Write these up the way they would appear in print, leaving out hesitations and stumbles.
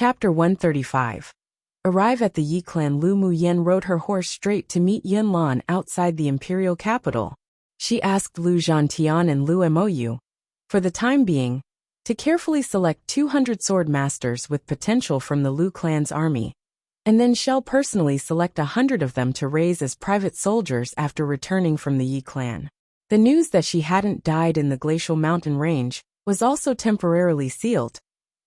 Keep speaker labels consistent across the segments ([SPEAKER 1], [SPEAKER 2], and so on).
[SPEAKER 1] Chapter 135. Arrive at the Yi clan. Lu Muyen rode her horse straight to meet Yunlan outside the imperial capital. She asked Lu Zhantian and Lu Mou, for the time being, to carefully select 200 sword masters with potential from the Lu clan's army, and then shall personally select 100 of them to raise as private soldiers after returning from the Yi clan. The news that she hadn't died in the glacial mountain range was also temporarily sealed,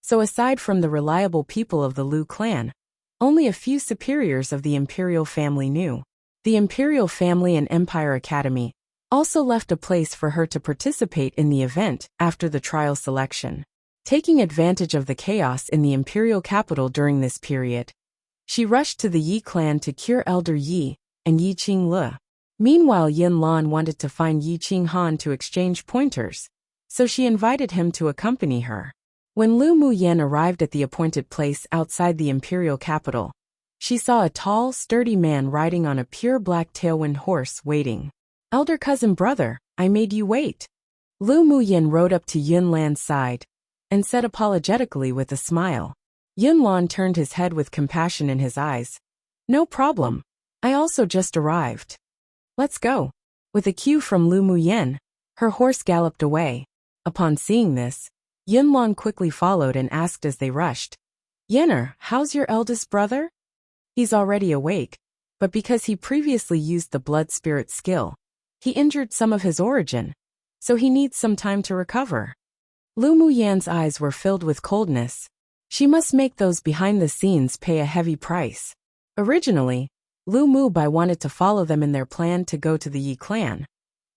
[SPEAKER 1] so aside from the reliable people of the Lu clan, only a few superiors of the Imperial family knew. The Imperial family and Empire Academy also left a place for her to participate in the event after the trial selection. Taking advantage of the chaos in the Imperial capital during this period, she rushed to the Yi clan to cure Elder Yi and Yi Qingli. Meanwhile, Yunlan wanted to find Yi Qinghan to exchange pointers, so she invited him to accompany her. When Lu Muyen arrived at the appointed place outside the imperial capital, she saw a tall, sturdy man riding on a pure black tailwind horse waiting. "Elder cousin brother, I made you wait." Lu Muyen rode up to Yunlan's side and said apologetically with a smile. Yunlan turned his head with compassion in his eyes. "No problem. I also just arrived. Let's go." With a cue from Lu Muyen, her horse galloped away. Upon seeing this, Yunlan quickly followed and asked as they rushed, "Yenner, how's your eldest brother?" "He's already awake, but because he previously used the blood spirit skill, he injured some of his origin, so he needs some time to recover." Lu Muyen's eyes were filled with coldness. She must make those behind the scenes pay a heavy price. Originally, Lu Mubai wanted to follow them in their plan to go to the Yi clan,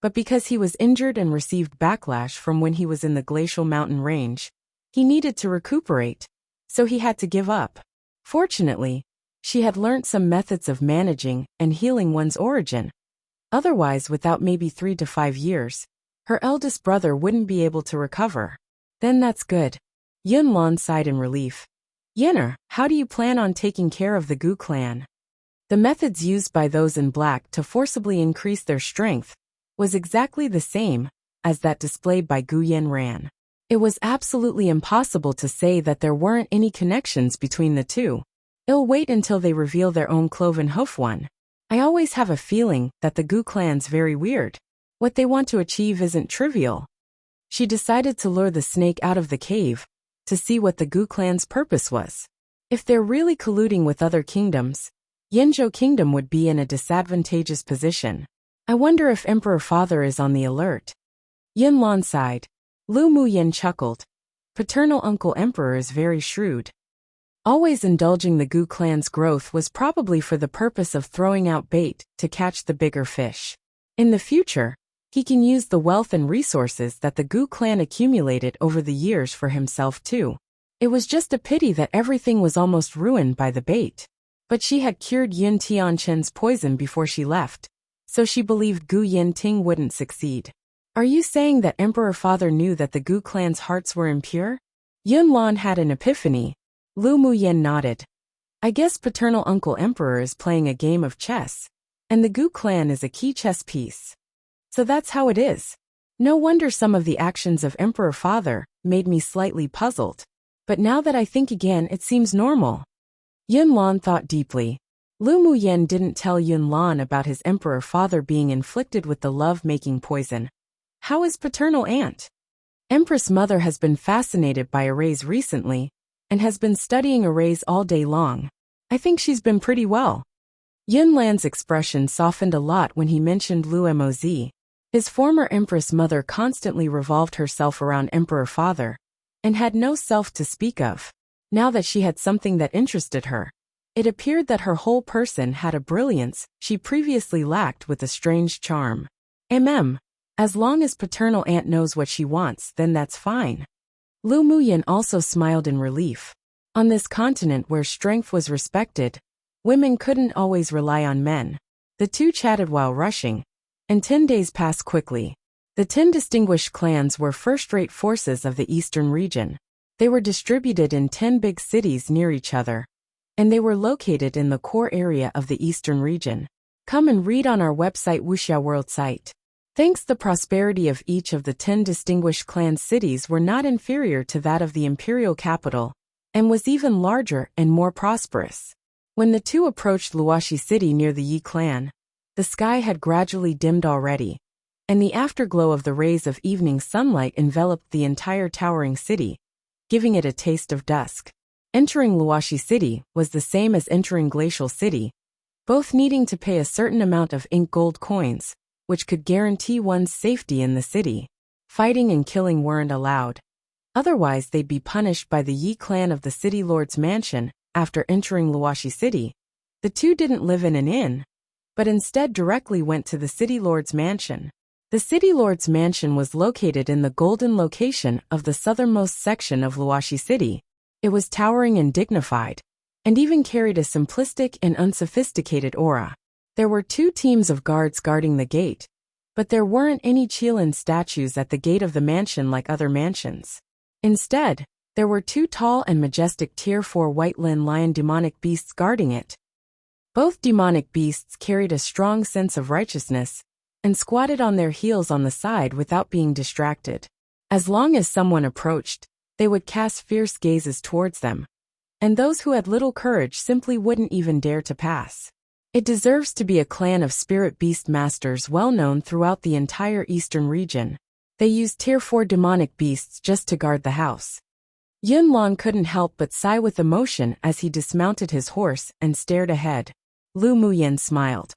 [SPEAKER 1] but because he was injured and received backlash from when he was in the glacial mountain range, he needed to recuperate, so he had to give up. Fortunately, she had learnt some methods of managing and healing one's origin. Otherwise, without maybe 3 to 5 years, her eldest brother wouldn't be able to recover. "Then that's good." Yunlan sighed in relief. "Yenner, how do you plan on taking care of the Gu clan?" The methods used by those in black to forcibly increase their strength was exactly the same as that displayed by Gu Yanran. It was absolutely impossible to say that there weren't any connections between the two. "I'll wait until they reveal their own cloven hoof one. I always have a feeling that the Gu clan's very weird. What they want to achieve isn't trivial." She decided to lure the snake out of the cave to see what the Gu clan's purpose was. If they're really colluding with other kingdoms, Yanzhou Kingdom would be in a disadvantageous position. I wonder if Emperor Father is on the alert. Yunlan sighed. Lu Muyen chuckled. Paternal Uncle Emperor is very shrewd. Always indulging the Gu clan's growth was probably for the purpose of throwing out bait to catch the bigger fish. In the future, he can use the wealth and resources that the Gu clan accumulated over the years for himself too. It was just a pity that everything was almost ruined by the bait. But she had cured Yun Tianqin's poison before she left, so she believed Gu Yinting wouldn't succeed. "Are you saying that Emperor Father knew that the Gu clan's hearts were impure?" Yunlan had an epiphany. Lu Muyen nodded. "I guess Paternal Uncle Emperor is playing a game of chess, and the Gu clan is a key chess piece. So that's how it is. No wonder some of the actions of Emperor Father made me slightly puzzled. But now that I think again, it seems normal." Yunlan thought deeply. Lu Muyen didn't tell Yunlan about his Emperor Father being inflicted with the love-making poison. How is paternal aunt? Empress Mother has been fascinated by arrays recently, and has been studying arrays all day long. I think she's been pretty well. Yunlan's expression softened a lot when he mentioned Lu Moz. His former Empress Mother constantly revolved herself around Emperor Father, and had no self to speak of. Now that she had something that interested her, it appeared that her whole person had a brilliance she previously lacked with a strange charm. As long as paternal aunt knows what she wants, then that's fine. Lu Muyen also smiled in relief. On this continent where strength was respected, women couldn't always rely on men. The two chatted while rushing, and 10 days passed quickly. The 10 distinguished clans were first-rate forces of the eastern region. They were distributed in 10 big cities near each other, and they were located in the core area of the eastern region. Come and read on our website Wuxia World site. Thanks, the prosperity of each of the 10 distinguished clan cities were not inferior to that of the imperial capital, and was even larger and more prosperous. When the two approached Luoshi City near the Yi clan, the sky had gradually dimmed already, and the afterglow of the rays of evening sunlight enveloped the entire towering city, giving it a taste of dusk. Entering Luoshi City was the same as entering Glacial City, both needing to pay a certain amount of ink gold coins, which could guarantee one's safety in the city. Fighting and killing weren't allowed. Otherwise they'd be punished by the Yi clan of the city lord's mansion. After entering Luoshi City, the two didn't live in an inn, but instead directly went to the city lord's mansion. The city lord's mansion was located in the golden location of the southernmost section of Luoshi City. It was towering and dignified, and even carried a simplistic and unsophisticated aura. There were 2 teams of guards guarding the gate, but there weren't any Qilin statues at the gate of the mansion like other mansions. Instead, there were 2 tall and majestic Tier 4 white Lin lion demonic beasts guarding it. Both demonic beasts carried a strong sense of righteousness and squatted on their heels on the side without being distracted. As long as someone approached, they would cast fierce gazes towards them, and those who had little courage simply wouldn't even dare to pass. It deserves to be a clan of spirit beast masters well known throughout the entire eastern region. They used Tier 4 demonic beasts just to guard the house. Yunlong couldn't help but sigh with emotion as he dismounted his horse and stared ahead. Lu Muyen smiled.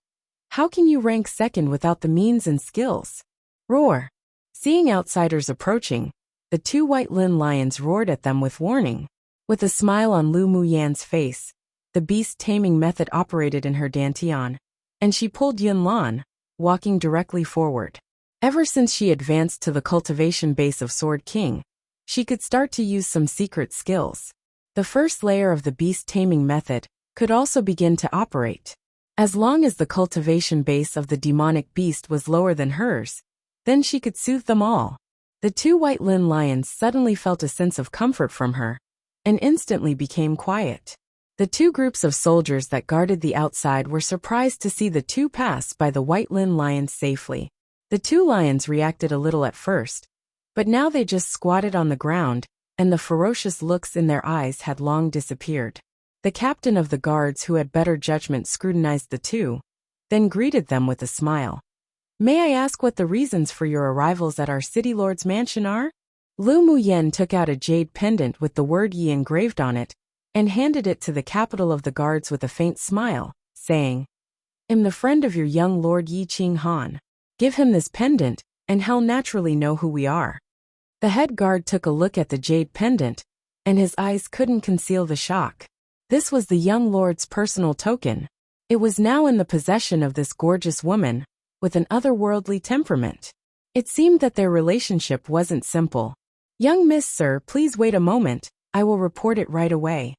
[SPEAKER 1] How can you rank second without the means and skills? Roar. Seeing outsiders approaching, the 2 white Lin lions roared at them with warning. With a smile on Lu Muyan's face, the beast taming method operated in her dantian, and she pulled Yunlan, walking directly forward. Ever since she advanced to the cultivation base of Sword King, she could start to use some secret skills. The first layer of the beast taming method could also begin to operate. As long as the cultivation base of the demonic beast was lower than hers, then she could soothe them all. The 2 white Lin lions suddenly felt a sense of comfort from her, and instantly became quiet. The 2 groups of soldiers that guarded the outside were surprised to see the 2 pass by the white Lin lions safely. The 2 lions reacted a little at first, but now they just squatted on the ground, and the ferocious looks in their eyes had long disappeared. The captain of the guards, who had better judgment, scrutinized the 2, then greeted them with a smile. May I ask what the reasons for your arrivals at our city lord's mansion are? Lu Muyen took out a jade pendant with the word Yi engraved on it, and handed it to the capital of the guards with a faint smile, saying, I'm the friend of your young lord Yi Qing Han. Give him this pendant, and he'll naturally know who we are. The head guard took a look at the jade pendant, and his eyes couldn't conceal the shock. This was the young lord's personal token. It was now in the possession of this gorgeous woman, with an otherworldly temperament. It seemed that their relationship wasn't simple. Young miss, sir, please wait a moment, I will report it right away.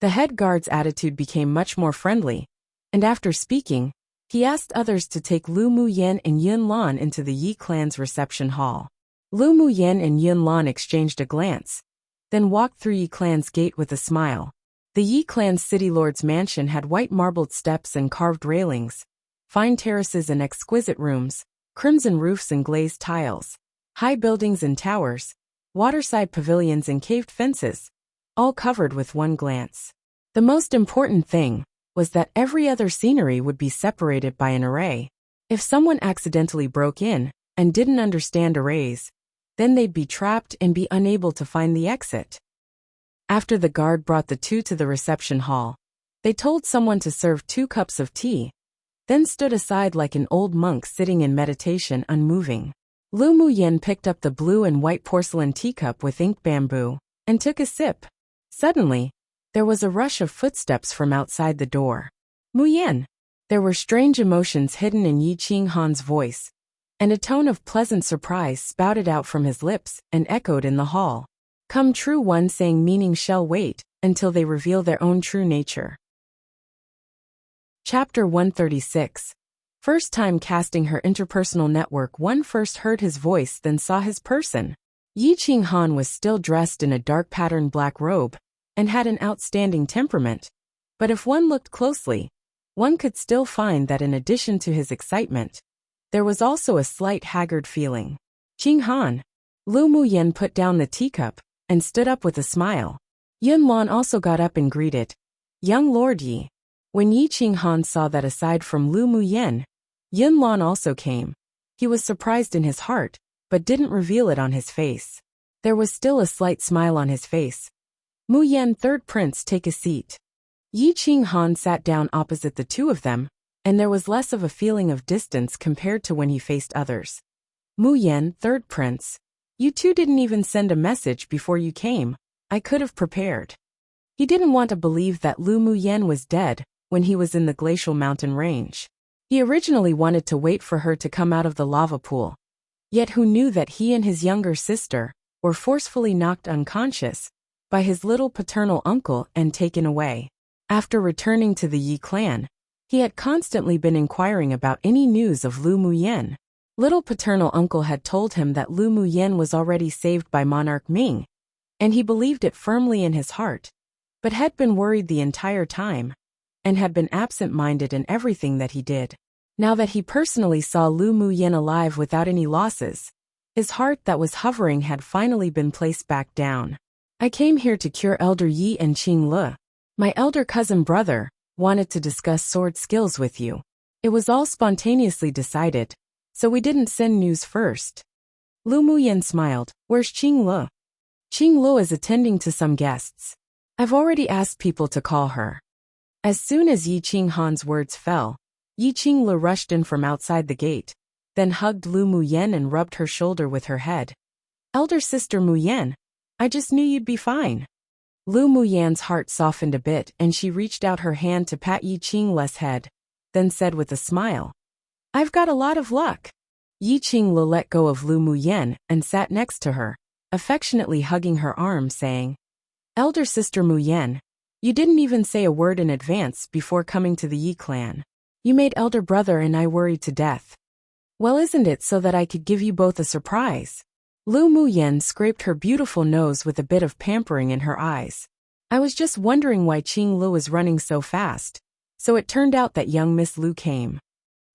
[SPEAKER 1] The head guard's attitude became much more friendly, and after speaking, he asked others to take Lu Muyen and Yunlan into the Yi clan's reception hall. Lu Muyen and Yunlan exchanged a glance, then walked through Yi clan's gate with a smile. The Yi clan's city lord's mansion had white marbled steps and carved railings, fine terraces and exquisite rooms, crimson roofs and glazed tiles, high buildings and towers, waterside pavilions and caved fences, all covered with one glance. The most important thing was that every other scenery would be separated by an array. If someone accidentally broke in and didn't understand arrays, then they'd be trapped and be unable to find the exit. After the guard brought the 2 to the reception hall, they told someone to serve 2 cups of tea, then stood aside like an old monk sitting in meditation, unmoving. Lu Muyen picked up the blue and white porcelain teacup with ink bamboo and took a sip. Suddenly, there was a rush of footsteps from outside the door. Muyen! There were strange emotions hidden in Yi Qing Han's voice, and a tone of pleasant surprise spouted out from his lips and echoed in the hall. Come true, one saying meaning shall wait until they reveal their own true nature. Chapter 136. First time casting her interpersonal network, one first heard his voice, then saw his person. Yi Qing Han was still dressed in a dark patterned black robe, and had an outstanding temperament, but if one looked closely, one could still find that in addition to his excitement, there was also a slight haggard feeling. Qing Han. Lu Muyen put down the teacup and stood up with a smile. Yunlan also got up and greeted, "Young Lord Yi." When Yi Qinghan saw that aside from Lu Muyen, Yunlan also came, he was surprised in his heart, but didn't reveal it on his face. There was still a slight smile on his face. "Muyen, third prince, take a seat." Yi Qinghan sat down opposite the two of them, and there was less of a feeling of distance compared to when he faced others. "Muyen, third prince, you two didn't even send a message before you came. I could have prepared." He didn't want to believe that Lu Muyen was dead when he was in the glacial mountain range. He originally wanted to wait for her to come out of the lava pool. Yet who knew that he and his younger sister were forcefully knocked unconscious by his little paternal uncle and taken away. After returning to the Yi clan, he had constantly been inquiring about any news of Lu Muyen. Little paternal uncle had told him that Lu Muyen was already saved by Monarch Ming, and he believed it firmly in his heart, but had been worried the entire time, and had been absent-minded in everything that he did. Now that he personally saw Lu Muyen alive without any losses, his heart that was hovering had finally been placed back down. "I came here to cure Elder Yi and Qing Le. My elder cousin brother wanted to discuss sword skills with you. It was all spontaneously decided, so we didn't send news first." Lu Muyen smiled. "Where's Qing Le?" "Qing Le is attending to some guests. I've already asked people to call her." As soon as Yi Qinghan's words fell, Yi Qinglu rushed in from outside the gate, then hugged Lu Muyen and rubbed her shoulder with her head. "Elder sister Muyen, I just knew you'd be fine." Lu Muyen's heart softened a bit and she reached out her hand to pat Yi Qinglu's head, then said with a smile, "I've got a lot of luck." Yi Qinglu let go of Lu Muyen and sat next to her, affectionately hugging her arm, saying, "Elder sister Muyen, you didn't even say a word in advance before coming to the Yi clan. You made elder brother and I worried to death. Well, isn't it so that I could give you both a surprise?" Lu Muyen scraped her beautiful nose with a bit of pampering in her eyes. "I was just wondering why Qing Lu was running so fast, so it turned out that young Miss Lu came."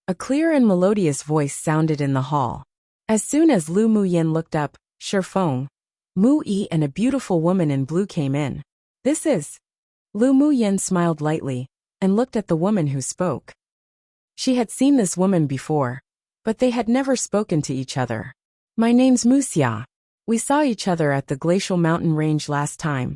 [SPEAKER 1] A clear and melodious voice sounded in the hall. As soon as Lu Muyen looked up, Shifeng, Mu Yi and a beautiful woman in blue came in. "This is..." Lu Muyen smiled lightly and looked at the woman who spoke. She had seen this woman before, but they had never spoken to each other. "My name's Muxia. We saw each other at the glacial mountain range last time."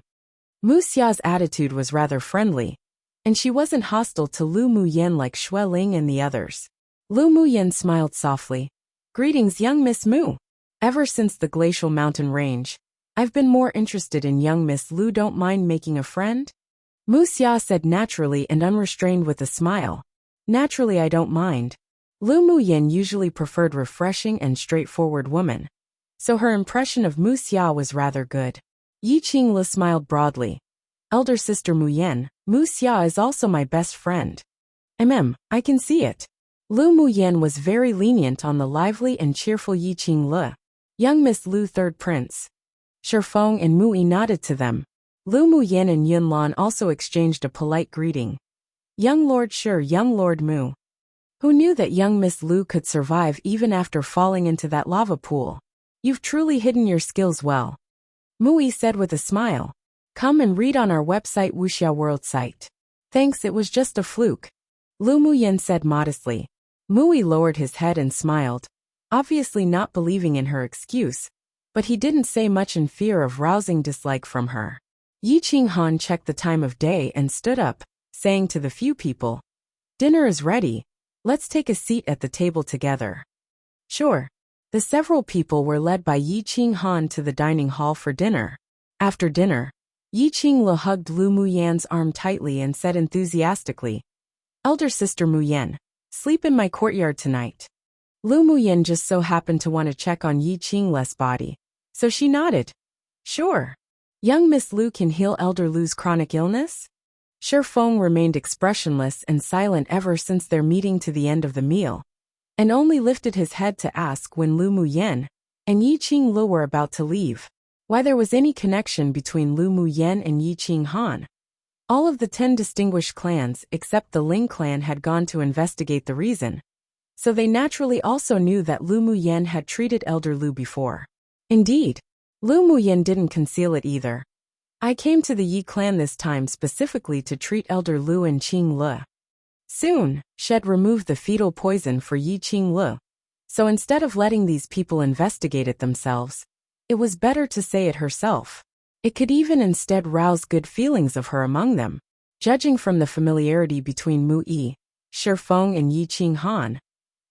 [SPEAKER 1] Muxia's attitude was rather friendly, and she wasn't hostile to Lu Muyen like Xue Ling and the others. Lu Muyen smiled softly. "Greetings, young Miss Mu. Ever since the glacial mountain range, I've been more interested in young Miss Lu. Don't mind making a friend?" Muxia said naturally and unrestrained with a smile. "Naturally, I don't mind." Lu Muyen usually preferred refreshing and straightforward women, so her impression of Muxia was rather good. Yi Qinglu smiled broadly. "Elder sister Muyen, Muxia is also my best friend." I can see it." Lu Muyen was very lenient on the lively and cheerful Yi Qinglu. "Young Miss Lu, third prince." Shifeng and Mu Yi nodded to them. Lu Muyen and Yunlan also exchanged a polite greeting. "Young Lord Shi, young Lord Mu. Who knew that young Miss Lu could survive even after falling into that lava pool? You've truly hidden your skills well." Mu Yi said with a smile. "Come and read on our website, Wuxia World site." "Thanks, it was just a fluke," Lu Muyen said modestly. Mu Yi lowered his head and smiled, obviously not believing in her excuse, but he didn't say much in fear of rousing dislike from her. Yi Qinghan checked the time of day and stood up, saying to the few people, "Dinner is ready. Let's take a seat at the table together." Sure. The several people were led by Yi Qinghan to the dining hall for dinner. After dinner, Yi Qinglu hugged Lu Muyen's arm tightly and said enthusiastically, "Elder sister Muyen, sleep in my courtyard tonight." Lu Muyen just so happened to want to check on Yi Qinglu's body, so she nodded. "Sure. Young Miss Lu can heal Elder Lu's chronic illness?" Shifeng remained expressionless and silent ever since their meeting to the end of the meal, and only lifted his head to ask when Lu Muyen and Yi Qinglu were about to leave, why there was any connection between Lu Muyen and Yi Qinghan. All of the 10 distinguished clans except the Ling clan had gone to investigate the reason, so they naturally also knew that Lu Muyen had treated Elder Lu before. Indeed, Lu Muyen didn't conceal it either. I came to the Yi clan this time specifically to treat Elder Lu and Qing Le. Soon, Shed removed the fetal poison for Yi Qing Le. So instead of letting these people investigate it themselves, it was better to say it herself. It could even instead rouse good feelings of her among them. Judging from the familiarity between Mu Yi, Shi Feng and Yi Qing Han,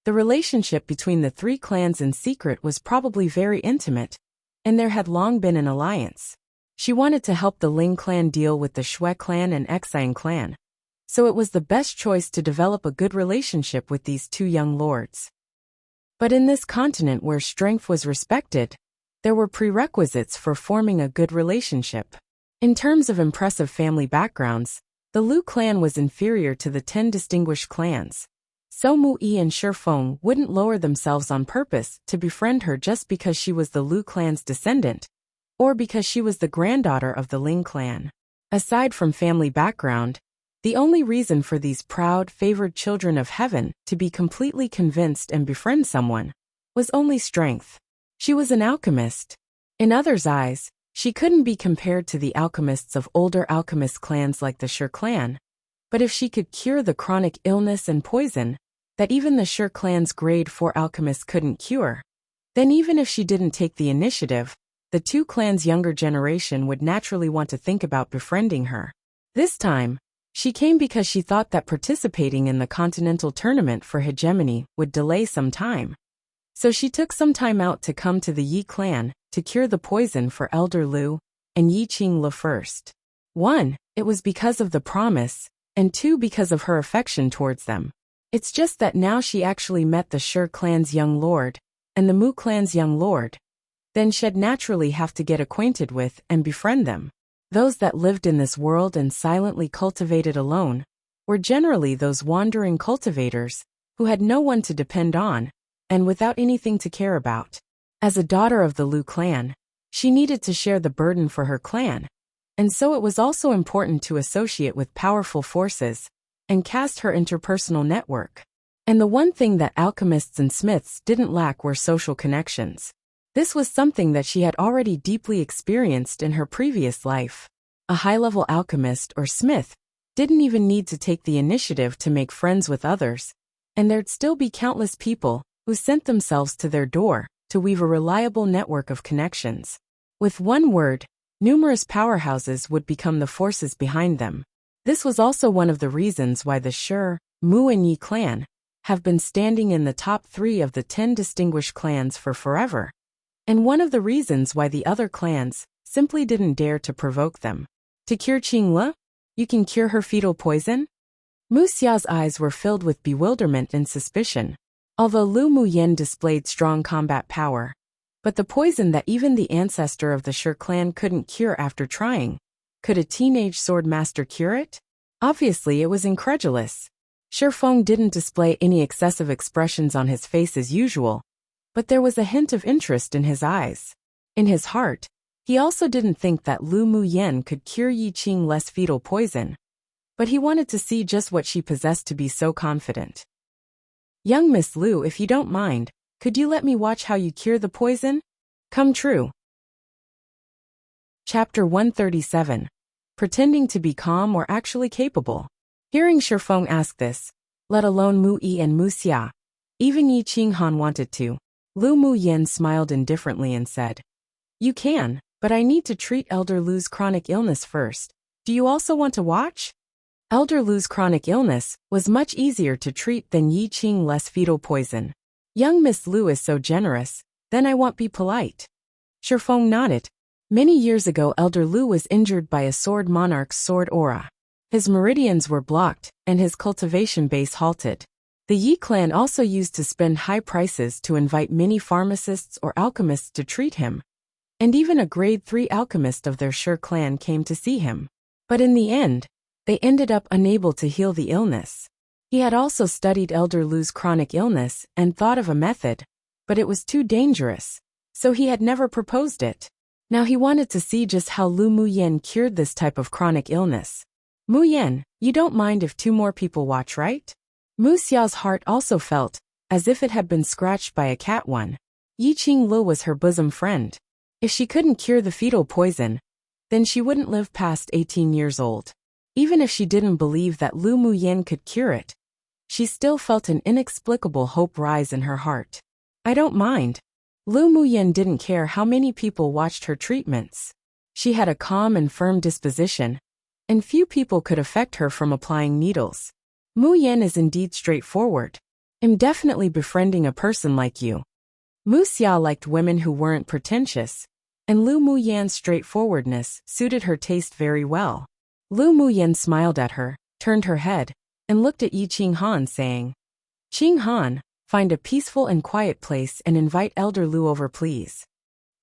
[SPEAKER 1] the relationship between the three clans in secret was probably very intimate, and there had long been an alliance. She wanted to help the Ling clan deal with the Shui clan and Xiang clan, so it was the best choice to develop a good relationship with these two young lords. But in this continent where strength was respected, there were prerequisites for forming a good relationship. In terms of impressive family backgrounds, the Lu clan was inferior to the 10 distinguished clans. So Mu Yi and Shi Feng wouldn't lower themselves on purpose to befriend her just because she was the Lu clan's descendant, or because she was the granddaughter of the Ling clan. Aside from family background, the only reason for these proud, favored children of heaven to be completely convinced and befriend someone was only strength. She was an alchemist. In others' eyes, she couldn't be compared to the alchemists of older alchemist clans like the Shi clan, but if she could cure the chronic illness and poison that even the Shi clan's grade 4 alchemists couldn't cure, then even if she didn't take the initiative, the two clans' younger generation would naturally want to think about befriending her. This time, she came because she thought that participating in the continental tournament for hegemony would delay some time. So she took some time out to come to the Yi clan to cure the poison for Elder Lu and Yi Qing Le first. 1, it was because of the promise, and 2, because of her affection towards them. It's just that now she actually met the Shi clan's young lord and the Mu clan's young lord. Then she'd naturally have to get acquainted with and befriend them. Those that lived in this world and silently cultivated alone were generally those wandering cultivators who had no one to depend on and without anything to care about. As a daughter of the Lu clan, she needed to share the burden for her clan, and so it was also important to associate with powerful forces and cast her interpersonal network. And the one thing that alchemists and smiths didn't lack were social connections. This was something that she had already deeply experienced in her previous life. A high-level alchemist or smith didn't even need to take the initiative to make friends with others, and there'd still be countless people who sent themselves to their door to weave a reliable network of connections. With one word, numerous powerhouses would become the forces behind them. This was also one of the reasons why the Shi, Mu and Yi clan have been standing in the top 3 of the 10 distinguished clans for forever. And one of the reasons why the other clans simply didn't dare to provoke them. To cure Qing Le? You can cure her fetal poison? Mu Xia's eyes were filled with bewilderment and suspicion. Although Lu Muyen displayed strong combat power, but the poison that even the ancestor of the Shi clan couldn't cure after trying, could a teenage sword master cure it? Obviously it was incredulous. Shi Feng didn't display any excessive expressions on his face as usual, but there was a hint of interest in his eyes. In his heart, he also didn't think that Lu Muyen could cure Yi Qing Le's fetal poison, but he wanted to see just what she possessed to be so confident. Young Miss Lu, if you don't mind, could you let me watch how you cure the poison? Come true. Chapter 137. Pretending to be calm or actually capable. Hearing Shi Feng ask this, let alone Mu Yi and Mu Xia, even Yi Qing Han wanted to. Lu Muyen smiled indifferently and said, You can, but I need to treat Elder Lu's chronic illness first. Do you also want to watch? Elder Lu's chronic illness was much easier to treat than Yi Qing Le's fetal poison. Young Miss Lu is so generous, then I won't be polite. Shi Feng nodded. Many years ago Elder Lu was injured by a sword monarch's sword aura. His meridians were blocked, and his cultivation base halted. The Yi clan also used to spend high prices to invite many pharmacists or alchemists to treat him, and even a grade 3 alchemist of their Shi clan came to see him. But in the end, they ended up unable to heal the illness. He had also studied Elder Lu's chronic illness and thought of a method, but it was too dangerous, so he had never proposed it. Now he wanted to see just how Lu Muyen cured this type of chronic illness. Muyen, you don't mind if 2 more people watch, right? Mu Xiao's heart also felt as if it had been scratched by a cat one. Yi Qing Le was her bosom friend. If she couldn't cure the fetal poison, then she wouldn't live past 18 years old. Even if she didn't believe that Lu Muyin could cure it, she still felt an inexplicable hope rise in her heart. I don't mind. Lu Muyin didn't care how many people watched her treatments. She had a calm and firm disposition, and few people could affect her from applying needles. Muyin is indeed straightforward. I'm definitely befriending a person like you. Mu Xia liked women who weren't pretentious, and Lu Muyin's straightforwardness suited her taste very well. Lu Muyin smiled at her, turned her head, and looked at Yi Qinghan saying, Qinghan, find a peaceful and quiet place and invite Elder Lu over please.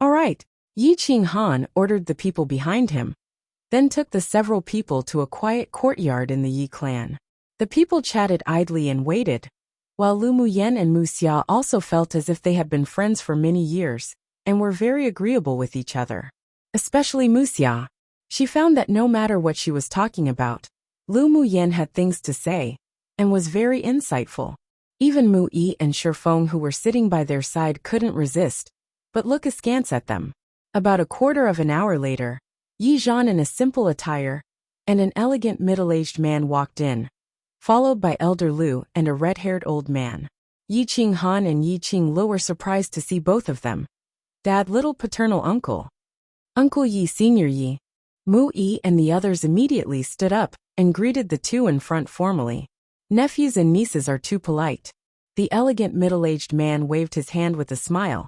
[SPEAKER 1] All right, Yi Qinghan ordered the people behind him, then took the several people to a quiet courtyard in the Yi clan. The people chatted idly and waited, while Lu Muyin and Mu Xia also felt as if they had been friends for many years, and were very agreeable with each other. Especially Mu Xia. She found that no matter what she was talking about, Lu Muyin had things to say, and was very insightful. Even Mu Yi and Shifeng who were sitting by their side couldn't resist, but look askance at them. About a quarter of an hour later, Yi Zhan in a simple attire, and an elegant middle-aged man walked in, followed by Elder Lu and a red-haired old man. Yi Qinghan and Yi Qinglu were surprised to see both of them. Dad, little paternal uncle. Uncle Yi, Senior Yi. Mu Yi and the others immediately stood up and greeted the two in front formally. Nephews and nieces are too polite. The elegant middle-aged man waved his hand with a smile,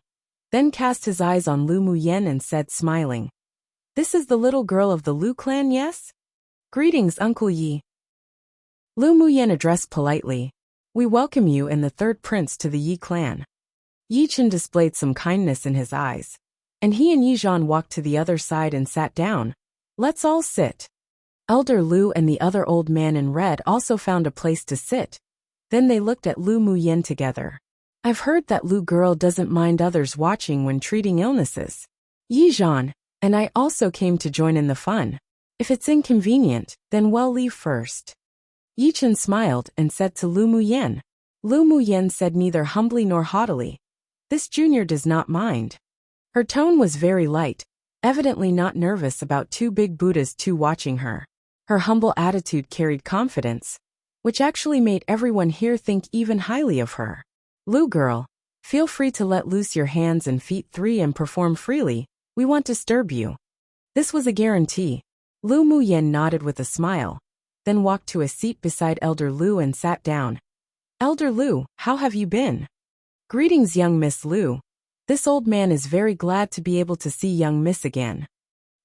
[SPEAKER 1] then cast his eyes on Lu Muyin and said smiling, This is the little girl of the Lu clan, yes? Greetings, Uncle Yi. Lu Muyin addressed politely, We welcome you and the third prince to the Yi clan. Yi Chen displayed some kindness in his eyes, and he and Yi Zhan walked to the other side and sat down. Let's all sit. Elder Lu and the other old man in red also found a place to sit. Then they looked at Lu Muyin together. I've heard that Lu girl doesn't mind others watching when treating illnesses. Yi Zhan and I also came to join in the fun. If it's inconvenient, then we'll leave first. Yi Chen smiled and said to Lu Muyin. Lu Muyin said neither humbly nor haughtily, This junior does not mind. Her tone was very light, evidently not nervous about two big Buddhas too watching her. Her humble attitude carried confidence, which actually made everyone here think even highly of her. Lu girl, feel free to let loose your hands and feet free and perform freely, we won't disturb you. This was a guarantee. Lu Muyin nodded with a smile, then walked to a seat beside Elder Lu and sat down. Elder Lu, how have you been? Greetings, young Miss Lu. This old man is very glad to be able to see young Miss again.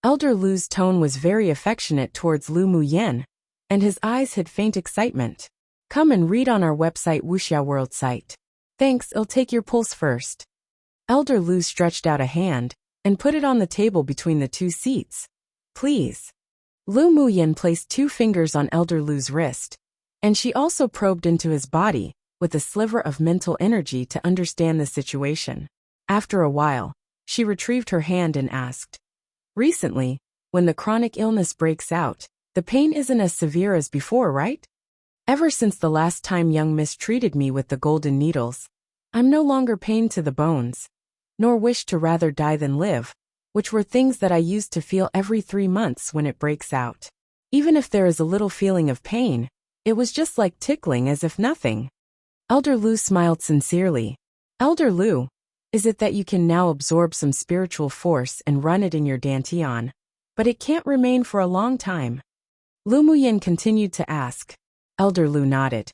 [SPEAKER 1] Elder Lu's tone was very affectionate towards Lu Muyin, and his eyes had faint excitement. Come and read on our website Wuxia World site. Thanks, I'll take your pulse first. Elder Lu stretched out a hand and put it on the table between the two seats. Please. Lu Muyin placed 2 fingers on Elder Lu's wrist, and she also probed into his body with a sliver of mental energy to understand the situation. After a while, she retrieved her hand and asked, Recently, when the chronic illness breaks out, the pain isn't as severe as before, right? Ever since the last time young Miss treated me with the golden needles, I'm no longer pained to the bones, nor wish to rather die than live, which were things that I used to feel every 3 months when it breaks out. Even if there is a little feeling of pain, it was just like tickling as if nothing. Elder Lu smiled sincerely. Elder Lu, is it that you can now absorb some spiritual force and run it in your dantian? But it can't remain for a long time. Lu Muyin continued to ask. Elder Lu nodded.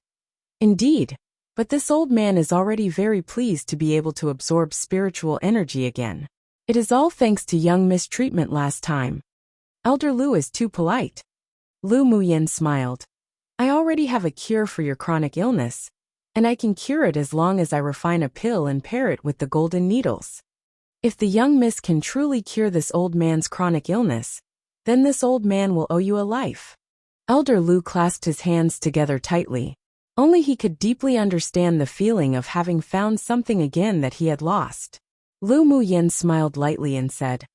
[SPEAKER 1] Indeed, but this old man is already very pleased to be able to absorb spiritual energy again. It is all thanks to young Miss treatment last time. Elder Lu is too polite. Lu Muyin smiled. I already have a cure for your chronic illness, and I can cure it as long as I refine a pill and pair it with the golden needles. If the young Miss can truly cure this old man's chronic illness, then this old man will owe you a life. Elder Lu clasped his hands together tightly. Only he could deeply understand the feeling of having found something again that he had lost. Lu Muyin smiled lightly and said,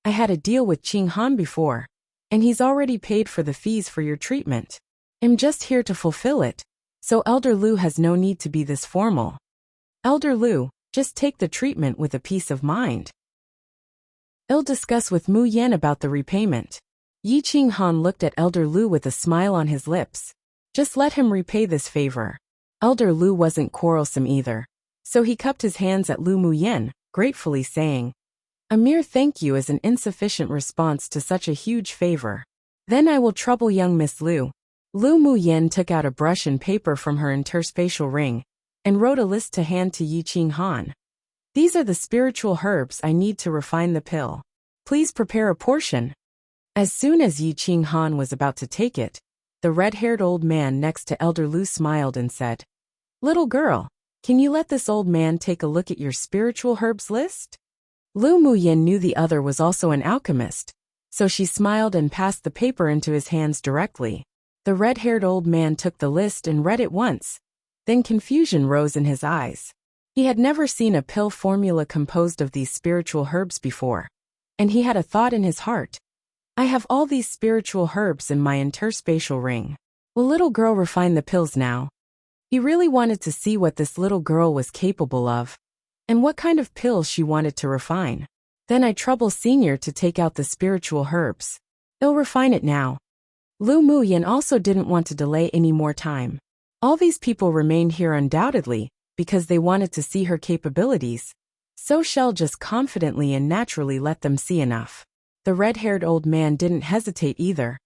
[SPEAKER 1] I had a deal with Qinghan before, and he's already paid for the fees for your treatment. I'm just here to fulfill it, so Elder Lu has no need to be this formal. Elder Lu, just take the treatment with a peace of mind. I'll discuss with Mu Yan about the repayment. Yi Qinghan looked at Elder Lu with a smile on his lips. Just let him repay this favor. Elder Lu wasn't quarrelsome either, so he cupped his hands at Lu Muyen, gratefully saying, "A mere thank you is an insufficient response to such a huge favor. Then I will trouble young Miss Lu." Lu Muyen took out a brush and paper from her interspatial ring and wrote a list to hand to Yi Qinghan. "These are the spiritual herbs I need to refine the pill. Please prepare a portion." As soon as Yi Qinghan was about to take it, the red-haired old man next to Elder Lu smiled and said, "Little girl, can you let this old man take a look at your spiritual herbs list?" Lu Muyen knew the other was also an alchemist, so she smiled and passed the paper into his hands directly. The red-haired old man took the list and read it once. Then confusion rose in his eyes. He had never seen a pill formula composed of these spiritual herbs before, and he had a thought in his heart. "I have all these spiritual herbs in my interspatial ring. Will little girl refine the pills now?" He really wanted to see what this little girl was capable of, and what kind of pills she wanted to refine. "Then I trouble Senior to take out the spiritual herbs. He'll refine it now." Lu Muyen also didn't want to delay any more time. All these people remained here undoubtedly because they wanted to see her capabilities, so she'll just confidently and naturally let them see enough. The red-haired old man didn't hesitate either.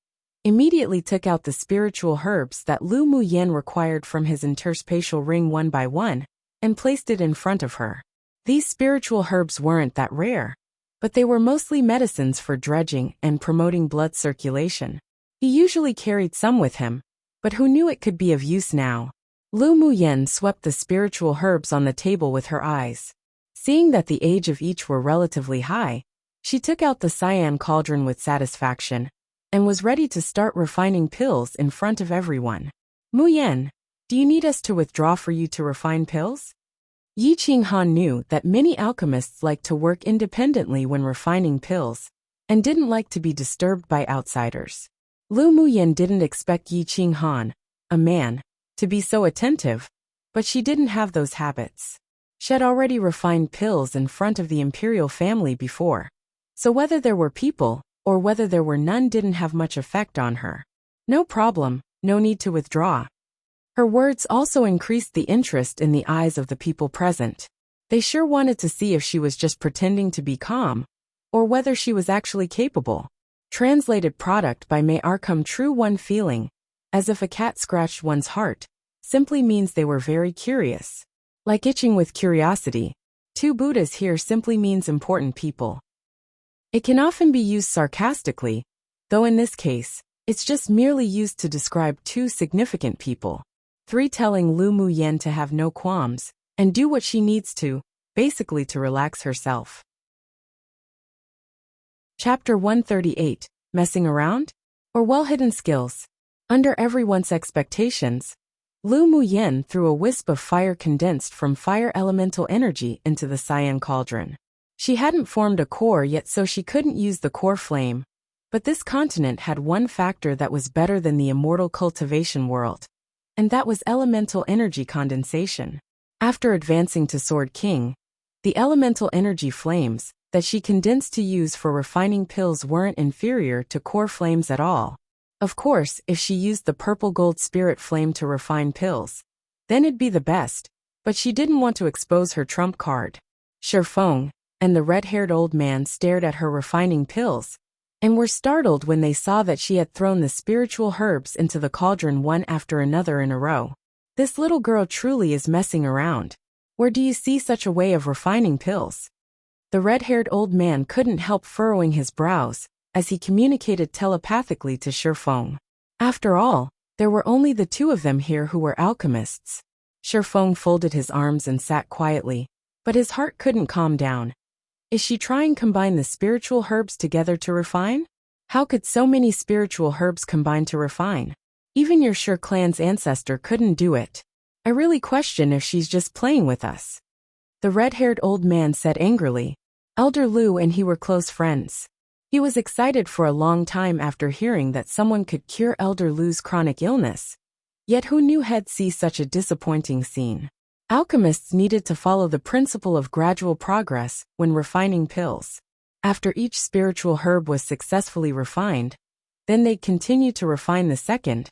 [SPEAKER 1] Immediately took out the spiritual herbs that Lu Muyen required from his interspatial ring one by one, and placed it in front of her. These spiritual herbs weren't that rare, but they were mostly medicines for dredging and promoting blood circulation. He usually carried some with him, but who knew it could be of use now? Lu Muyen swept the spiritual herbs on the table with her eyes. Seeing that the age of each were relatively high, she took out the cyan cauldron with satisfaction, and was ready to start refining pills in front of everyone. "Muyen, do you need us to withdraw for you to refine pills?" Yi Qinghan knew that many alchemists like to work independently when refining pills, and didn't like to be disturbed by outsiders. Lu Muyen didn't expect Yi Qinghan, a man, to be so attentive, but she didn't have those habits. She had already refined pills in front of the Imperial family before, so whether there were people or whether there were none didn't have much effect on her. "No problem, no need to withdraw." Her words also increased the interest in the eyes of the people present. They sure wanted to see if she was just pretending to be calm, or whether she was actually capable. Translated product by May Arcum True One feeling, as if a cat scratched one's heart, simply means they were very curious. Like itching with curiosity, two Buddhas here simply means important people. It can often be used sarcastically, though in this case, it's just merely used to describe two significant people. 3 telling Lu Muyen to have no qualms, and do what she needs to, basically to relax herself. Chapter 138, Messing Around? Or Well-Hidden Skills. Under everyone's expectations, Lu Muyen threw a wisp of fire condensed from fire elemental energy into the cyan cauldron. She hadn't formed a core yet, so she couldn't use the core flame, but this continent had one factor that was better than the immortal cultivation world, and that was elemental energy condensation. After advancing to Sword King, the elemental energy flames that she condensed to use for refining pills weren't inferior to core flames at all. Of course, if she used the purple gold spirit flame to refine pills, then it'd be the best, but she didn't want to expose her trump card. Shifeng and the red-haired old man stared at her refining pills, and were startled when they saw that she had thrown the spiritual herbs into the cauldron one after another in a row. This little girl truly is messing around. Where do you see such a way of refining pills? The red-haired old man couldn't help furrowing his brows as he communicated telepathically to Shifeng. After all, there were only the two of them here who were alchemists. Shifeng folded his arms and sat quietly, but his heart couldn't calm down. Is she trying to combine the spiritual herbs together to refine? How could so many spiritual herbs combine to refine? Even your Shur clan's ancestor couldn't do it. I really question if she's just playing with us. The red-haired old man said angrily. Elder Lu and he were close friends. He was excited for a long time after hearing that someone could cure Elder Lu's chronic illness. Yet who knew he'd see such a disappointing scene? Alchemists needed to follow the principle of gradual progress when refining pills. After each spiritual herb was successfully refined, then they'd continue to refine the second,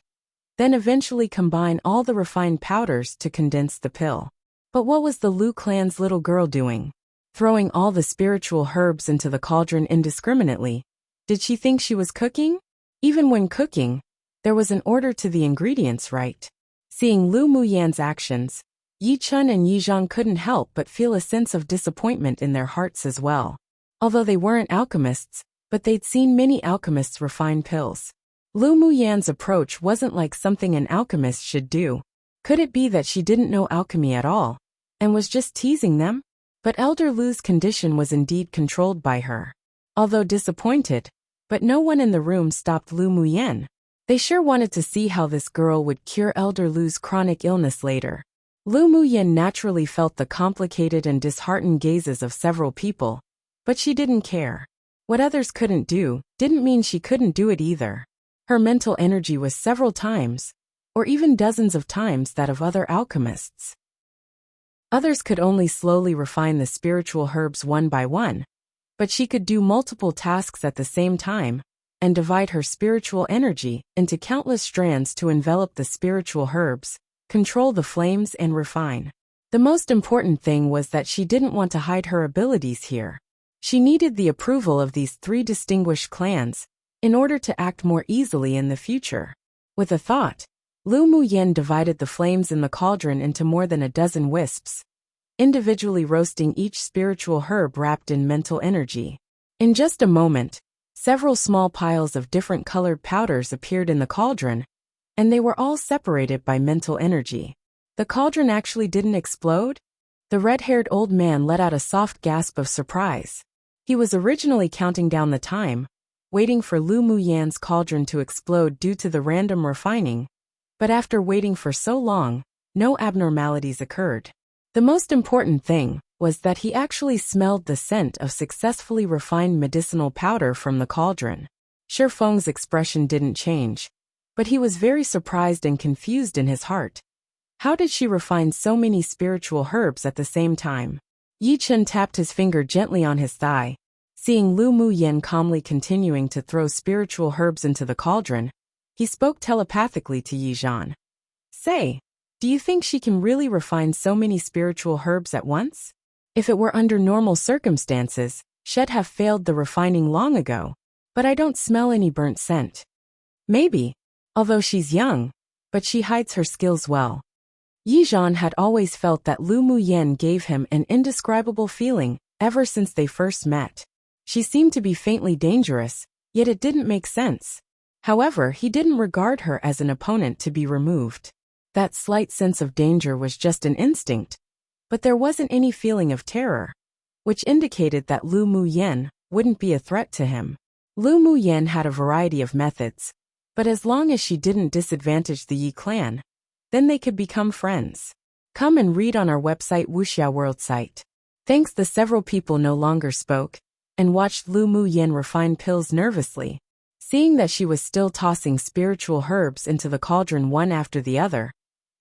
[SPEAKER 1] then eventually combine all the refined powders to condense the pill. But what was the Lu clan's little girl doing? Throwing all the spiritual herbs into the cauldron indiscriminately. Did she think she was cooking? Even when cooking, there was an order to the ingredients, right? Seeing Lu Muyan's actions, Yi Chun and Yi Zhang couldn't help but feel a sense of disappointment in their hearts as well. Although they weren't alchemists, but they'd seen many alchemists refine pills. Lu Muyan's approach wasn't like something an alchemist should do. Could it be that she didn't know alchemy at all, and was just teasing them? But Elder Lu's condition was indeed controlled by her. Although disappointed, but no one in the room stopped Lu Muyan. They sure wanted to see how this girl would cure Elder Lu's chronic illness later. Lu Muyan naturally felt the complicated and disheartened gazes of several people, but she didn't care. What others couldn't do didn't mean she couldn't do it either. Her mental energy was several times, or even dozens of times that of other alchemists. Others could only slowly refine the spiritual herbs one by one, but she could do multiple tasks at the same time, and divide her spiritual energy into countless strands to envelop the spiritual herbs, control the flames and refine. The most important thing was that she didn't want to hide her abilities here. She needed the approval of these three distinguished clans in order to act more easily in the future. With a thought, Lu Muyan divided the flames in the cauldron into more than a dozen wisps, individually roasting each spiritual herb wrapped in mental energy. In just a moment, several small piles of different colored powders appeared in the cauldron, and they were all separated by mental energy. The cauldron actually didn't explode? The red-haired old man let out a soft gasp of surprise. He was originally counting down the time, waiting for Lu Muyan's cauldron to explode due to the random refining, but after waiting for so long, no abnormalities occurred. The most important thing was that he actually smelled the scent of successfully refined medicinal powder from the cauldron. Shifeng's expression didn't change, but he was very surprised and confused in his heart. How did she refine so many spiritual herbs at the same time? Yi Chun tapped his finger gently on his thigh. Seeing Lu Muyan calmly continuing to throw spiritual herbs into the cauldron, he spoke telepathically to Yi Zhang. Say, do you think she can really refine so many spiritual herbs at once? If it were under normal circumstances, she'd have failed the refining long ago, but I don't smell any burnt scent. Maybe, although she's young, but she hides her skills well. Yi Zhang had always felt that Lu Muyan gave him an indescribable feeling ever since they first met. She seemed to be faintly dangerous, yet it didn't make sense. However, he didn't regard her as an opponent to be removed. That slight sense of danger was just an instinct, but there wasn't any feeling of terror, which indicated that Lu Muyan wouldn't be a threat to him. Lu Muyan had a variety of methods, but as long as she didn't disadvantage the Yi clan, then they could become friends. Come and read on our website Wuxia World site. Thanks. The several people no longer spoke, and watched Lu Muyan refine pills nervously. Seeing that she was still tossing spiritual herbs into the cauldron one after the other,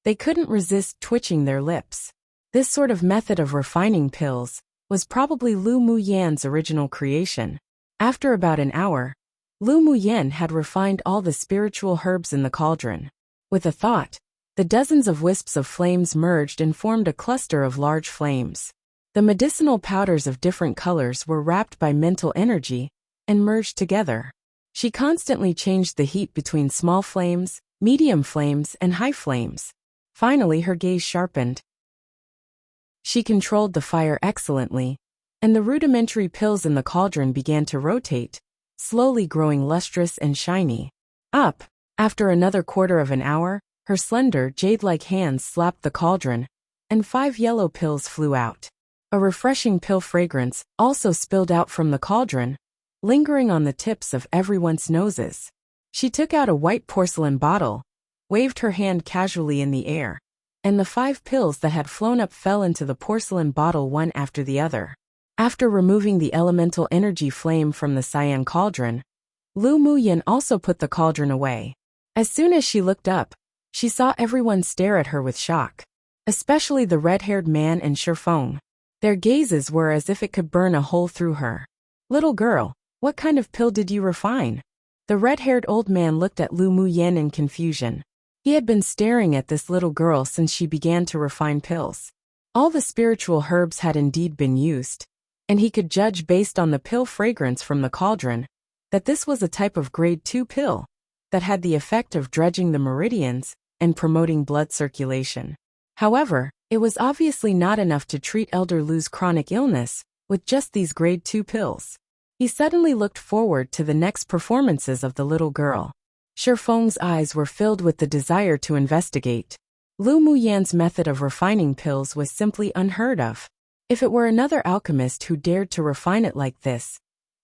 [SPEAKER 1] they couldn't resist twitching their lips. This sort of method of refining pills was probably Lu Muyan's original creation. After about an hour, Lu Muyan had refined all the spiritual herbs in the cauldron. With a thought, the dozens of wisps of flames merged and formed a cluster of large flames. The medicinal powders of different colors were wrapped by mental energy and merged together. She constantly changed the heat between small flames, medium flames, and high flames. Finally, her gaze sharpened. She controlled the fire excellently, and the rudimentary pills in the cauldron began to rotate, slowly growing lustrous and shiny. After another quarter of an hour, her slender, jade-like hands slapped the cauldron, and 5 yellow pills flew out. A refreshing pill fragrance also spilled out from the cauldron, lingering on the tips of everyone's noses. She took out a white porcelain bottle, waved her hand casually in the air, and the 5 pills that had flown up fell into the porcelain bottle one after the other. After removing the elemental energy flame from the cyan cauldron, Lu Muyan also put the cauldron away. As soon as she looked up, she saw everyone stare at her with shock, especially the red-haired man and Shifeng. Their gazes were as if it could burn a hole through her. Little girl, what kind of pill did you refine? The red-haired old man looked at Lu Muyen in confusion. He had been staring at this little girl since she began to refine pills. All the spiritual herbs had indeed been used, and he could judge based on the pill fragrance from the cauldron that this was a type of grade 2 pill that had the effect of dredging the meridians and promoting blood circulation. However, it was obviously not enough to treat Elder Lu's chronic illness with just these grade 2 pills. He suddenly looked forward to the next performances of the little girl. Shifeng's eyes were filled with the desire to investigate. Lu Muyan's method of refining pills was simply unheard of. If it were another alchemist who dared to refine it like this,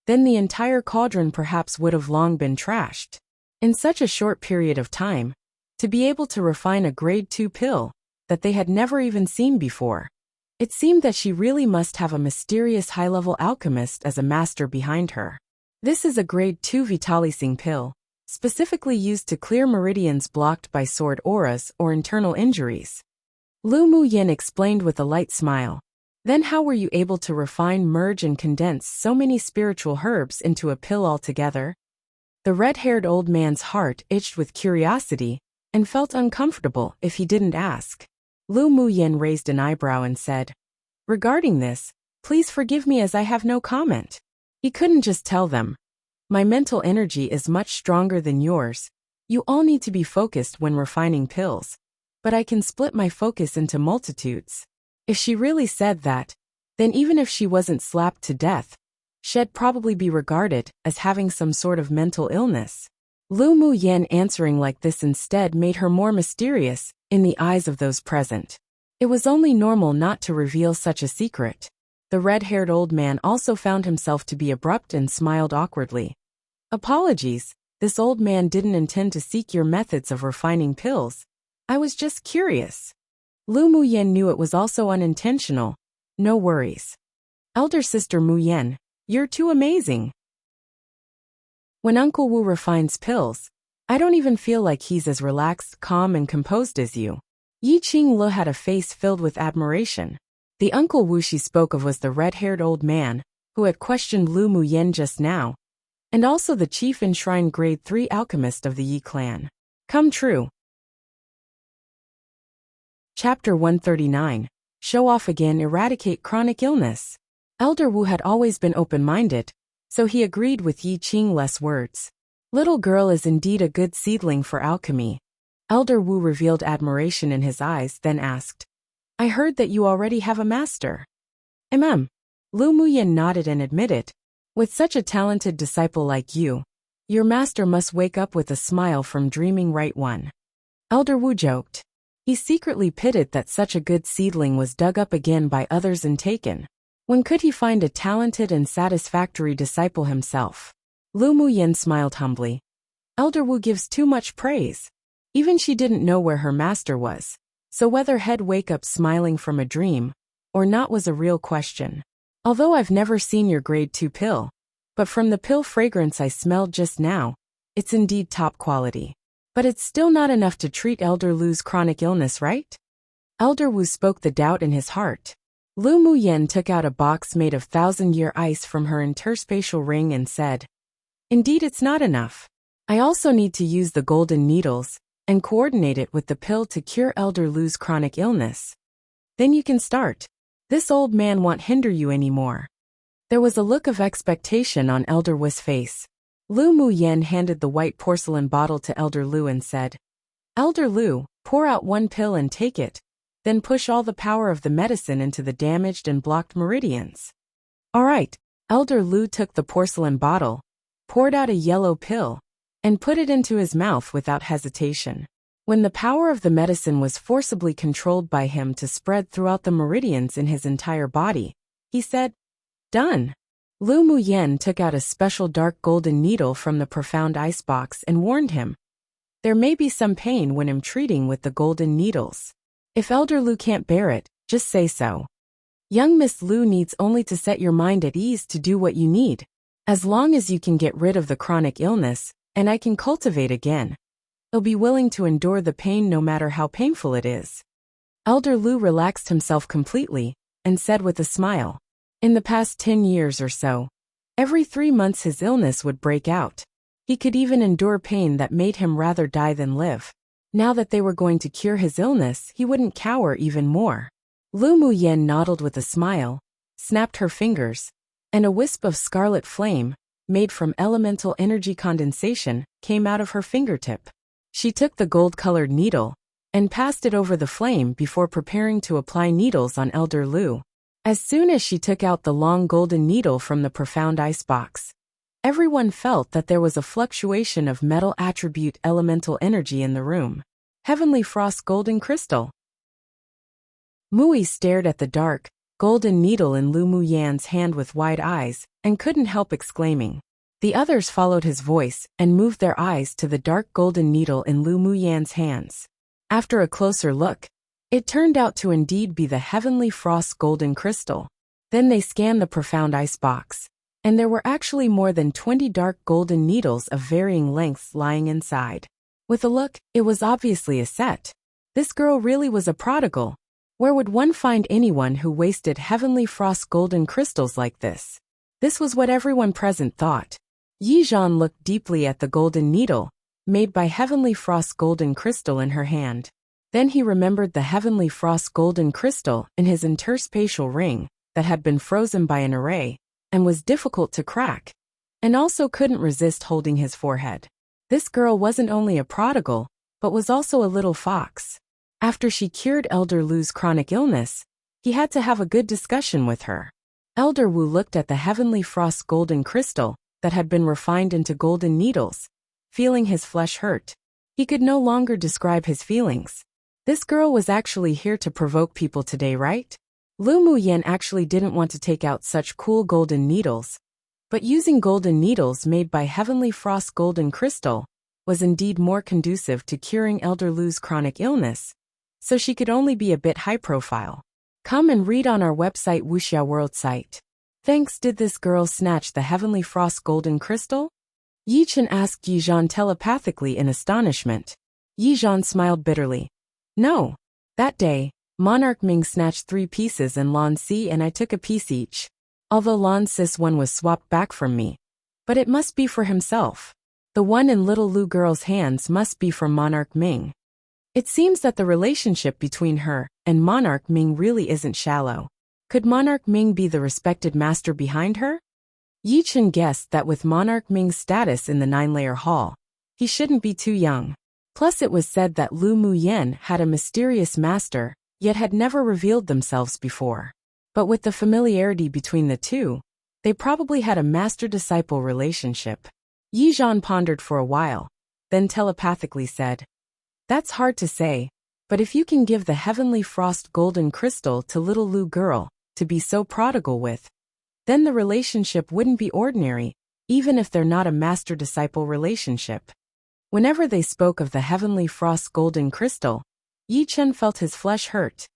[SPEAKER 1] then the entire cauldron perhaps would have long been trashed. In such a short period of time, to be able to refine a grade 2 pill that they had never even seen before, it seemed that she really must have a mysterious high-level alchemist as a master behind her. This is a grade 2 vitalizing pill, specifically used to clear meridians blocked by sword auras or internal injuries. Lu Muyen explained with a light smile. Then how were you able to refine, merge and condense so many spiritual herbs into a pill altogether? The red-haired old man's heart itched with curiosity and felt uncomfortable if he didn't ask. Lu Muyen raised an eyebrow and said, "Regarding this, please forgive me as I have no comment." He couldn't just tell them, "My mental energy is much stronger than yours. You all need to be focused when refining pills, but I can split my focus into multitudes." If she really said that, then even if she wasn't slapped to death, she'd probably be regarded as having some sort of mental illness. Lu Muyen answering like this instead made her more mysterious in the eyes of those present. It was only normal not to reveal such a secret. The red-haired old man also found himself to be abrupt and smiled awkwardly. "Apologies, this old man didn't intend to seek your methods of refining pills. I was just curious." Lu Muyen knew it was also unintentional. "No worries. Elder Sister Muyen, you're too amazing. When Uncle Wu refines pills, I don't even feel like he's as relaxed, calm and composed as you." Yi Qinglu had a face filled with admiration. The Uncle Wu she spoke of was the red-haired old man who had questioned Lu Muyen just now, and also the chief enshrined grade 3 alchemist of the Yi clan. Come true. Chapter 139. Show off again, eradicate chronic illness. Elder Wu had always been open-minded, so he agreed with Yi Qinglu's words. Little girl is indeed a good seedling for alchemy. Elder Wu revealed admiration in his eyes, then asked, "I heard that you already have a master." Lu Muyen nodded and admitted, "With such a talented disciple like you, your master must wake up with a smile from dreaming, right one?" Elder Wu joked. He secretly pitied that such a good seedling was dug up again by others and taken. When could he find a talented and satisfactory disciple himself? Lu Muyen smiled humbly. Elder Wu gives too much praise. Even she didn't know where her master was, so whether he'd wake up smiling from a dream or not was a real question. Although I've never seen your grade 2 pill, but from the pill fragrance I smelled just now, it's indeed top quality. But it's still not enough to treat Elder Lu's chronic illness, right? Elder Wu spoke the doubt in his heart. Lu Muyen took out a box made of 1,000-year ice from her interspatial ring and said, "Indeed it's not enough. I also need to use the golden needles and coordinate it with the pill to cure Elder Lu's chronic illness. Then you can start. This old man won't hinder you anymore." There was a look of expectation on Elder Wu's face. Lu Muyen handed the white porcelain bottle to Elder Lu and said, "Elder Lu, pour out one pill and take it, then push all the power of the medicine into the damaged and blocked meridians." All right. Elder Lu took the porcelain bottle, poured out a yellow pill, and put it into his mouth without hesitation. When the power of the medicine was forcibly controlled by him to spread throughout the meridians in his entire body, he said, "Done." Lu Muyen took out a special dark golden needle from the profound icebox and warned him, "There may be some pain when I'm treating with the golden needles. If Elder Lu can't bear it, just say so. Young Miss Lu needs only to set your mind at ease to do what you need. As long as you can get rid of the chronic illness, and I can cultivate again, I'll be willing to endure the pain no matter how painful it is." Elder Lu relaxed himself completely and said with a smile, "In the past 10 years or so, Every 3 months his illness would break out. He could even endure pain that made him rather die than live. Now that they were going to cure his illness, he wouldn't cower even more. Lu Muyen nodded with a smile, snapped her fingers, and a wisp of scarlet flame, made from elemental energy condensation, came out of her fingertip. She took the gold-colored needle and passed it over the flame before preparing to apply needles on Elder Lu. As soon as she took out the long golden needle from the profound icebox, everyone felt that there was a fluctuation of metal attribute elemental energy in the room. Heavenly Frost Golden Crystal. Mui stared at the dark, golden needle in Lu Muyan's hand with wide eyes, and couldn't help exclaiming. The others followed his voice and moved their eyes to the dark golden needle in Lu Muyan's hands. After a closer look, it turned out to indeed be the Heavenly Frost Golden Crystal. Then they scanned the profound icebox, and there were actually more than 20 dark golden needles of varying lengths lying inside. With a look, it was obviously a set. This girl really was a prodigal. Where would one find anyone who wasted Heavenly Frost golden crystals like this? This was what everyone present thought. Yi Zhan looked deeply at the golden needle, made by Heavenly Frost golden crystal in her hand. Then he remembered the Heavenly Frost golden crystal in his interspatial ring that had been frozen by an array and was difficult to crack, and also couldn't resist holding his forehead. This girl wasn't only a prodigal, but was also a little fox. After she cured Elder Lu's chronic illness, he had to have a good discussion with her. Elder Wu looked at the Heavenly Frost golden crystal that had been refined into golden needles, feeling his flesh hurt. He could no longer describe his feelings. This girl was actually here to provoke people today, right? Lu Muyen actually didn't want to take out such cool golden needles, but using golden needles made by Heavenly Frost golden crystal was indeed more conducive to curing Elder Lu's chronic illness, so she could only be a bit high profile. Come and read on our website Wuxia World site. Thanks. Did this girl snatch the Heavenly Frost golden crystal? Yi Chen asked Yi Zhan telepathically in astonishment. Yi Zhan smiled bitterly. No. That day, Monarch Ming snatched 3 pieces and Lan Si and I took a piece each. Although Lan Si's one was swapped back from me. But it must be for himself. The one in little Lu girl's hands must be from Monarch Ming. It seems that the relationship between her and Monarch Ming really isn't shallow. Could Monarch Ming be the respected master behind her? Yi Chen guessed that with Monarch Ming's status in the 9-layer hall, he shouldn't be too young. Plus it was said that Lu Muyen had a mysterious master, yet had never revealed themselves before. But with the familiarity between the two, they probably had a master-disciple relationship. Yi Zhan pondered for a while, then telepathically said, "That's hard to say, but if you can give the Heavenly Frost golden crystal to little Lu girl to be so prodigal with, then the relationship wouldn't be ordinary, even if they're not a master-disciple relationship." Whenever they spoke of the Heavenly Frost golden crystal, Yi Chen felt his flesh hurt.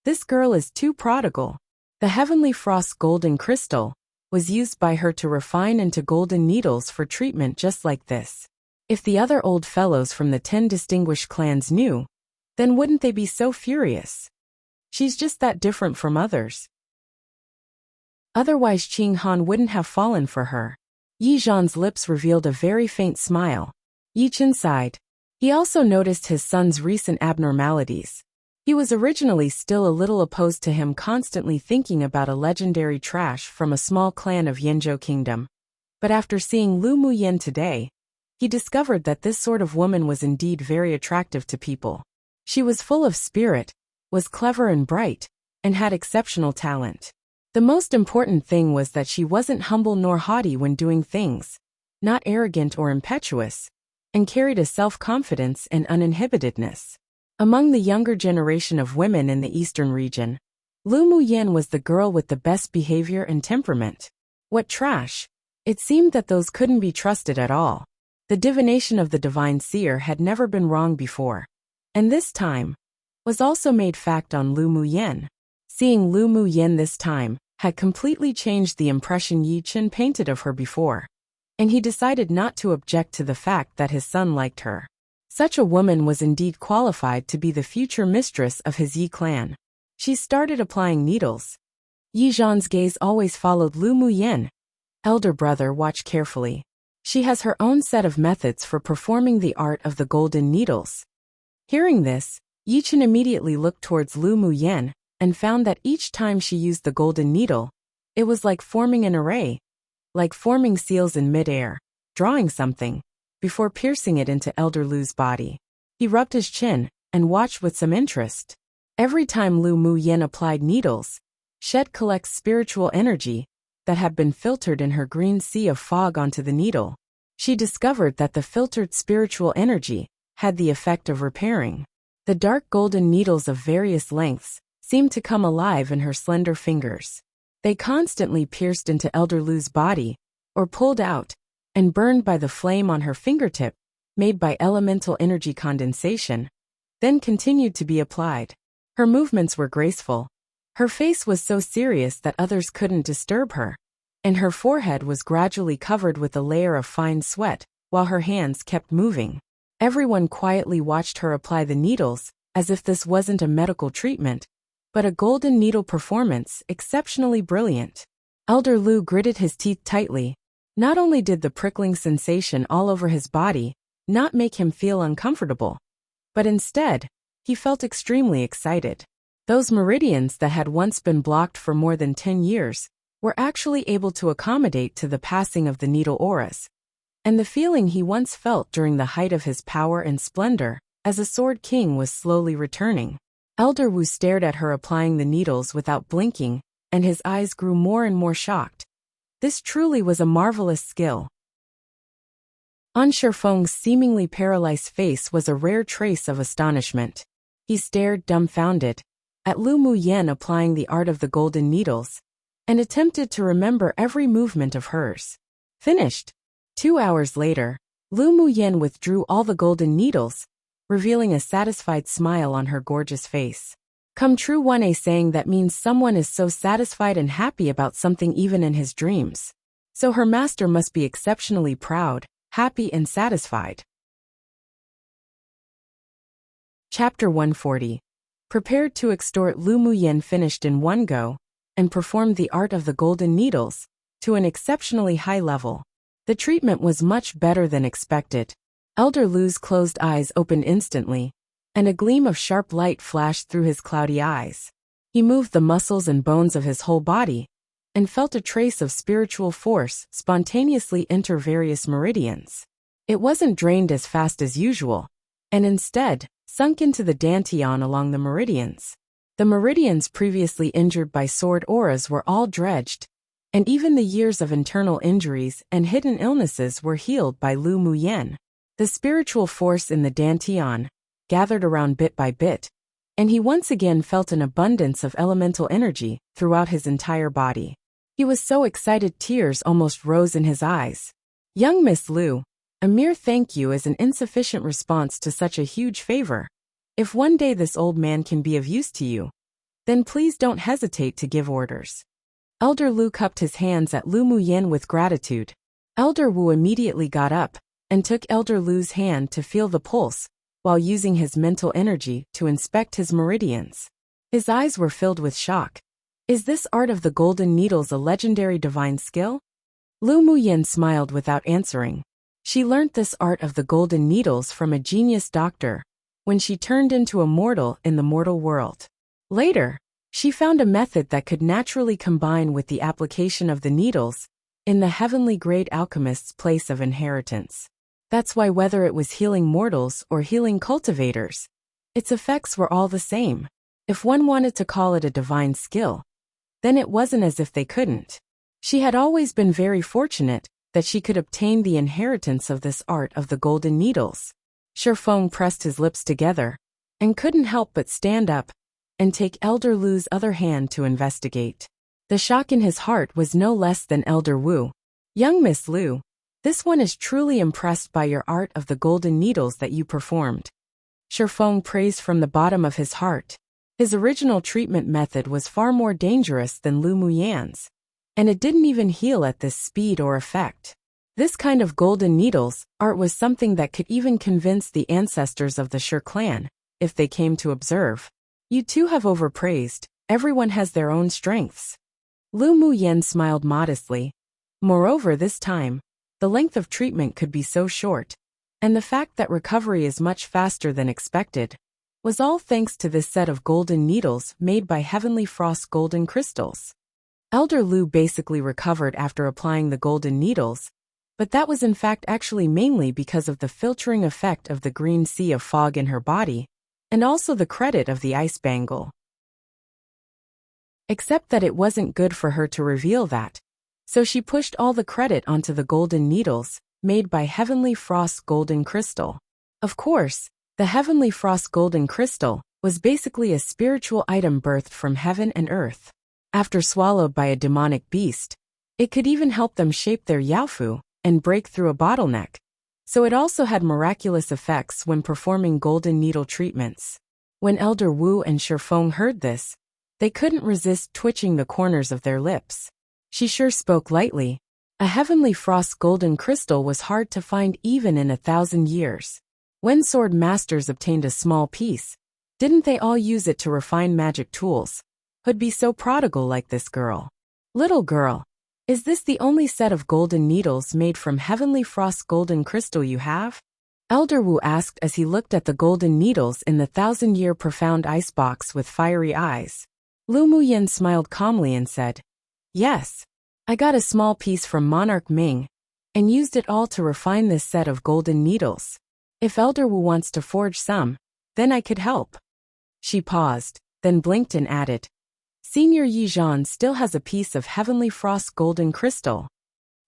[SPEAKER 1] This girl is too prodigal. The Heavenly Frost golden crystal was used by her to refine into golden needles for treatment just like this. If the other old fellows from the 10 distinguished clans knew, then wouldn't they be so furious? She's just that different from others. Otherwise Qing Han wouldn't have fallen for her. Yi Zhan's lips revealed a very faint smile. Yi Chen sighed. He also noticed his son's recent abnormalities. He was originally still a little opposed to him constantly thinking about a legendary trash from a small clan of Yanzhou Kingdom. But after seeing Lu Muyen today, he discovered that this sort of woman was indeed very attractive to people. She was full of spirit, was clever and bright, and had exceptional talent. The most important thing was that she wasn't humble nor haughty when doing things, not arrogant or impetuous, and carried a self-confidence and uninhibitedness. Among the younger generation of women in the eastern region, Lu Muyen was the girl with the best behavior and temperament. What trash! It seemed that those couldn't be trusted at all. The divination of the divine seer had never been wrong before, and this time was also made fact on Lu Muyen. Seeing Lu Muyen this time had completely changed the impression Yi Chen painted of her before, and he decided not to object to the fact that his son liked her. Such a woman was indeed qualified to be the future mistress of his Yi clan. She started applying needles. Yi Zhan's gaze always followed Lu Muyen. Elder brother, watch carefully. She has her own set of methods for performing the art of the golden needles. Hearing this, Yichen immediately looked towards Lu Muyen and found that each time she used the golden needle, it was like forming an array, like forming seals in midair, drawing something, before piercing it into Elder Lu's body. He rubbed his chin and watched with some interest. Every time Lu Muyen applied needles, Shed collects spiritual energy that had been filtered in her green sea of fog onto the needle. She discovered that the filtered spiritual energy had the effect of repairing. The dark golden needles of various lengths seemed to come alive in her slender fingers. They constantly pierced into Elder Lu's body, or pulled out, and burned by the flame on her fingertip, made by elemental energy condensation, then continued to be applied. Her movements were graceful. Her face was so serious that others couldn't disturb her, and her forehead was gradually covered with a layer of fine sweat, while her hands kept moving. Everyone quietly watched her apply the needles, as if this wasn't a medical treatment, but a golden needle performance exceptionally brilliant. Elder Lu gritted his teeth tightly. Not only did the prickling sensation all over his body not make him feel uncomfortable, but instead, he felt extremely excited. Those meridians that had once been blocked for more than 10 years were actually able to accommodate to the passing of the needle auras, and the feeling he once felt during the height of his power and splendor as a sword king was slowly returning. Elder Wu stared at her applying the needles without blinking, and his eyes grew more and more shocked. This truly was a marvelous skill. On Shifeng's seemingly paralyzed face was a rare trace of astonishment. He stared dumbfounded at Lu Muyen applying the art of the golden needles, and attempted to remember every movement of hers. Finished. 2 hours later, Lu Muyen withdrew all the golden needles, revealing a satisfied smile on her gorgeous face. Come true, one a saying that means someone is so satisfied and happy about something even in his dreams. So her master must be exceptionally proud, happy and satisfied. Chapter 140. Prepared to extort, Lu Muyen finished in one go, and performed the art of the golden needles to an exceptionally high level. The treatment was much better than expected. Elder Lu's closed eyes opened instantly, and a gleam of sharp light flashed through his cloudy eyes. He moved the muscles and bones of his whole body, and felt a trace of spiritual force spontaneously enter various meridians. It wasn't drained as fast as usual, and instead, sunk into the dantian along the meridians. The meridians previously injured by sword auras were all dredged, and even the years of internal injuries and hidden illnesses were healed by Lu Muyen. The spiritual force in the dantian gathered around bit by bit, and he once again felt an abundance of elemental energy throughout his entire body. He was so excited tears almost rose in his eyes. Young Miss Lu, a mere thank you is an insufficient response to such a huge favor. If one day this old man can be of use to you, then please don't hesitate to give orders. Elder Lu cupped his hands at Lu Muyen with gratitude. Elder Wu immediately got up and took Elder Lu's hand to feel the pulse, while using his mental energy to inspect his meridians. His eyes were filled with shock. Is this art of the golden needles a legendary divine skill? Lu Muyen smiled without answering. She learnt this art of the golden needles from a genius doctor when she turned into a mortal in the mortal world. Later, she found a method that could naturally combine with the application of the needles in the heavenly grade alchemist's place of inheritance. That's why whether it was healing mortals or healing cultivators, its effects were all the same. If one wanted to call it a divine skill, then it wasn't as if they couldn't. She had always been very fortunate that she could obtain the inheritance of this art of the golden needles. Shifeng pressed his lips together, and couldn't help but stand up and take Elder Lu's other hand to investigate. The shock in his heart was no less than Elder Wu. Young Miss Lu, this one is truly impressed by your art of the golden needles that you performed. Shifeng praised from the bottom of his heart. His original treatment method was far more dangerous than Lu Muyen's, and it didn't even heal at this speed or effect. This kind of golden needles art was something that could even convince the ancestors of the Shi clan, if they came to observe. You two have overpraised, everyone has their own strengths. Lu Muyen smiled modestly. Moreover, this time, the length of treatment could be so short, and the fact that recovery is much faster than expected, was all thanks to this set of golden needles made by Heavenly Frost golden crystals. Elder Lu basically recovered after applying the golden needles, but that was in fact actually mainly because of the filtering effect of the green sea of fog in her body, and also the credit of the ice bangle. Except that it wasn't good for her to reveal that, so she pushed all the credit onto the golden needles, made by Heavenly Frost's golden crystal. Of course, the Heavenly Frost golden crystal was basically a spiritual item birthed from heaven and earth. After swallowed by a demonic beast, it could even help them shape their yaofu and break through a bottleneck, so it also had miraculous effects when performing golden needle treatments. When Elder Wu and Shifeng heard this, they couldn't resist twitching the corners of their lips. She sure spoke lightly. A Heavenly Frost golden crystal was hard to find even in 1,000 years. When sword masters obtained a small piece, didn't they all use it to refine magic tools? Who'd be so prodigal like this girl? Little girl, is this the only set of golden needles made from Heavenly Frost golden crystal you have? Elder Wu asked as he looked at the golden needles in the 1,000-year profound icebox with fiery eyes. Lu Muyen smiled calmly and said, "Yes, I got a small piece from Monarch Ming, and used it all to refine this set of golden needles. If Elder Wu wants to forge some, then I could help." She paused, then blinked and added, "Senior Yizhan still has a piece of Heavenly Frost golden crystal."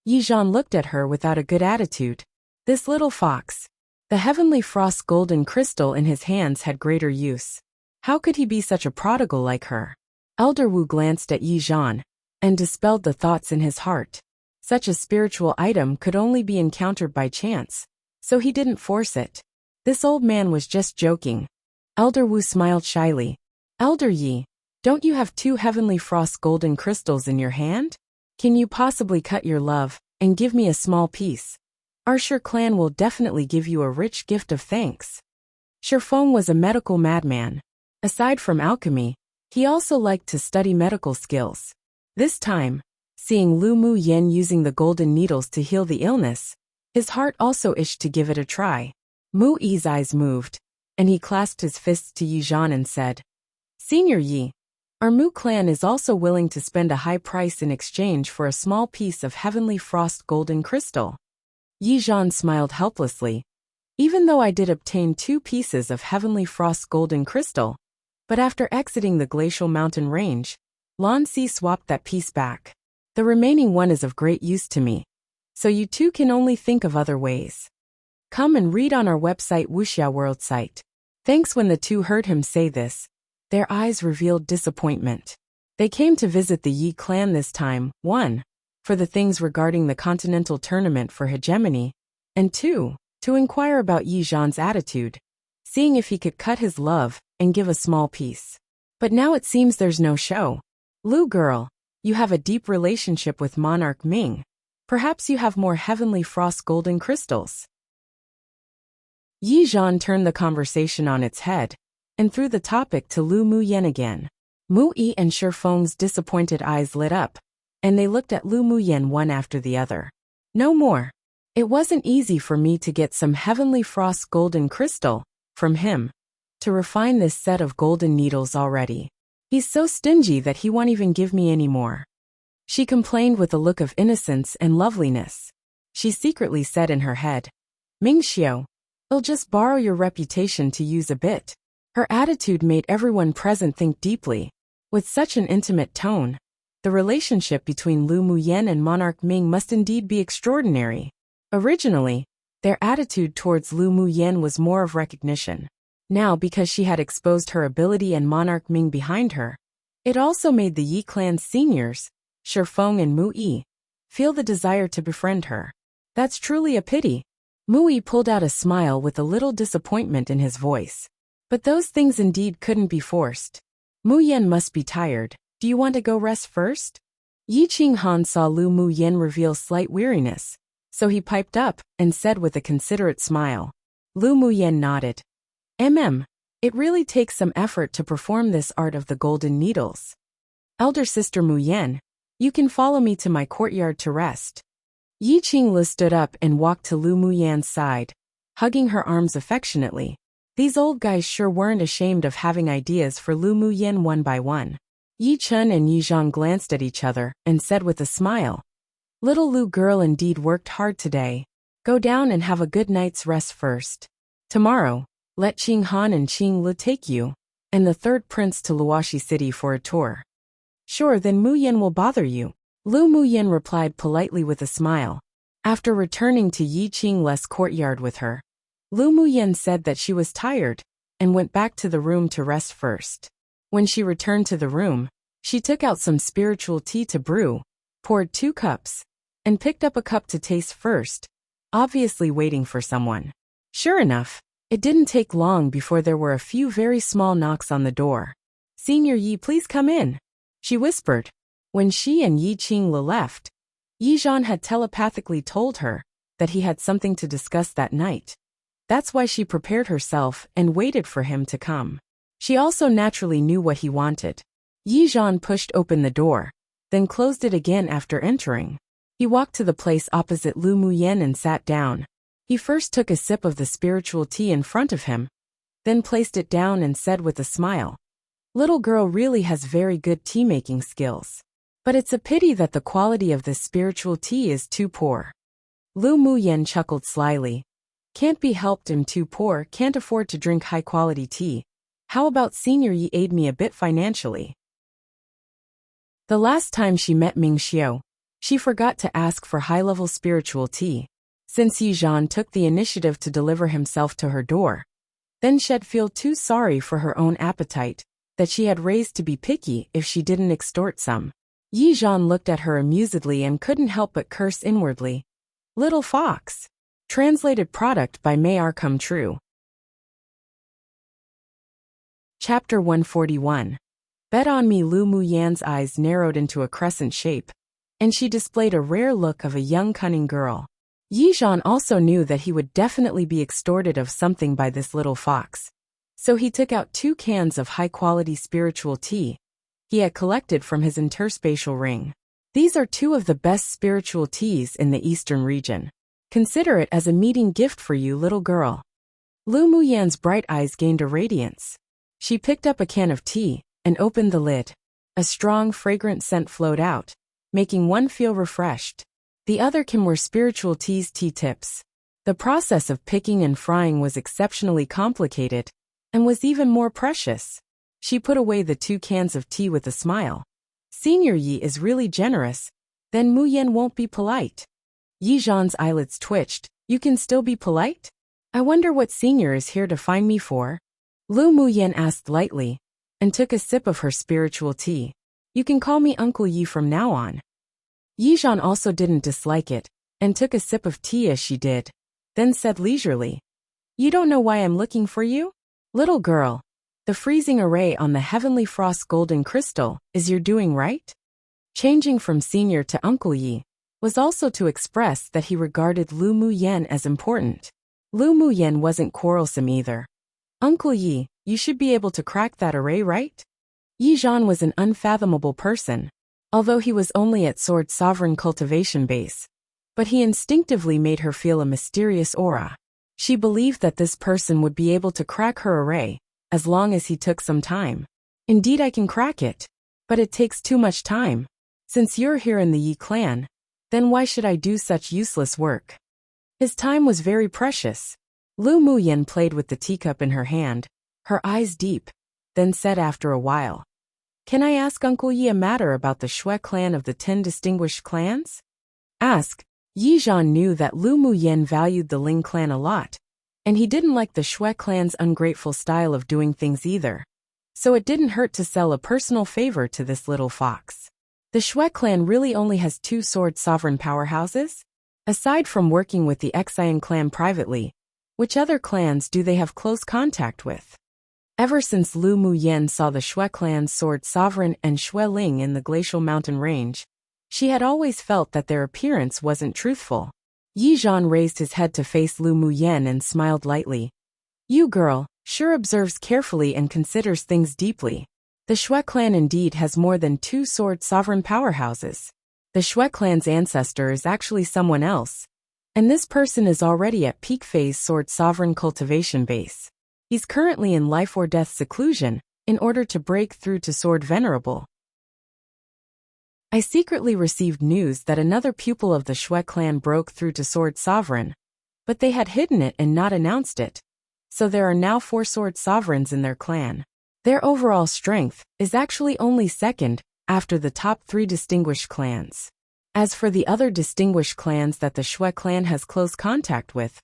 [SPEAKER 1] Yizhan looked at her without a good attitude. This little fox. The Heavenly Frost golden crystal in his hands had greater use. How could he be such a prodigal like her? Elder Wu glanced at Yizhan, and dispelled the thoughts in his heart. Such a spiritual item could only be encountered by chance, so he didn't force it. This old man was just joking. Elder Wu smiled shyly. "Elder Yi, don't you have 2 Heavenly Frost golden crystals in your hand? Can you possibly cut your love and give me a small piece? Our Shi clan will definitely give you a rich gift of thanks." Shifeng was a medical madman. Aside from alchemy, he also liked to study medical skills. This time, seeing Lu Muyen using the golden needles to heal the illness, his heart also itched to give it a try. Mu Yi's eyes moved, and he clasped his fists to Yizhan and said, "Senior Yi, our Mu clan is also willing to spend a high price in exchange for a small piece of Heavenly Frost golden crystal." Yizhan smiled helplessly. "Even though I did obtain 2 pieces of Heavenly Frost golden crystal, but after exiting the glacial mountain range, Lan Si swapped that piece back. The remaining one is of great use to me, so you two can only think of other ways. Come and read on our website Wuxia World site." Thanks. When the two heard him say this, their eyes revealed disappointment. They came to visit the Yi clan this time, 1, for the things regarding the continental tournament for hegemony, and 2, to inquire about Yizhan's attitude, seeing if he could cut his love and give a small piece. But now it seems there's no show. "Lu girl, you have a deep relationship with Monarch Ming. Perhaps you have more Heavenly Frost golden crystals." Yizhan turned the conversation on its head, and threw the topic to Lu Muyen again. Mu Yi and Shifeng's disappointed eyes lit up, and they looked at Lu Muyen one after the other. "No more. It wasn't easy for me to get some Heavenly Frost golden crystal from him to refine this set of golden needles already. He's so stingy that he won't even give me any more." She complained with a look of innocence and loveliness. She secretly said in her head, "Ming Xiao, I'll just borrow your reputation to use a bit." Her attitude made everyone present think deeply. With such an intimate tone, the relationship between Lu Muyen and Monarch Ming must indeed be extraordinary. Originally, their attitude towards Lu Muyen was more of recognition. Now, because she had exposed her ability and Monarch Ming behind her, it also made the Yi clan's seniors, Shifeng and Mu Yi, feel the desire to befriend her. "That's truly a pity." Mu Yi pulled out a smile with a little disappointment in his voice. "But those things indeed couldn't be forced. Muyen must be tired. Do you want to go rest first?" Yi Qinghan saw Lu Muyen reveal slight weariness, so he piped up and said with a considerate smile. Lu Muyen nodded. It really takes some effort to perform this art of the golden needles. Elder sister Muyen, you can follow me to my courtyard to rest." Yi Qingli stood up and walked to Lu Muyan's side, hugging her arms affectionately. These old guys sure weren't ashamed of having ideas for Lu Muyan one by one. Yi Chun and Yi Zhang glanced at each other and said with a smile, "Little Lu girl indeed worked hard today. Go down and have a good night's rest first. Tomorrow, let Qing Han and Qing Li take you and the third prince to Luoxi City for a tour." "Sure, then Mu Yan will bother you," Lu Muyan replied politely with a smile. After returning to Yi Qingle's courtyard with her, Lu Muyan said that she was tired and went back to the room to rest first. When she returned to the room, she took out some spiritual tea to brew, poured 2 cups, and picked up a cup to taste first, obviously waiting for someone. Sure enough, it didn't take long before there were a few very small knocks on the door. "Senior Yi, please come in," she whispered. When she and Yi Qingli left, Yi Zhan had telepathically told her that he had something to discuss that night. That's why she prepared herself and waited for him to come. She also naturally knew what he wanted. Yi Zhan pushed open the door, then closed it again after entering. He walked to the place opposite Lu Muyan and sat down. He first took a sip of the spiritual tea in front of him, then placed it down and said with a smile, "Little girl really has very good tea-making skills. But it's a pity that the quality of this spiritual tea is too poor." Lu Muyan chuckled slyly. "Can't be helped, I'm too poor, can't afford to drink high-quality tea. How about Senior Yi aid me a bit financially?" The last time she met Ming Xiao, she forgot to ask for high-level spiritual tea. Since Yi Zhan took the initiative to deliver himself to her door, then she'd feel too sorry for her own appetite that she had raised to be picky if she didn't extort some. Yi Zhan looked at her amusedly and couldn't help but curse inwardly. Little fox. Translated product by Mayar Come True. Chapter 141. Bet on me. Lu Muyan's eyes narrowed into a crescent shape, and she displayed a rare look of a young cunning girl. Yi Zhan also knew that he would definitely be extorted of something by this little fox. So he took out 2 cans of high-quality spiritual tea he had collected from his interspatial ring. "These are 2 of the best spiritual teas in the eastern region. Consider it as a meeting gift for you, little girl." Lu Muyan's bright eyes gained a radiance. She picked up a can of tea and opened the lid. A strong, fragrant scent flowed out, making one feel refreshed. The other can were spiritual tea's tea tips. The process of picking and frying was exceptionally complicated and was even more precious. She put away the 2 cans of tea with a smile. "Senior Yi is really generous. Then Mu Yan won't be polite." Yi Zhan's eyelids twitched. "You can still be polite? I wonder what Senior is here to find me for?" Lu Muyan asked lightly, and took a sip of her spiritual tea. "You can call me Uncle Yi from now on." Yi Zhan also didn't dislike it, and took a sip of tea as she did, then said leisurely, "You don't know why I'm looking for you? Little girl, the freezing array on the Heavenly Frost golden crystal is your doing, right?" Changing from Senior to Uncle Yi was also to express that he regarded Lu Muyan as important. Lu Muyan wasn't quarrelsome either. "Uncle Yi, you should be able to crack that array, right?" Yi Zhan was an unfathomable person, although he was only at Sword Sovereign cultivation base. But he instinctively made her feel a mysterious aura. She believed that this person would be able to crack her array, as long as he took some time. "Indeed, I can crack it. But it takes too much time. Since you're here in the Yi clan, then why should I do such useless work?" His time was very precious. Lu Muyan played with the teacup in her hand, her eyes deep, then said after a while, "Can I ask Uncle Yi a matter about the Shui clan of the 10 distinguished clans?" "Ask." Yi Zhan knew that Lu Muyan valued the Ling clan a lot, and he didn't like the Shui clan's ungrateful style of doing things either. So it didn't hurt to sell a personal favor to this little fox. "The Shui clan really only has 2 sword sovereign powerhouses? Aside from working with the Xian clan privately, which other clans do they have close contact with?" Ever since Lu Muyan saw the Shui clan's sword sovereign and Shui Ling in the glacial mountain range, she had always felt that their appearance wasn't truthful. Yi Zhan raised his head to face Lu Muyan and smiled lightly. "You girl sure observes carefully and considers things deeply. The Shui clan indeed has more than 2 sword sovereign powerhouses. The Shui clan's ancestor is actually someone else, and this person is already at peak phase sword sovereign cultivation base. He's currently in life or death seclusion, in order to break through to sword venerable. I secretly received news that another pupil of the Shui clan broke through to sword sovereign, but they had hidden it and not announced it. So there are now 4 sword sovereigns in their clan. Their overall strength is actually only second, after the top 3 distinguished clans. As for the other distinguished clans that the Shui clan has close contact with,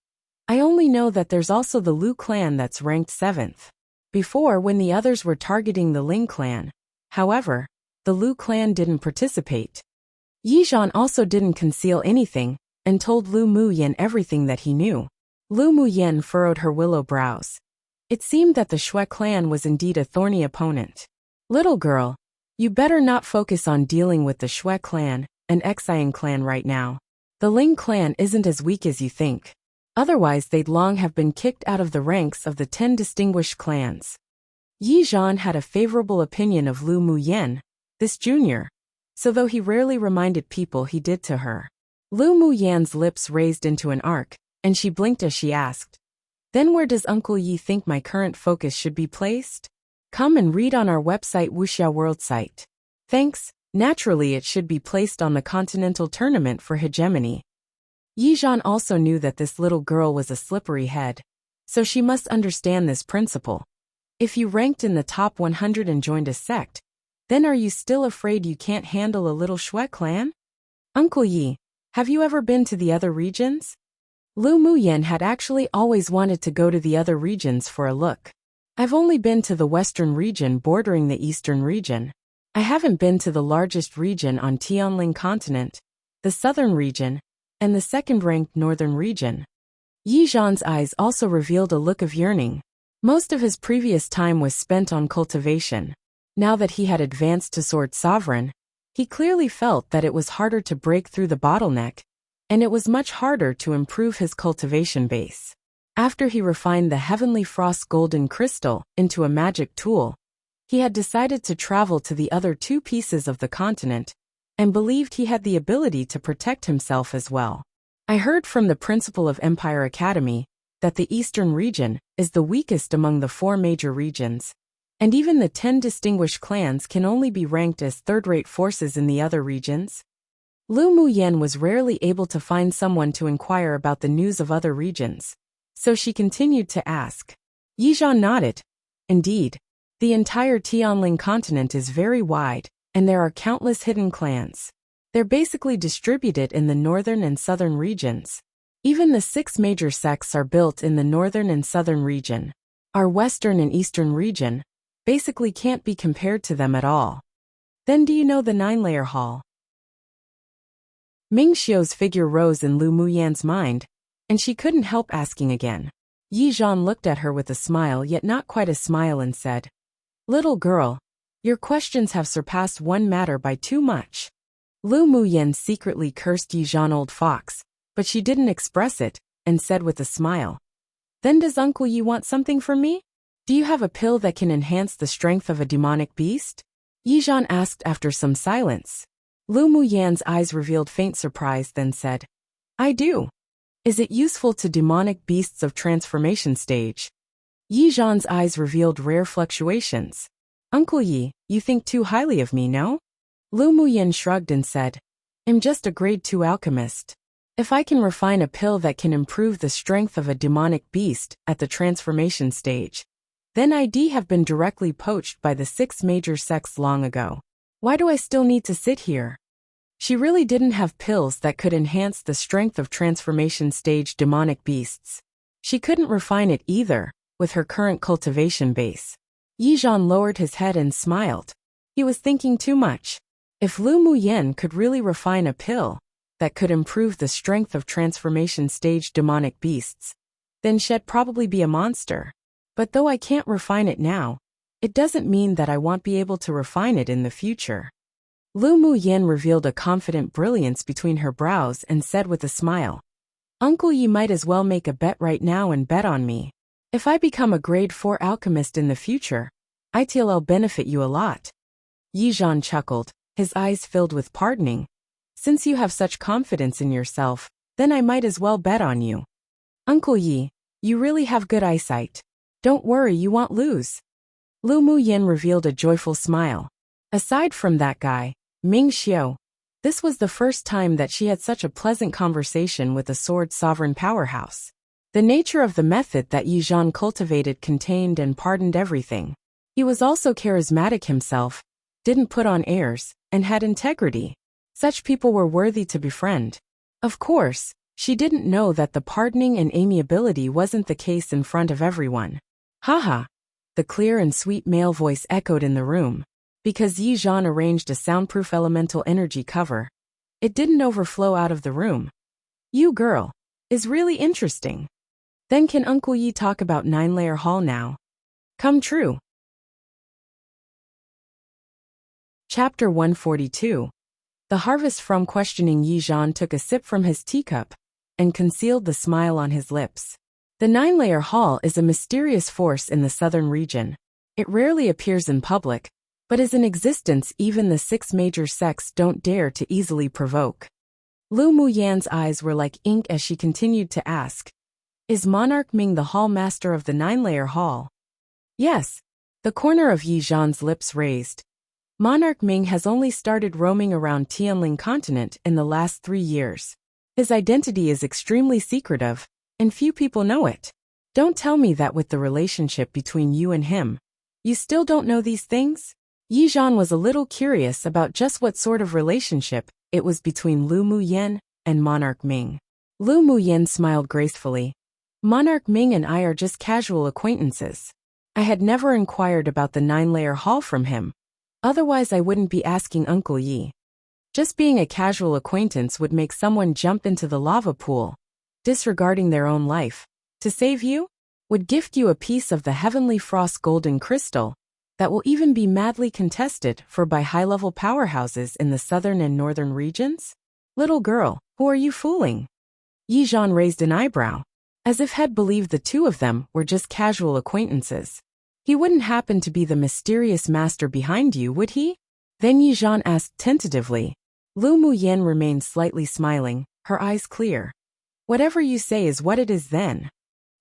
[SPEAKER 1] I only know that there's also the Lu clan that's ranked 7th. Before, when the others were targeting the Ling clan, however, the Lu clan didn't participate. Yi Zhan also didn't conceal anything, and told Lu Muyan everything that he knew. Lu Muyan furrowed her willow brows. It seemed that the Shui clan was indeed a thorny opponent. Little girl, you better not focus on dealing with the Shui clan and Xian clan right now. The Ling clan isn't as weak as you think. Otherwise they'd long have been kicked out of the ranks of the 10 distinguished clans. Yi Zhan had a favorable opinion of Lu Muyan, this junior, so though he rarely reminded people he did to her. Lu Muyan's lips raised into an arc, and she blinked as she asked, "Then where does Uncle Yi think my current focus should be placed? Come and read on our website Wuxia World site. Thanks, naturally it should be placed on the Continental Tournament for Hegemony." Yi Zhan also knew that this little girl was a slippery head, so she must understand this principle. If you ranked in the top 100 and joined a sect, then are you still afraid you can't handle a little Shui clan? Uncle Yi, have you ever been to the other regions? Lu Muyan had actually always wanted to go to the other regions for a look. I've only been to the western region bordering the eastern region. I haven't been to the largest region on Tianling continent, the southern region, and the second-ranked northern region. Yi Zhan's eyes also revealed a look of yearning. Most of his previous time was spent on cultivation. Now that he had advanced to Sword Sovereign, he clearly felt that it was harder to break through the bottleneck, and it was much harder to improve his cultivation base. After he refined the Heavenly Frost Golden Crystal into a magic tool, he had decided to travel to the other 2 pieces of the continent, and believed he had the ability to protect himself as well. I heard from the principal of Empire Academy that the eastern region is the weakest among the 4 major regions, and even the 10 distinguished clans can only be ranked as third-rate forces in the other regions. Lu Muyan was rarely able to find someone to inquire about the news of other regions, so she continued to ask. Yi Zhan nodded. Indeed, the entire Tianling continent is very wide, and there are countless hidden clans. They're basically distributed in the northern and southern regions. Even the 6 major sects are built in the northern and southern region. Our western and eastern region basically can't be compared to them at all. Then do you know the 9-layer hall? Ming Xiu's figure rose in Lu Muyan's mind, and she couldn't help asking again. Yi Zhan looked at her with a smile, yet not quite a smile, and said, "Little girl, your questions have surpassed one matter by too much." Lu Muyan secretly cursed Yi Zhan old fox, but she didn't express it, and said with a smile, "Then does Uncle Yi want something from me? Do you have a pill that can enhance the strength of a demonic beast?" Yi Zhan asked after some silence. Lu Muyan's eyes revealed faint surprise, then said, "I do. Is it useful to demonic beasts of transformation stage?" Yi Zhan's eyes revealed rare fluctuations. "Uncle Yi, you think too highly of me, no?" Lu Muyan shrugged and said, "I'm just a grade 2 alchemist. If I can refine a pill that can improve the strength of a demonic beast at the transformation stage, then I'd have been directly poached by the 6 major sects long ago. Why do I still need to sit here?" She really didn't have pills that could enhance the strength of transformation stage demonic beasts. She couldn't refine it either, with her current cultivation base. Yi Zhan lowered his head and smiled. He was thinking too much. If Lu Muyan could really refine a pill that could improve the strength of transformation stage demonic beasts, then she'd probably be a monster. But though I can't refine it now, it doesn't mean that I won't be able to refine it in the future. Lu Muyan revealed a confident brilliance between her brows and said with a smile, "Uncle Yi might as well make a bet right now and bet on me. If I become a grade 4 alchemist in the future, I'll benefit you a lot." Yi Zhan chuckled, his eyes filled with pardoning. Since you have such confidence in yourself, then I might as well bet on you. Uncle Yi, you really have good eyesight. Don't worry, you won't lose. Lu Muyin revealed a joyful smile. Aside from that guy, Ming Xiu, this was the first time that she had such a pleasant conversation with a sword sovereign powerhouse. The nature of the method that Yi Zhan cultivated contained and pardoned everything. He was also charismatic himself, didn't put on airs, and had integrity. Such people were worthy to befriend. Of course, she didn't know that the pardoning and amiability wasn't the case in front of everyone. Haha. The clear and sweet male voice echoed in the room. Because Yi Zhan arranged a soundproof elemental energy cover, it didn't overflow out of the room. You girl, is really interesting. Then can Uncle Yi talk about 9-layer hall now? Come true. Chapter 142. The harvest from questioning Yi Zhan took a sip from his teacup and concealed the smile on his lips. The 9-layer hall is a mysterious force in the southern region. It rarely appears in public, but is in existence even the 6 major sects don't dare to easily provoke. Lu Muyan's eyes were like ink as she continued to ask, is Monarch Ming the hall master of the 9-layer hall? Yes. The corner of Yi Zhan's lips raised. Monarch Ming has only started roaming around Tianling continent in the last 3 years. His identity is extremely secretive, and few people know it. Don't tell me that with the relationship between you and him, you still don't know these things? Yi Zhan was a little curious about just what sort of relationship it was between Lu Muyan and Monarch Ming. Lu Muyan smiled gracefully. Monarch Ming and I are just casual acquaintances. I had never inquired about the 9-layer hall from him. Otherwise I wouldn't be asking Uncle Yi. Just being a casual acquaintance would make someone jump into the lava pool, disregarding their own life, to save you, would gift you a piece of the heavenly frost golden crystal that will even be madly contested for by high-level powerhouses in the southern and northern regions? Little girl, who are you fooling? Yi Zhan raised an eyebrow, as if had believed the two of them were just casual acquaintances. He wouldn't happen to be the mysterious master behind you, would he? Then Yi Zhan asked tentatively. Lu Muyan remained slightly smiling, her eyes clear. Whatever you say is what it is then.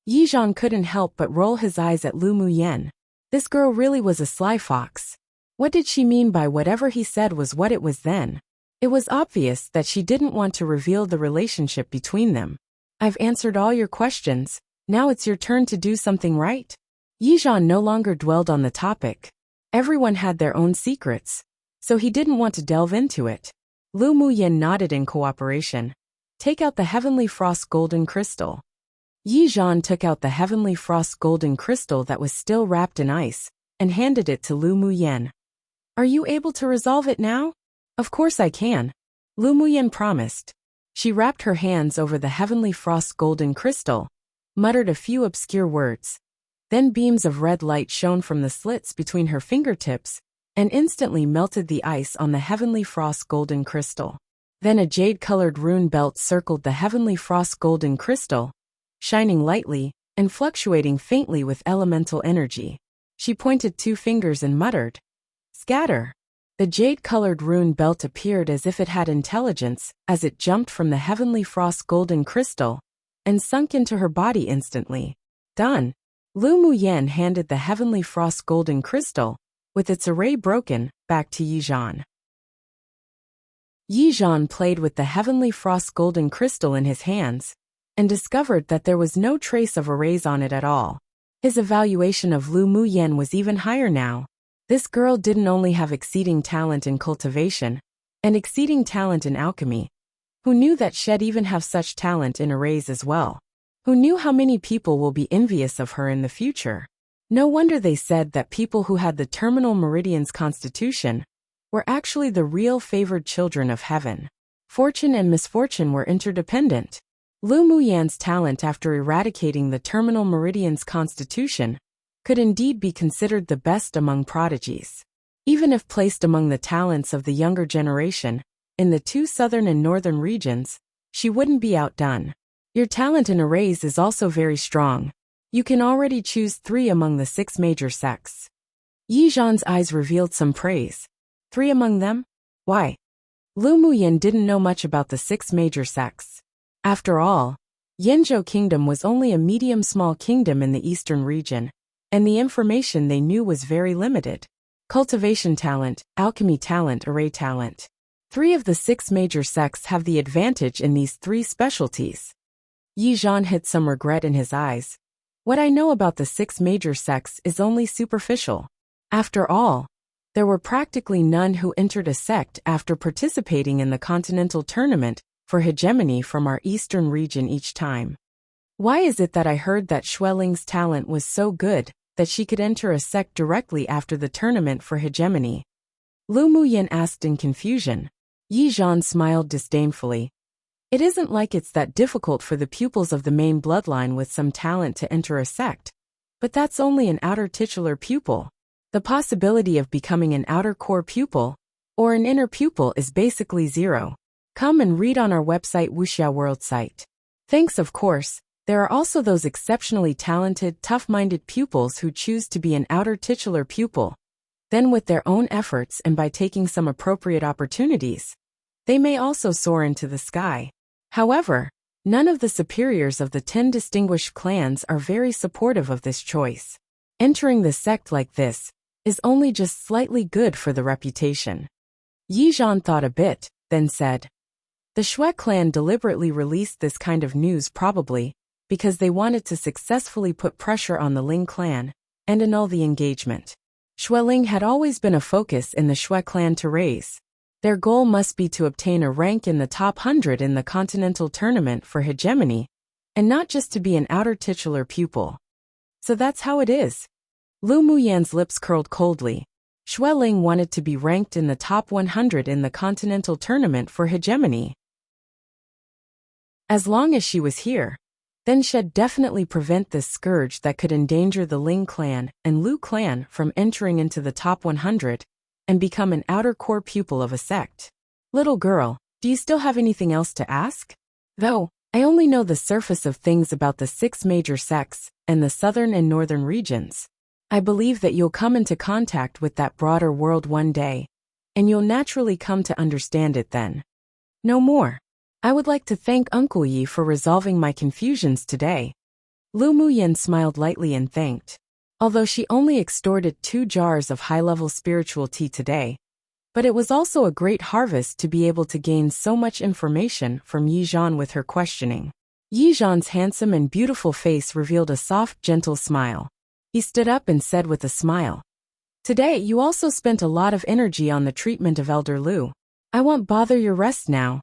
[SPEAKER 1] Yi Zhan couldn't help but roll his eyes at Lu Muyan. This girl really was a sly fox. What did she mean by whatever he said was what it was then? It was obvious that she didn't want to reveal the relationship between them. I've answered all your questions, now it's your turn to do something right? Yi Zhan no longer dwelled on the topic. Everyone had their own secrets, so he didn't want to delve into it. Lu Muyan nodded in cooperation. Take out the heavenly frost golden crystal. Yi Zhan took out the heavenly frost golden crystal that was still wrapped in ice, and handed it to Lu Muyan. Are you able to resolve it now? Of course I can. Lu Muyan promised. She wrapped her hands over the heavenly frost golden crystal, muttered a few obscure words. Then beams of red light shone from the slits between her fingertips, and instantly melted the ice on the heavenly frost golden crystal. Then a jade-colored rune belt circled the heavenly frost golden crystal, shining lightly and fluctuating faintly with elemental energy. She pointed 2 fingers and muttered, "Scatter." The jade-colored rune belt appeared as if it had intelligence as it jumped from the heavenly frost golden crystal and sunk into her body instantly. Done. Lu Muyan handed the heavenly frost golden crystal, with its array broken, back to Yi Zhan. Yi Zhan played with the heavenly frost golden crystal in his hands, and discovered that there was no trace of arrays on it at all. His evaluation of Lu Muyan was even higher now. This girl didn't only have exceeding talent in cultivation, and exceeding talent in alchemy. Who knew that she'd even have such talent in arrays as well? Who knew how many people will be envious of her in the future? No wonder they said that people who had the terminal meridian's constitution were actually the real favored children of heaven. Fortune and misfortune were interdependent. Lu Muyan's talent after eradicating the terminal meridian's constitution could indeed be considered the best among prodigies. Even if placed among the talents of the younger generation, in the 2 southern and northern regions, she wouldn't be outdone. Your talent in arrays is also very strong. You can already choose 3 among the 6 major sects. Yi Zhan's eyes revealed some praise. 3 among them? Why? Lu Muyin didn't know much about the 6 major sects. After all, Yanzhou Kingdom was only a medium-small kingdom in the eastern region, and the information they knew was very limited. Cultivation talent, alchemy talent, array talent. 3 of the 6 major sects have the advantage in these 3 specialties. Yi Zhan hid some regret in his eyes. What I know about the 6 major sects is only superficial. After all, there were practically none who entered a sect after participating in the continental tournament for hegemony from our eastern region each time. Why is it that I heard that Xueling's talent was so good that she could enter a sect directly after the tournament for hegemony? Lu Muyin asked in confusion. Yi Zhan smiled disdainfully. It isn't like it's that difficult for the pupils of the main bloodline with some talent to enter a sect. But that's only an outer titular pupil. The possibility of becoming an outer core pupil or an inner pupil is basically zero. Come and read on our website Wuxia World site. Thanks, of course. There are also those exceptionally talented, tough-minded pupils who choose to be an outer titular pupil. Then with their own efforts and by taking some appropriate opportunities, they may also soar into the sky. However, none of the superiors of the 10 distinguished clans are very supportive of this choice. Entering the sect like this is only just slightly good for the reputation. Yi Zhan thought a bit, then said, the Xue clan deliberately released this kind of news probably because they wanted to successfully put pressure on the Ling clan and annul the engagement. Xueling had always been a focus in the Xue clan to raise. Their goal must be to obtain a rank in the top 100 in the continental tournament for hegemony, and not just to be an outer titular pupil. So that's how it is. Lu Muyan's lips curled coldly. Xueling wanted to be ranked in the top 100 in the continental tournament for hegemony. As long as she was here, then she'd definitely prevent this scourge that could endanger the Ling clan and Lu clan from entering into the top 100 and become an outer core pupil of a sect. Little girl, do you still have anything else to ask? Though, I only know the surface of things about the 6 major sects and the southern and northern regions. I believe that you'll come into contact with that broader world one day, and you'll naturally come to understand it then. No more. I would like to thank Uncle Yi for resolving my confusions today. Lu Muyin smiled lightly and thanked. Although she only extorted 2 jars of high-level spiritual tea today, but it was also a great harvest to be able to gain so much information from Yi Zhan with her questioning. Yi Zhan's handsome and beautiful face revealed a soft, gentle smile. He stood up and said with a smile, today you also spent a lot of energy on the treatment of Elder Lu. I won't bother your rest now.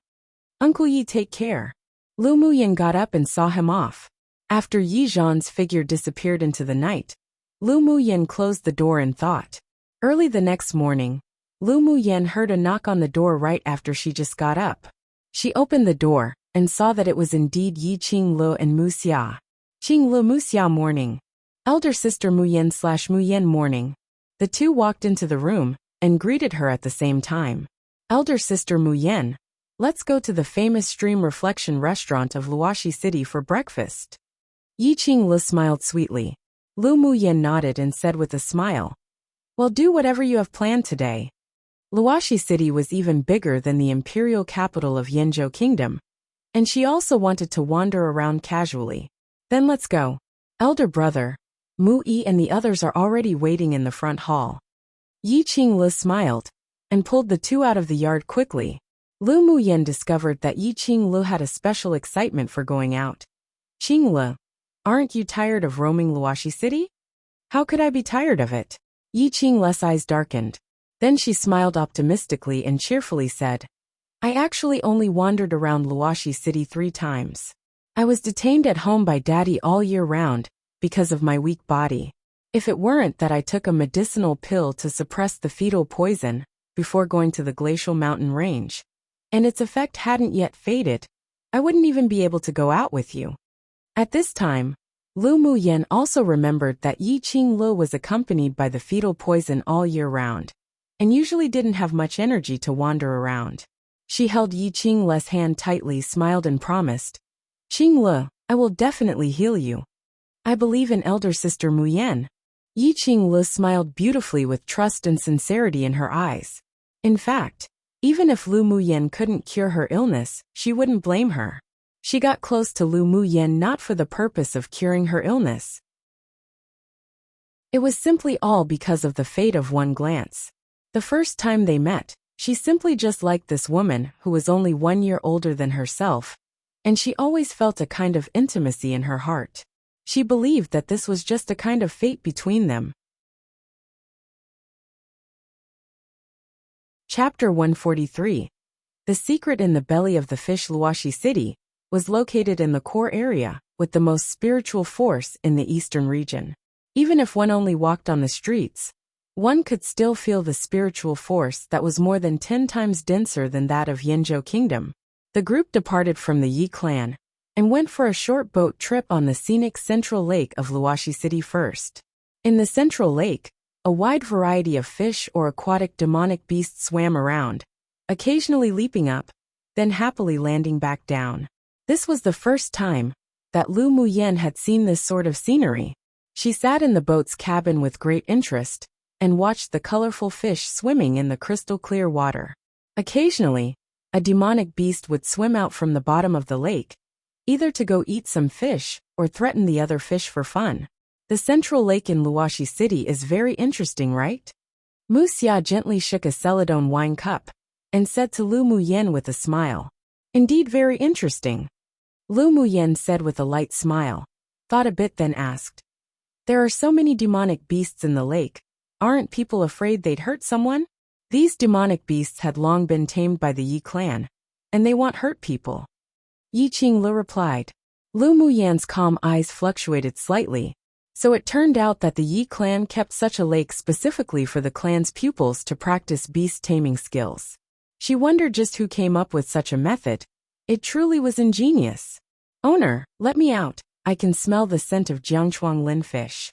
[SPEAKER 1] Uncle Yi, take care. Lu Muyin got up and saw him off. After Yi Zhan's figure disappeared into the night, Lu Muyin closed the door in thought. Early the next morning, Lu Muyin heard a knock on the door right after she just got up. She opened the door and saw that it was indeed Yi Qinglu and Mu Xia. Qinglu Mu Xia morning. Elder sister Muyin morning. The two walked into the room and greeted her at the same time. Elder sister Muyin, let's go to the famous Stream Reflection restaurant of Luoxi City for breakfast. Yi Qinglu smiled sweetly. Lu Muyin nodded and said with a smile, well, do whatever you have planned today. Luoxi City was even bigger than the imperial capital of Yanzhou Kingdom, and she also wanted to wander around casually. Then let's go. Elder brother, Mu Yi and the others are already waiting in the front hall. Yi Qinglu smiled and pulled the two out of the yard quickly. Lu Muyin discovered that Yi Qinglu had a special excitement for going out. Qinglu, aren't you tired of roaming Luoxi City? How could I be tired of it? Yi Qinglu's eyes darkened. Then she smiled optimistically and cheerfully said, I actually only wandered around Luoxi City 3 times. I was detained at home by Daddy all year round because of my weak body. If it weren't that I took a medicinal pill to suppress the fetal poison before going to the glacial mountain range, and its effect hadn't yet faded, I wouldn't even be able to go out with you. At this time, Lu Muyin also remembered that Yi Qinglu was accompanied by the fetal poison all year round, and usually didn't have much energy to wander around. She held Yi Qinglu's hand tightly, smiled and promised, Qinglu, I will definitely heal you. I believe in elder sister Muyin. Yi Qinglu smiled beautifully with trust and sincerity in her eyes. In fact, Even if Lu Muyen couldn't cure her illness, she wouldn't blame her. She got close to Lu Muyen not for the purpose of curing her illness. It was simply all because of the fate of one glance. The first time they met, she simply just liked this woman who was only 1 year older than herself, and she always felt a kind of intimacy in her heart. She believed that this was just a kind of fate between them. Chapter 143. The secret in the belly of the fish. Luoxi City was located in the core area, with the most spiritual force in the eastern region. Even if one only walked on the streets, one could still feel the spiritual force that was more than 10 times denser than that of Yinzhou Kingdom. The group departed from the Yi clan and went for a short boat trip on the scenic central lake of Luoxi City first. In the central lake, a wide variety of fish or aquatic demonic beasts swam around, occasionally leaping up, then happily landing back down. This was the first time that Lu Muyen had seen this sort of scenery. She sat in the boat's cabin with great interest and watched the colorful fish swimming in the crystal-clear water. Occasionally, a demonic beast would swim out from the bottom of the lake, either to go eat some fish or threaten the other fish for fun. The central lake in Luoxi City is very interesting, right? Mu Xia gently shook a celadone wine cup and said to Lu Muyen with a smile. Indeed, very interesting. Lu Muyen said with a light smile, thought a bit, then asked, there are so many demonic beasts in the lake. Aren't people afraid they'd hurt someone? These demonic beasts had long been tamed by the Yi clan, and they won't hurt people. Yi Qinglu replied. Lu Muyen's calm eyes fluctuated slightly. So it turned out that the Yi clan kept such a lake specifically for the clan's pupils to practice beast taming skills. She wondered just who came up with such a method. It truly was ingenious. Owner, let me out. I can smell the scent of Jiangchuang Lin fish.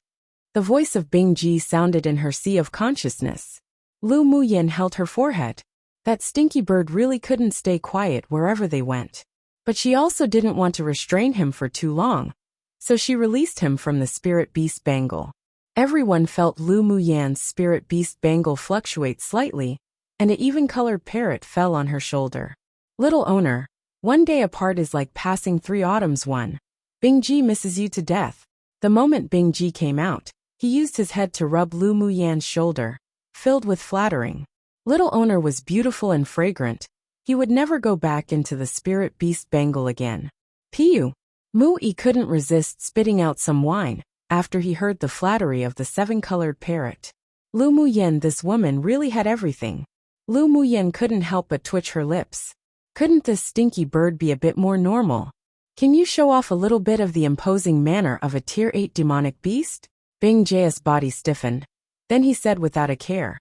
[SPEAKER 1] The voice of Bing Ji sounded in her sea of consciousness. Lu Muyen held her forehead. That stinky bird really couldn't stay quiet wherever they went. But she also didn't want to restrain him for too long, so she released him from the spirit beast bangle. Everyone felt Lu Muyen's spirit beast bangle fluctuate slightly, and an even-colored parrot fell on her shoulder. Little owner, one day apart is like passing 3 autumns. One. Bing Ji misses you to death. The moment Bing Ji came out, he used his head to rub Lu Muyen's shoulder, filled with flattering. Little owner was beautiful and fragrant. He would never go back into the spirit beast bangle again. Piu. Mu Yi couldn't resist spitting out some wine after he heard the flattery of the 7-colored parrot. Lu Muyen, this woman really had everything. Lu Muyen couldn't help but twitch her lips. Couldn't this stinky bird be a bit more normal? Can you show off a little bit of the imposing manner of a Tier 8 demonic beast? Bing Jia's body stiffened. Then he said without a care.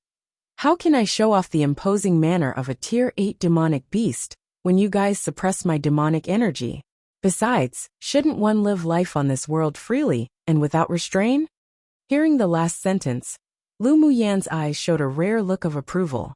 [SPEAKER 1] How can I show off the imposing manner of a Tier 8 demonic beast when you guys suppress my demonic energy? Besides, shouldn't one live life on this world freely and without restraint? Hearing the last sentence, Lu Muyen's eyes showed a rare look of approval.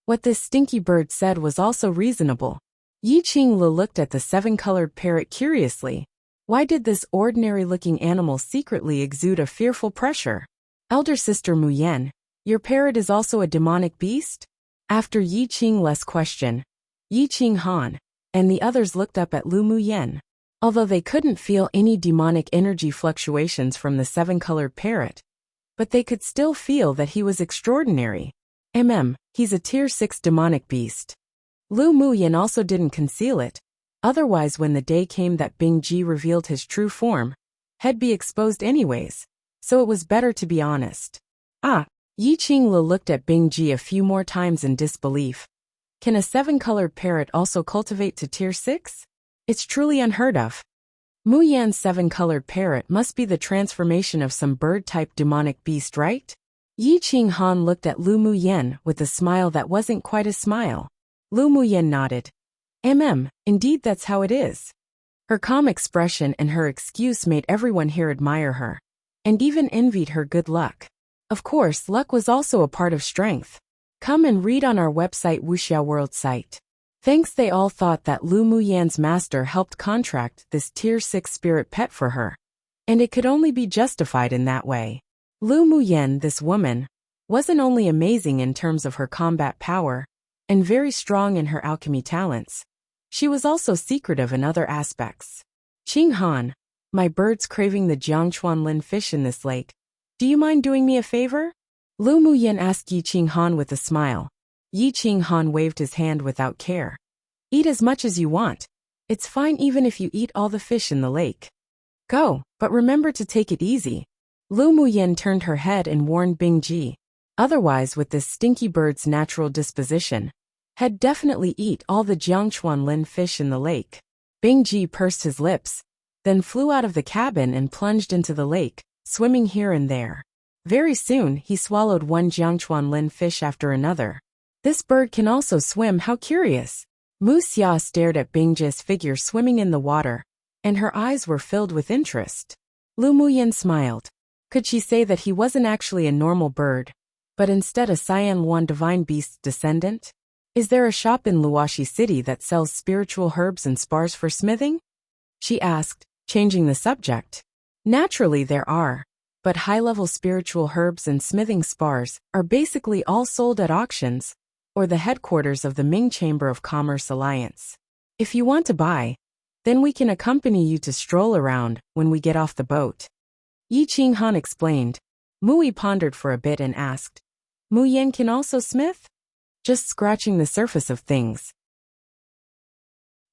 [SPEAKER 1] What this stinky bird said was also reasonable. Yi Qinglu looked at the 7-colored parrot curiously. Why did this ordinary-looking animal secretly exude a fearful pressure? Elder sister Muyen, your parrot is also a demonic beast? After Yi Qinglu's question, Yi Qinghan and the others looked up at Lu Muyen. Although they couldn't feel any demonic energy fluctuations from the 7-colored parrot, but they could still feel that he was extraordinary. He's a Tier 6 demonic beast. Lu Muyen also didn't conceal it. Otherwise, when the day came that Bing Ji revealed his true form, he'd be exposed anyways, so it was better to be honest. Yi Qinglu looked at Bing Ji a few more times in disbelief. Can a 7-colored parrot also cultivate to Tier 6? It's truly unheard of. Mu Yan's 7-colored parrot must be the transformation of some bird-type demonic beast, right? Yi Qinghan looked at Lu Muyen with a smile that wasn't quite a smile. Lu Muyen nodded. Indeed that's how it is. Her calm expression and her excuse made everyone here admire her, and even envied her good luck. Of course, luck was also a part of strength. Come and read on our website Wuxia World site. Thanks, they all thought that Lu Muyan's master helped contract this Tier 6 spirit pet for her, and it could only be justified in that way. Lu Muyen, this woman, wasn't only amazing in terms of her combat power, and very strong in her alchemy talents, she was also secretive in other aspects. Qing Han, my bird's craving the Jiangchuanlin fish in this lake. Do you mind doing me a favor? Lu Muyin asked Yi Qing Han with a smile. Yi Qing Han waved his hand without care. Eat as much as you want. It's fine even if you eat all the fish in the lake. Go, but remember to take it easy. Lu Muyin turned her head and warned Bing Ji. Otherwise, with this stinky bird's natural disposition, he'd definitely eat all the Jiangchuanlin fish in the lake. Bing Ji pursed his lips, then flew out of the cabin and plunged into the lake, swimming here and there. Very soon, he swallowed one Jiangchuanlin fish after another. This bird can also swim, how curious! Mu Xia stared at Bing Ji's figure swimming in the water, and her eyes were filled with interest. Lu Muyin smiled. Could she say that he wasn't actually a normal bird, but instead a Cyan Luan divine beast's descendant? Is there a shop in Luoxi City that sells spiritual herbs and spars for smithing? She asked, changing the subject. Naturally there are, but high-level spiritual herbs and smithing spars are basically all sold at auctions, or the headquarters of the Ming Chamber of Commerce Alliance. If you want to buy, then we can accompany you to stroll around when we get off the boat. Yi Qing Han explained. Mui pondered for a bit and asked, Mu Yen can also smith? Just scratching the surface of things.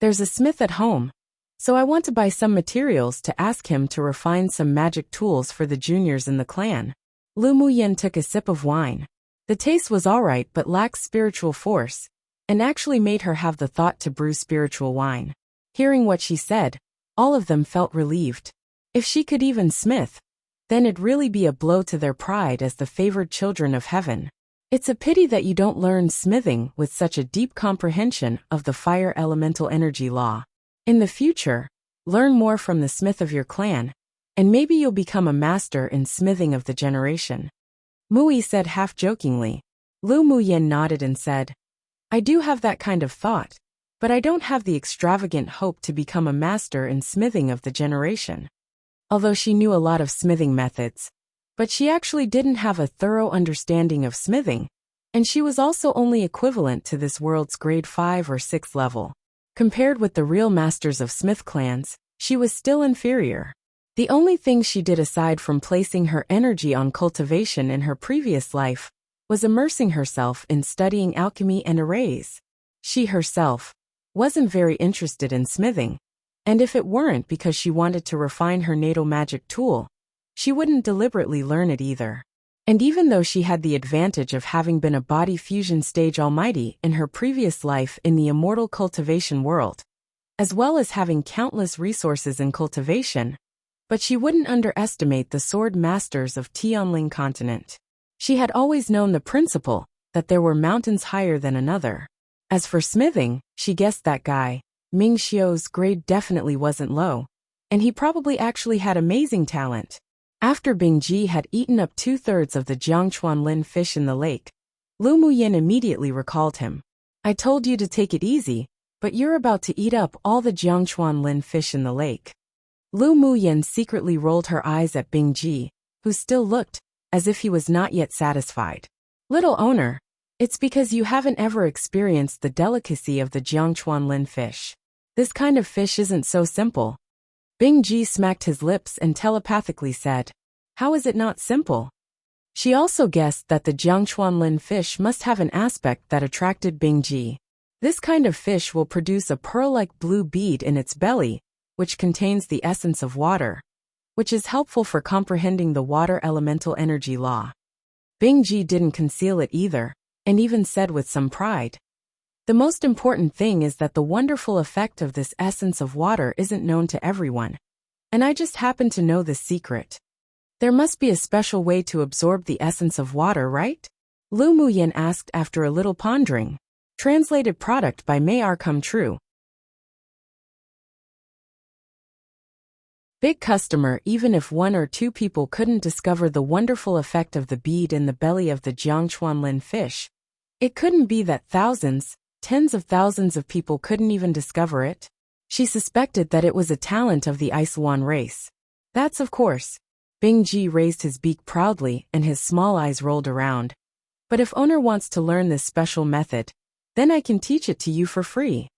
[SPEAKER 1] There's a smith at home, so I want to buy some materials to ask him to refine some magic tools for the juniors in the clan. Lu Muyin took a sip of wine. The taste was alright but lacked spiritual force, and actually made her have the thought to brew spiritual wine. Hearing what she said, all of them felt relieved. If she could even smith, then it'd really be a blow to their pride as the favored children of heaven. It's a pity that you don't learn smithing with such a deep comprehension of the fire elemental energy law. In the future, learn more from the smith of your clan, and maybe you'll become a master in smithing of the generation. Mui said half-jokingly. Lu Muyin nodded and said, I do have that kind of thought, but I don't have the extravagant hope to become a master in smithing of the generation. Although she knew a lot of smithing methods, but she actually didn't have a thorough understanding of smithing, and she was also only equivalent to this world's grade 5 or 6 level. Compared with the real masters of smith clans, she was still inferior. The only thing she did aside from placing her energy on cultivation in her previous life was immersing herself in studying alchemy and arrays. She herself wasn't very interested in smithing, and if it weren't because she wanted to refine her natal magic tool, she wouldn't deliberately learn it either. And even though she had the advantage of having been a body fusion stage almighty in her previous life in the immortal cultivation world, as well as having countless resources in cultivation, but she wouldn't underestimate the sword masters of Tianling continent. She had always known the principle that there were mountains higher than another. As for smithing, she guessed that guy, Ming Xiu's grade definitely wasn't low, and he probably actually had amazing talent. After Bing Ji had eaten up 2/3 of the Jiangchuanlin fish in the lake, Lu Muyin immediately recalled him. I told you to take it easy, but you're about to eat up all the Jiangchuanlin fish in the lake. Lu Muyin secretly rolled her eyes at Bing Ji, who still looked as if he was not yet satisfied. Little owner, it's because you haven't ever experienced the delicacy of the Jiangchuanlin fish. This kind of fish isn't so simple. Bing Ji smacked his lips and telepathically said, How is it not simple? She also guessed that the Jiangchuanlin fish must have an aspect that attracted Bing Ji. This kind of fish will produce a pearl-like blue bead in its belly, which contains the essence of water, which is helpful for comprehending the water elemental energy law. Bing Ji didn't conceal it either, and even said with some pride, The most important thing is that the wonderful effect of this essence of water isn't known to everyone, and I just happen to know this secret. There must be a special way to absorb the essence of water, right? Lu Muyin asked after a little pondering. Translated product by May R. Come True. Big customer. Even if 1 or 2 people couldn't discover the wonderful effect of the bead in the belly of the Jiangchuanlin fish, it couldn't be that thousands, tens of thousands of people couldn't even discover it. She suspected that it was a talent of the Icewan race. That's of course. Bing Ji raised his beak proudly and his small eyes rolled around, But if owner wants to learn this special method, then I can teach it to you for free.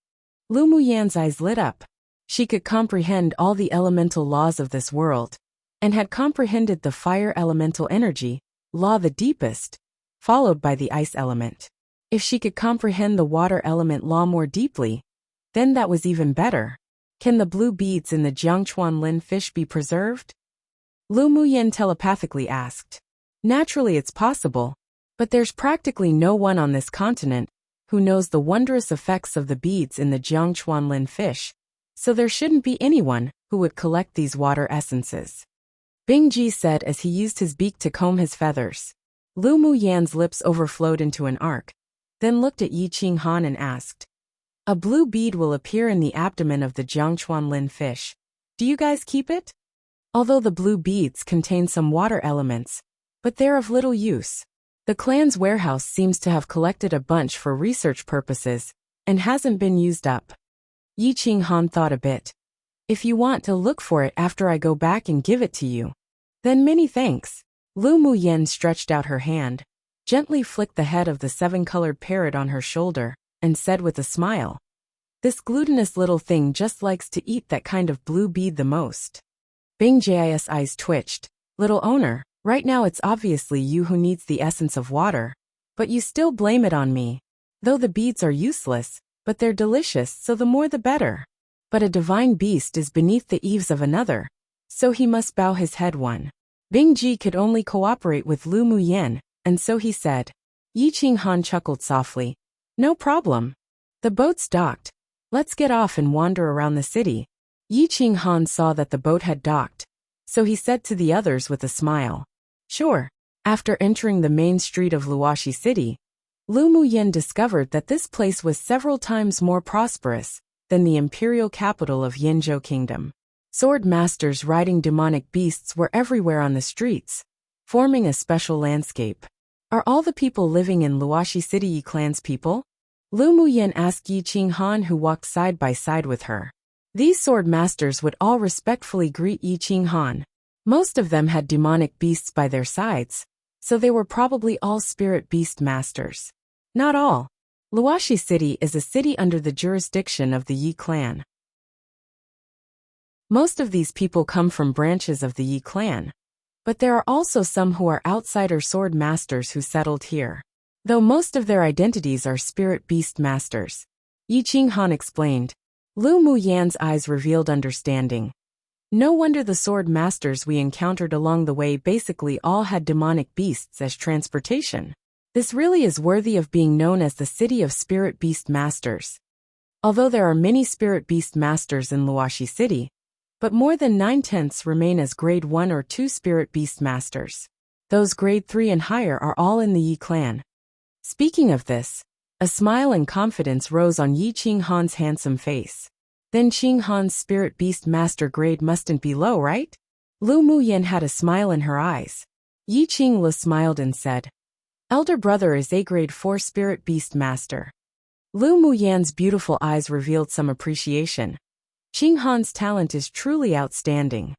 [SPEAKER 1] Lu Muyan's eyes lit up. She could comprehend all the elemental laws of this world, and had comprehended the fire elemental energy, law the deepest, followed by the ice element. If she could comprehend the water element law more deeply, then that was even better. Can the blue beads in the Jiangchuan Lin fish be preserved? Lu Muyan telepathically asked. Naturally it's possible, but there's practically no one on this continent who knows the wondrous effects of the beads in the Jiangchuan Lin fish, so there shouldn't be anyone who would collect these water essences. Bing Ji said as he used his beak to comb his feathers. Lu Muyan's lips overflowed into an arc, then looked at Yi Qinghan and asked, "A blue bead will appear in the abdomen of the Jiangchuan Lin fish. Do you guys keep it?" Although the blue beads contain some water elements, but they're of little use. The clan's warehouse seems to have collected a bunch for research purposes, and hasn't been used up. Yi Qinghan thought a bit. "If you want to look for it after I go back and give it to you, then many thanks." Lu Muyan stretched out her hand, gently flicked the head of the seven-colored parrot on her shoulder, and said with a smile, "This glutinous little thing just likes to eat that kind of blue bead the most." Bing Ji's eyes twitched. "Little owner, right now it's obviously you who needs the essence of water, but you still blame it on me. Though the beads are useless, but they're delicious, so the more the better. But a divine beast is beneath the eaves of another, so he must bow his head one." Bing Ji could only cooperate with Lu Muyan, and so he said. Yi Qinghan chuckled softly. "No problem. The boat's docked. Let's get off and wander around the city." Yi Qinghan saw that the boat had docked, so he said to the others with a smile, "Sure." After entering the main street of Luoxi City, Lu Muyan discovered that this place was several times more prosperous than the imperial capital of Yinzhou Kingdom. Sword masters riding demonic beasts were everywhere on the streets, forming a special landscape. "Are all the people living in Luoxi City Yi Clan's people?" Lu Muyan asked Yi Qinghan, who walked side by side with her. These sword masters would all respectfully greet Yi Qinghan. Most of them had demonic beasts by their sides, so they were probably all spirit beast masters. Not all. Luoxi City is a city under the jurisdiction of the Yi clan. Most of these people come from branches of the Yi clan, but there are also some who are outsider sword masters who settled here. Though most of their identities are spirit beast masters. Yi Qinghan explained. Lu Muyan's eyes revealed understanding. No wonder the sword masters we encountered along the way basically all had demonic beasts as transportation. This really is worthy of being known as the city of spirit beast masters. Although there are many spirit beast masters in Luoxi City, but more than 9/10 remain as grade 1 or 2 spirit beast masters. Those grade 3 and higher are all in the Yi clan. Speaking of this, a smile and confidence rose on Yi Qinghan's handsome face. Then Qinghan's spirit beast master grade mustn't be low, right? Lu Muyan had a smile in her eyes. Yi Qinglu smiled and said, "Elder brother is a grade 4 spirit beast master." Lu Muyan's beautiful eyes revealed some appreciation. Qinghan's talent is truly outstanding.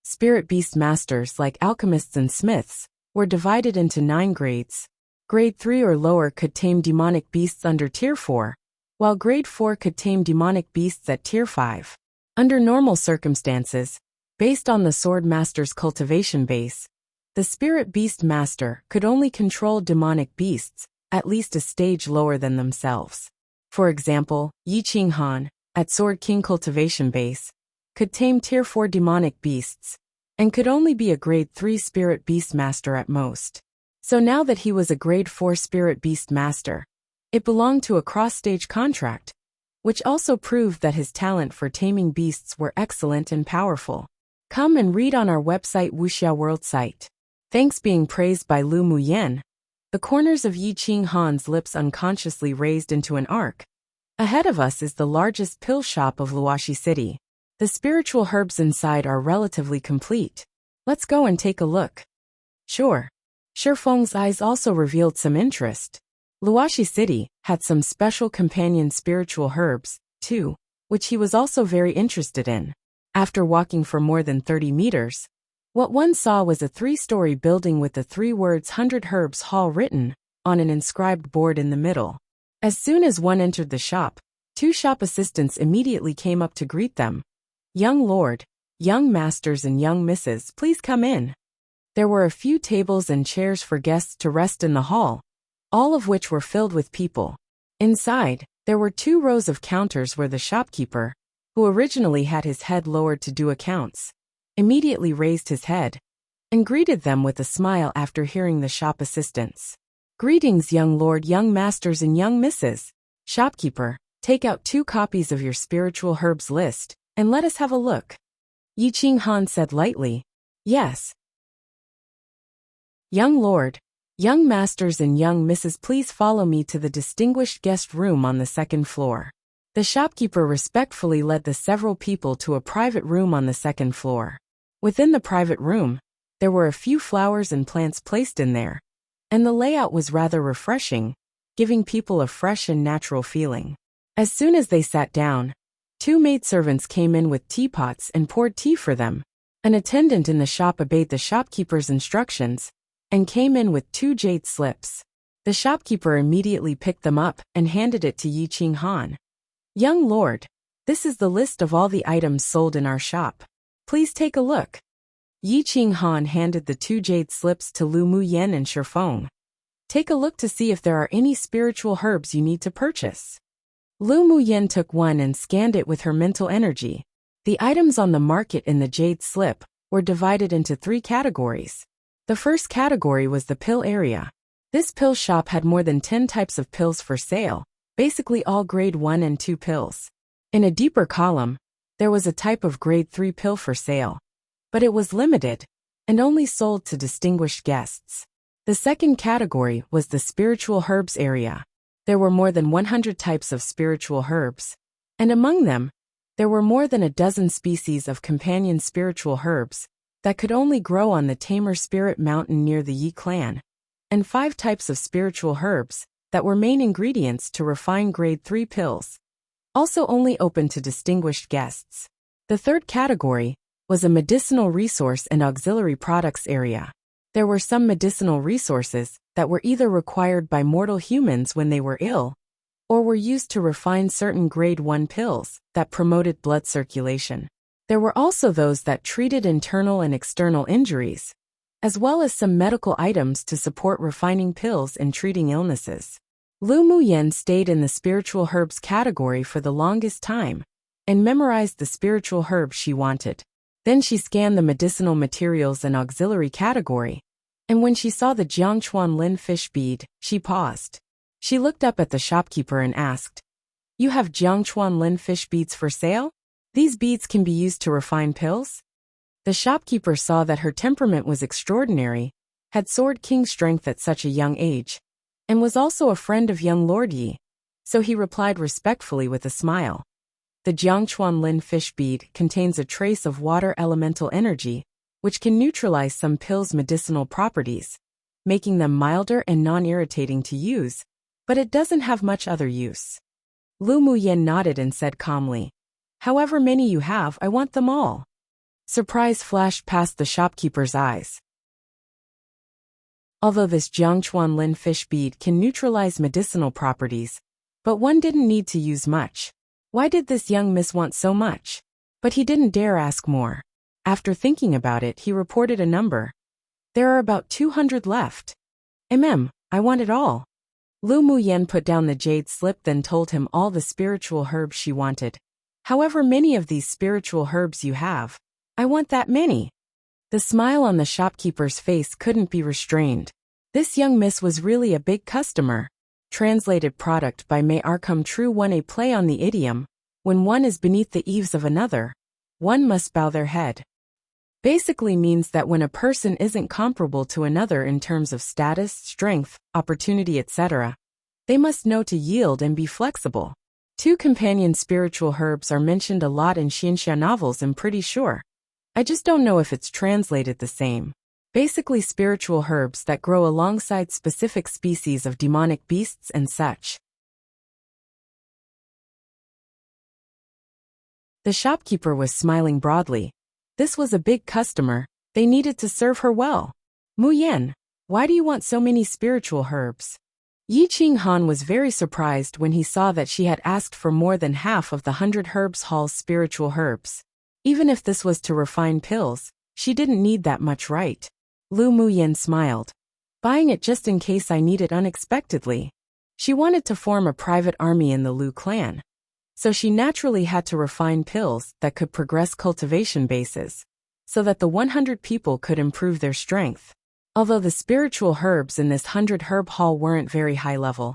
[SPEAKER 1] Spirit beast masters, like alchemists and smiths, were divided into 9 grades. Grade 3 or lower could tame demonic beasts under Tier 4, while Grade 4 could tame demonic beasts at Tier 5. Under normal circumstances, based on the Sword Master's cultivation base, the Spirit Beast Master could only control demonic beasts, at least a stage lower than themselves. For example, Yi Qinghan, at Sword King cultivation base, could tame Tier 4 demonic beasts, and could only be a Grade 3 Spirit Beast Master at most. So now that he was a Grade 4 Spirit Beast Master, it belonged to a cross-stage contract, which also proved that his talent for taming beasts were excellent and powerful. Come and read on our website Wuxia World site. Thanks being praised by Lu Muyan. The corners of Yi Qinghan's lips unconsciously raised into an arc. Ahead of us is the largest pill shop of Luoxi City. The spiritual herbs inside are relatively complete. Let's go and take a look. Sure. Shifeng's eyes also revealed some interest. Luoxi City had some special companion spiritual herbs, too, which he was also very interested in. After walking for more than 30 meters, what one saw was a 3-story building with the 3 words 100 Herbs Hall written on an inscribed board in the middle. As soon as one entered the shop, 2 shop assistants immediately came up to greet them. "Young lord, young masters and young misses, please come in." There were a few tables and chairs for guests to rest in the hall, all of which were filled with people. Inside, there were 2 rows of counters where the shopkeeper, who originally had his head lowered to do accounts, immediately raised his head and greeted them with a smile after hearing the shop assistants. "Greetings, young lord, young masters and young misses. Shopkeeper, take out 2 copies of your spiritual herbs list, and let us have a look." Yi Ching Han said lightly, "Yes." "Young lord, young masters and young misses, please follow me to the distinguished guest room on the 2nd floor." The shopkeeper respectfully led the several people to a private room on the 2nd floor. Within the private room, there were a few flowers and plants placed in there, and the layout was rather refreshing, giving people a fresh and natural feeling. As soon as they sat down, 2 maidservants came in with teapots and poured tea for them. An attendant in the shop obeyed the shopkeeper's instructions and came in with 2 jade slips. The shopkeeper immediately picked them up and handed it to Yi Ching Han. "Young lord, this is the list of all the items sold in our shop. Please take a look." Yi Ching Han handed the 2 jade slips to Lu Muyen and Shifeng. "Take a look to see if there are any spiritual herbs you need to purchase." Lu Muyen took one and scanned it with her mental energy. The items on the market in the jade slip were divided into 3 categories. The first category was the pill area. This pill shop had more than 10 types of pills for sale, basically all grade 1 and 2 pills. In a deeper column, there was a type of grade 3 pill for sale, but it was limited and only sold to distinguished guests. The second category was the spiritual herbs area. There were more than 100 types of spiritual herbs, and among them, there were more than a dozen species of companion spiritual herbs that could only grow on the Tamer Spirit Mountain near the Yi clan, and 5 types of spiritual herbs that were main ingredients to refine grade 3 pills, also only open to distinguished guests. The third category was a medicinal resource and auxiliary products area. There were some medicinal resources that were either required by mortal humans when they were ill, or were used to refine certain grade 1 pills that promoted blood circulation. There were also those that treated internal and external injuries, as well as some medical items to support refining pills and treating illnesses. Lu Muyen stayed in the spiritual herbs category for the longest time and memorized the spiritual herbs she wanted. Then she scanned the medicinal materials and auxiliary category, and when she saw the Jiangchuan Lin fish bead, she paused. She looked up at the shopkeeper and asked, "You have Jiangchuan Lin fish beads for sale? These beads can be used to refine pills?" The shopkeeper saw that her temperament was extraordinary, had Sword King strength at such a young age, and was also a friend of young Lord Yi, so he replied respectfully with a smile. The Jiangchuan Lin fish bead contains a trace of water elemental energy, which can neutralize some pills' medicinal properties, making them milder and non-irritating to use, but it doesn't have much other use. Lu Muyen nodded and said calmly, "However many you have, I want them all." Surprise flashed past the shopkeeper's eyes. Although this Jiangchuan Lin fish bead can neutralize medicinal properties, but one didn't need to use much. Why did this young miss want so much? But he didn't dare ask more. After thinking about it, he reported a number. "There are about 200 left. I want it all." Lu Muyen put down the jade slip, then told him all the spiritual herbs she wanted. "However many of these spiritual herbs you have, I want that many." The smile on the shopkeeper's face couldn't be restrained. This young miss was really a big customer. Translated product by May Arcum True 1. A play on the idiom, when one is beneath the eaves of another, one must bow their head. Basically means that when a person isn't comparable to another in terms of status, strength, opportunity, etc., they must know to yield and be flexible. 2 companion spiritual herbs are mentioned a lot in Xianxia novels, I'm pretty sure. I just don't know if it's translated the same. Basically spiritual herbs that grow alongside specific species of demonic beasts and such. The shopkeeper was smiling broadly. This was a big customer, they needed to serve her well. "Muyen, why do you want so many spiritual herbs?" Yi Qinghan was very surprised when he saw that she had asked for more than half of the 100 Herbs Hall's spiritual herbs. Even if this was to refine pills, she didn't need that much, right? Lu Muyen smiled. Buying it just in case I need it unexpectedly. She wanted to form a private army in the Lu clan. So she naturally had to refine pills that could progress cultivation bases, so that the 100 people could improve their strength. Although the spiritual herbs in this 100 herb hall weren't very high level,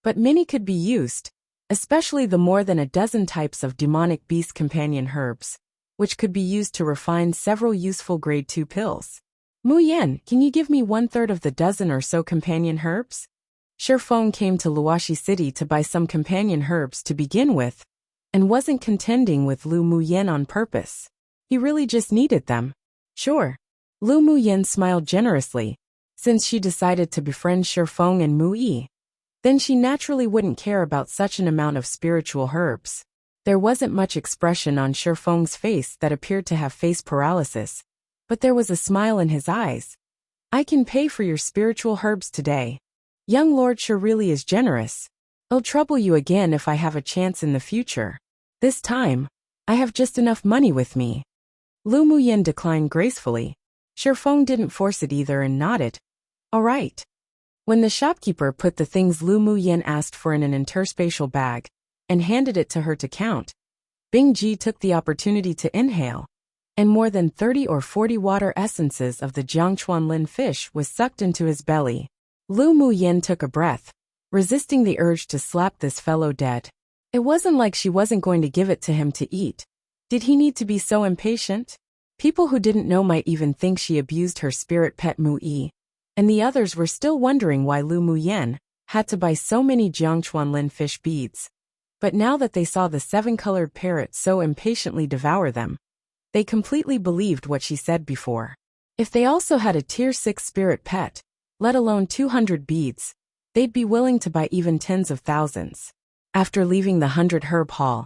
[SPEAKER 1] but many could be used, especially the more than a dozen types of demonic beast companion herbs, which could be used to refine several useful grade 2 pills. Mu Yan, can you give me 1/3 of the dozen or so companion herbs? Shifeng came to Luoshi City to buy some companion herbs to begin with, and wasn't contending with Lu Muyen on purpose. He really just needed them. Sure. Lu Muyen smiled generously, since she decided to befriend Shifeng and Mu Yi. Then she naturally wouldn't care about such an amount of spiritual herbs. There wasn't much expression on Shifeng's face that appeared to have face paralysis, but there was a smile in his eyes. I can pay for your spiritual herbs today. Young Lord Shi really is generous. I'll trouble you again if I have a chance in the future. This time, I have just enough money with me. Lu Muyen declined gracefully. Shifeng didn't force it either and nodded. All right. When the shopkeeper put the things Lu Muyen asked for in an interspatial bag and handed it to her to count, Bing Ji took the opportunity to inhale, and more than 30 or 40 water essences of the Jiangchuanlin fish was sucked into his belly. Lu Muyen took a breath, resisting the urge to slap this fellow dead. It wasn't like she wasn't going to give it to him to eat. Did he need to be so impatient? People who didn't know might even think she abused her spirit pet Mu Yi, and the others were still wondering why Lu Muyen had to buy so many Jiangchuanlin fish beads. But now that they saw the 7-colored parrot so impatiently devour them, they completely believed what she said before. If they also had a tier 6 spirit pet, let alone 200 beads, they'd be willing to buy even tens of thousands. After leaving the 100 herb hall,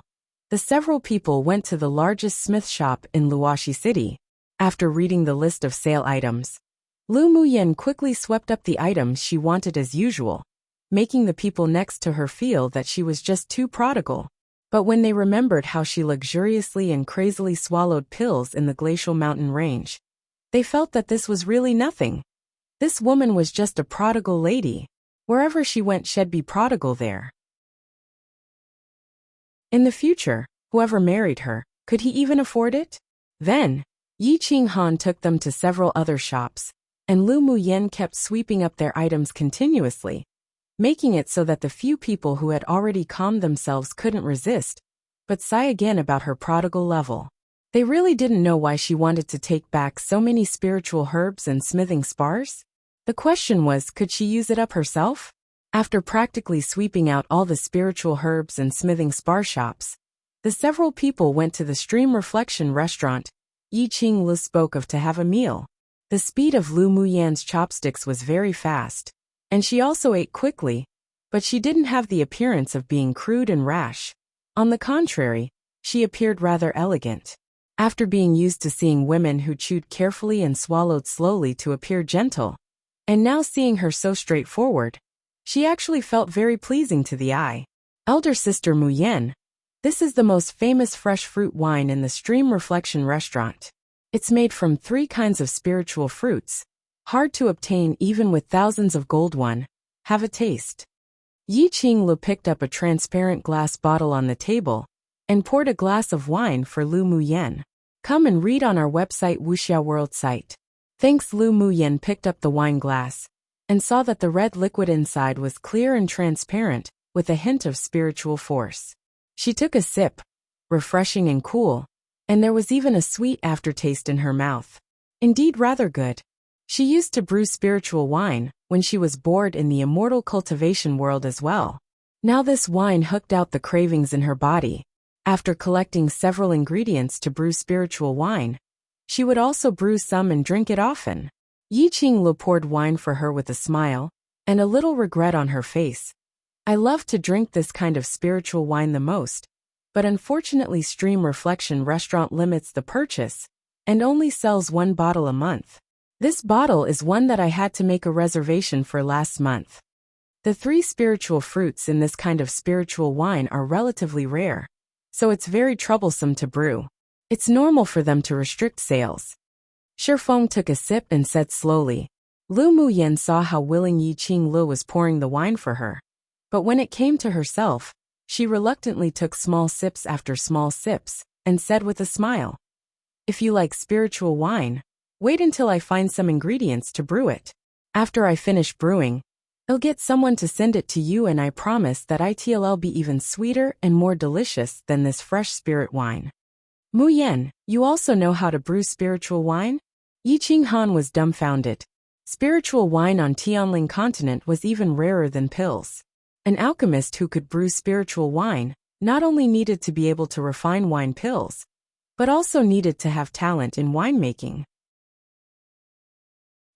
[SPEAKER 1] the several people went to the largest smith shop in Luoshi City. After reading the list of sale items, Lu Muyen quickly swept up the items she wanted as usual, making the people next to her feel that she was just too prodigal. But when they remembered how she luxuriously and crazily swallowed pills in the glacial mountain range, they felt that this was really nothing. This woman was just a prodigal lady. Wherever she went, she'd be prodigal there. In the future, whoever married her, could he even afford it? Then, Yi Qinghan took them to several other shops, and Lu Muyen kept sweeping up their items continuously, making it so that the few people who had already calmed themselves couldn't resist, but sigh again about her prodigal level. They really didn't know why she wanted to take back so many spiritual herbs and smithing spars. The question was, could she use it up herself? After practically sweeping out all the spiritual herbs and smithing spar shops, the several people went to the Stream Reflection restaurant Yi Qinglu spoke of to have a meal. The speed of Lu Muyen's chopsticks was very fast, and she also ate quickly, but she didn't have the appearance of being crude and rash. On the contrary, she appeared rather elegant. After being used to seeing women who chewed carefully and swallowed slowly to appear gentle, and now seeing her so straightforward, she actually felt very pleasing to the eye. Elder sister Mu Yen, this is the most famous fresh fruit wine in the Stream Reflection restaurant. It's made from 3 kinds of spiritual fruits, hard to obtain even with thousands of gold one. Have a taste. Yi Qinglu picked up a transparent glass bottle on the table and poured a glass of wine for Lu Muyen. Come and read on our website Wuxia World site. Thanks. Lu Muyen picked up the wine glass and saw that the red liquid inside was clear and transparent, with a hint of spiritual force. She took a sip, refreshing and cool, and there was even a sweet aftertaste in her mouth. Indeed rather good. She used to brew spiritual wine when she was bored in the immortal cultivation world as well. Now this wine hooked out the cravings in her body. After collecting several ingredients to brew spiritual wine, she would also brew some and drink it often. Yi Qinglu poured wine for her with a smile and a little regret on her face. I love to drink this kind of spiritual wine the most, but unfortunately Stream Reflection restaurant limits the purchase and only sells 1 bottle a month. This bottle is one that I had to make a reservation for last month. The 3 spiritual fruits in this kind of spiritual wine are relatively rare, so it's very troublesome to brew. It's normal for them to restrict sales. Shifeng took a sip and said slowly. Lu Muyan saw how willing Yi Qinglu was pouring the wine for her. But when it came to herself, she reluctantly took small sips after small sips, and said with a smile, "If you like spiritual wine, wait until I find some ingredients to brew it. After I finish brewing, I'll get someone to send it to you, and I promise that it'll be even sweeter and more delicious than this fresh spirit wine." Mu Yan, you also know how to brew spiritual wine? Yi Qinghan was dumbfounded. Spiritual wine on Tianling continent was even rarer than pills. An alchemist who could brew spiritual wine not only needed to be able to refine wine pills, but also needed to have talent in winemaking.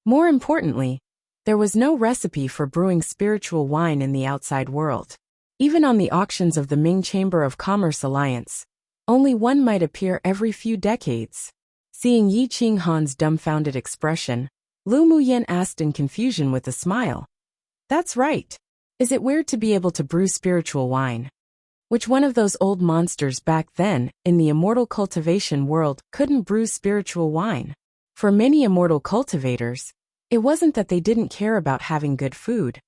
[SPEAKER 1] More importantly, there was no recipe for brewing spiritual wine in the outside world. Even on the auctions of the Ming Chamber of Commerce Alliance, only one might appear every few decades. Seeing Yi Qinghan's dumbfounded expression, Lu Muyan asked in confusion with a smile. "That's right. Is it weird to be able to brew spiritual wine? Which one of those old monsters back then, in the immortal cultivation world, couldn't brew spiritual wine?" For many immortal cultivators, it wasn't that they didn't care about having good food,